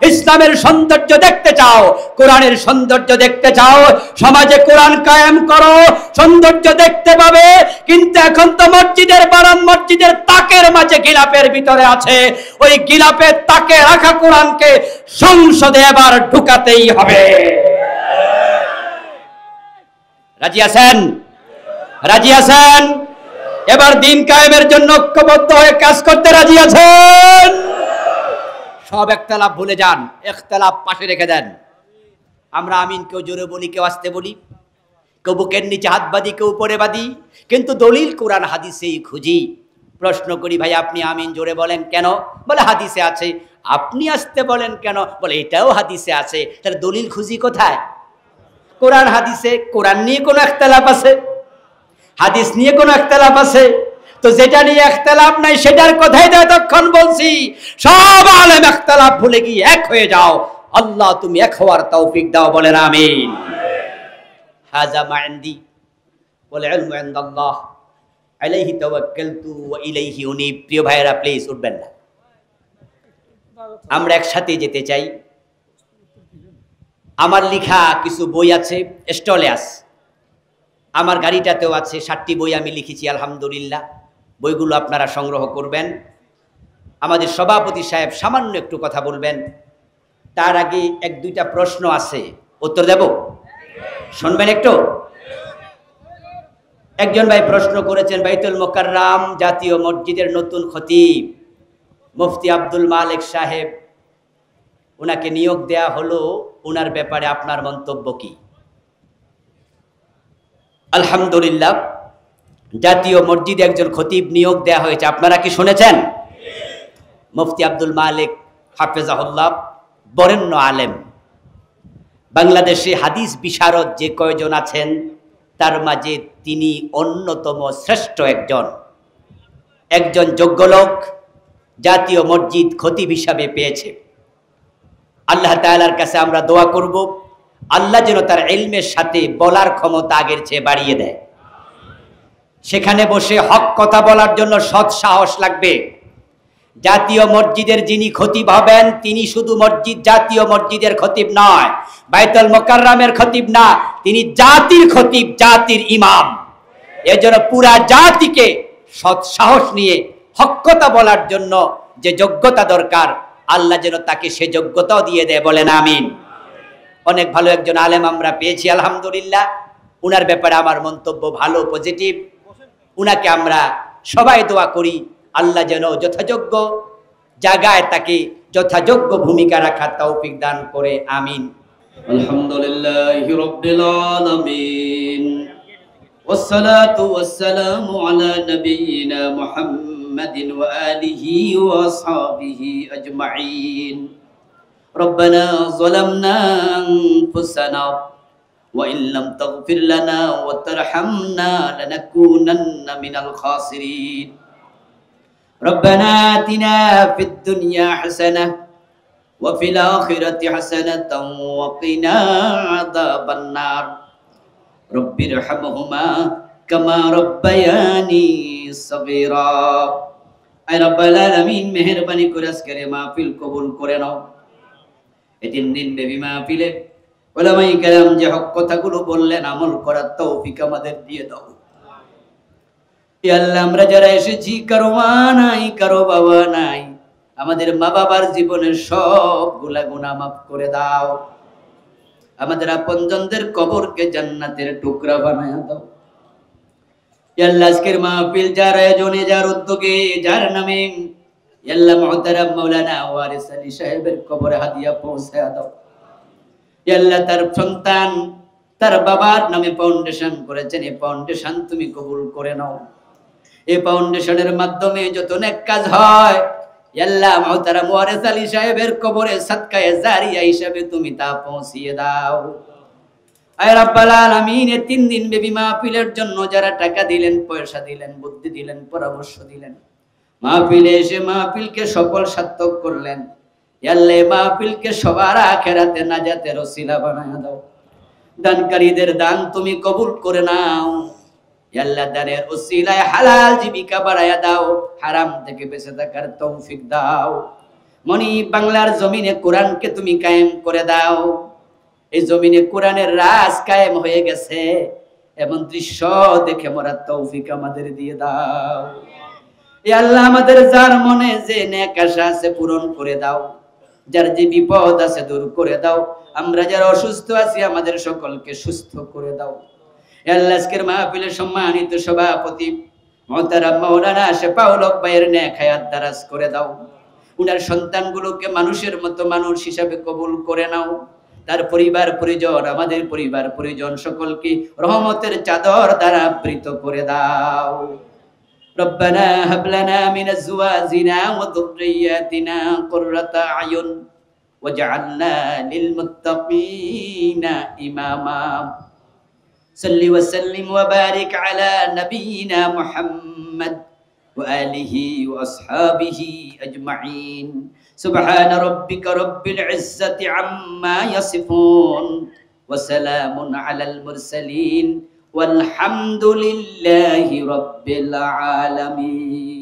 ইসলামের সৌন্দর্য দেখতে চাও, কোরআনের সৌন্দর্য দেখতে চাও, সমাজে কোরআন কায়েম করো, সৌন্দর্য দেখতে পাবে। কিন্তু এখন তো মসজিদের বারান, মসজিদের তাকের মাঝে গিলাপের ভিতরে আছে, ওই গিলাপের তাকে রাখা কোরআনকে সংসদে এবার ঢুকাতেই হবে। রাজি আছেন? রাজি আছেন? এবার দিন কায়েমের জন্য ঐক্যবদ্ধ হয়ে কাজ করতে রাজি আছেন? সব একতলাপ ভুলে যান, একতলাপ পাশে রেখে দেন। আমরা আমিন কেউ জোরে বলি, কেউ আস্তে বলি, কেউ বুকের নিচে হাত বাঁধি, কেউ উপরে বাঁধি, কিন্তু দলিল কোরআন হাদিসেই খুঁজি। প্রশ্ন করি, ভাই আপনি আমিন জোরে বলেন কেন? বলে হাদিসে আছে। আপনি আস্তে বলেন কেন? বলে এটাও হাদিসে আছে। তাহলে দলিল খুঁজি কোথায়? কোরআন হাদিসে। কোরআন নিয়ে কোনো একতলাপ আছে? হাদিস নিয়ে কোনো একতলাপ আছে? তো যেটা নিয়ে একতলাপ নাই সেটার কথাই তো এতক্ষণ বলছি। সব আলেম একতলাপ ভুলে গিয়ে এক হয়ে যাও। আল্লাহ তুমি এক হওয়ার তৌফিক দাও, বলেন আমিন। হাযা মা ইনদি ওয়াল ইলমু ইনদাল্লাহ আলাইহি তাওয়াক্কালতু ওয়া ইলাইহি উনীব। প্রিয় ভাইরা, প্লিজ উঠবেন না, আমরা একসাথে যেতে চাই। আমার লেখা কিছু বই আছে, স্টলে আছে, আমার গাড়িটাতেও আছে। 7টি বই আমি লিখেছি, আলহামদুলিল্লাহ। বইগুলো আপনারা সংগ্রহ করবেন। আমাদের সভাপতি সাহেব সামান্য একটু কথা বলবেন, তার আগে 1-2টা প্রশ্ন আছে, উত্তর দেব, শুনবেন একটু। একজন ভাই প্রশ্ন করেছেন, বাইতুল মোকাররম জাতীয় মসজিদের নতুন খতিব মুফতি আব্দুল মালিক সাহেব, ওনাকে নিয়োগ দেয়া হলো, ওনার ব্যাপারে আপনার মন্তব্য কি? আলহামদুলিল্লাহ, জাতীয় মসজিদে একজন খতিব নিয়োগ দেয়া হয়েছে। আপনারা কি শুনেছেন? মুফতি আব্দুল মালিক হাফেজাহুল্লাহ বরেণ্য আলেম। বাংলাদেশে হাদিস বিশারদ যে কয়জন আছেন তার মাঝে তিনি অন্যতম শ্রেষ্ঠ একজন যোগ্য লোক, জাতীয় মসজিদ খতিব হিসাবে পেয়েছে। আল্লাহ তাআলার কাছে আমরা দোয়া করব, আল্লাহ যেন তার ইলমের সাথে বলার ক্ষমতা আগের চেয়ে বাড়িয়ে দেয়। সেখানে বসে হক কথা বলার জন্য সৎ সাহস লাগবে। জাতীয় মসজিদের যিনি খতিব হবেন, তিনি শুধু জাতীয় মসজিদের খতিব নয়, বাইতুল মুকাররমের খতিব না, তিনি জাতির খতিব, জাতির ইমাম। এজন্য পুরা জাতিকে সৎ সাহস নিয়ে হক কথা বলার জন্য যে যোগ্যতা দরকার, আল্লাহ যেন তাকে সে যোগ্যতাও দিয়ে দেয়, বলেন আমিন। অনেক ভালো একজন আলেম আমরা পেয়েছি, আলহামদুলিল্লাহ। উনার ব্যাপারে আমার মন্তব্য ভালো, পজিটিভ। উনাকে আমরা সবাই দোয়া করি, আল্লাহ যেন যথাযোগ্য জায়গায় তাকে যথাযোগ্য ভূমিকা রাখার তৌফিক দান করে, আমিন। আলহামদুলিল্লাহি রাব্বিল আলামিন, ওয়াসসালাতু ওয়াসসালামু আলা নাবিয়িনা মুহাম্মাদিন ওয়া আলিহি ওয়া আসহাবিহি আজমাইন। রব্বানা যালামনা আনফুসানা ওয়া ইন লাম তাগফির লানা ওয়া তারহামনা লানাকুনান্না মিনাল খাসিরিন। রব্বানা আতিনা ফিদ দুনিয়া হাসানাহ ওয়া ফিল আখিরাতি হাসানাতাও ওয়া কিনা আযাবান নার। রব্বিরহামহুমা কামা রাব্বায়ানি সাগীরা। আয় রব্বুল আলামিন, মেহেরবানি করে আজকের মাহফিল কবুল করে নাও। এই দিন নবী মাহফিলে উলামায়ে কেরাম যে হক কথাগুলো বললেন, আমল করার তৌফিক আমাদের দিয়ে দাও। ইয়া আল্লাহ, আমরা যারা এসেছি, কারো মা নাই, কারো বাবা নাই, আমাদের মা বাবার জীবনের সবগুলা গুনাহ মাফ করে দাও। আমাদের আপনজনদের কবরকে জান্নাতের টুকরা বানায় দাও। ইয়া আল্লাহ, আজকের মাহফিল যার আয়োজনে, যার উদ্যোগে, যার নামে, ইয়া আল্লাহ মুহতারাম মাওলানা ওয়ারিস আলী সাহেবের কবরে হাদিয়া পৌঁছায় দাও। ইয়া আল্লাহ, তার সন্তান তার বাবার নামে ফাউন্ডেশন করেছেন, এই ফাউন্ডেশন তুমি কবুল করে নাও। এই ফাউন্ডেশনের মাধ্যমে যত নেক কাজ হয়, ইয়া আল্লাহ মুহতারাম ওয়ারিস আলী সাহেবের কবরে সাদকায়ে জারিয়া হিসাবে তুমি তা পৌঁছিয়ে দাও। আয় রাব্বুল আলামিন, এই 3 দিন ব্যাপী মাহফিলের জন্য যারা টাকা দিলেন, পয়সা দিলেন, বুদ্ধি দিলেন, পরামর্শ দিলেন, মাহফিলে এসে মাহফিলকে সফল সার্থক করলেন, ইয়া আল্লাহ মাহফিলকে সবার আখিরাতে নাজাতের ওসিলা বানায় দাও। দানকারীদের দান তুমি কবুল করে নাও। ইয়া আল্লাহ, দানের ওসিলায় হালাল জীবিকা বাড়ায়া দাও, হারাম থেকে বেঁচে থাকার তৌফিক দাও। মনি বাংলার জমিনে কোরআনকে তুমি কায়েম করে দাও। এই জমিনে কোরআনের রাজ কায়েম হয়ে গেছে, এমন দৃশ্য দেখে মরার তৌফিক আমাদের দিয়ে দাও। ইয়া আল্লাহ, আমাদের যার মনে যে নেক আশা আছে পূরণ করে দাও, যার যে বিপদ আছে দূর করে দাও। আমরা যারা অসুস্থ আছি, আমাদের সকলকে সুস্থ করে দাও। ইয়া আল্লাহ, আজকের মাহফিলের সম্মানিত সভাপতি মুহতারাম মাওলানা শেফাউল হক ভাইয়ের নেক হায়াত দারাজ করে দাও। উনার সন্তানগুলোকে মানুষের মতো মানুষ হিসাবে কবুল করে নাও। তার পরিবার পরিজন, আমাদের পরিবার পরিজন সকলকে রহমতের চাদর দ্বারা আবৃত করে দাও। রব্বানা হাব লানা মিন আজওয়াজিনা ওয়া যুররিয়াতিনা কুররাতা আয়ুন ওয়াজআলনা লিল মুত্তাকিনা ইমামা। সাল্লি ওয়া সাল্লিম ওয়া বারিক আলা নাবিয়িনা মুহাম্মদ ওয়া আলিহি ওয়া আসহাবিহি আজমাইন। সুবহানা রাব্বিকা রাব্বিল ইজ্জাতি আম্মা ইয়াসিফুন ওয়া সালামুন আলাল মুরসালিন ওয়ালহামদুলিল্লাহি রাব্বিল আলামিন।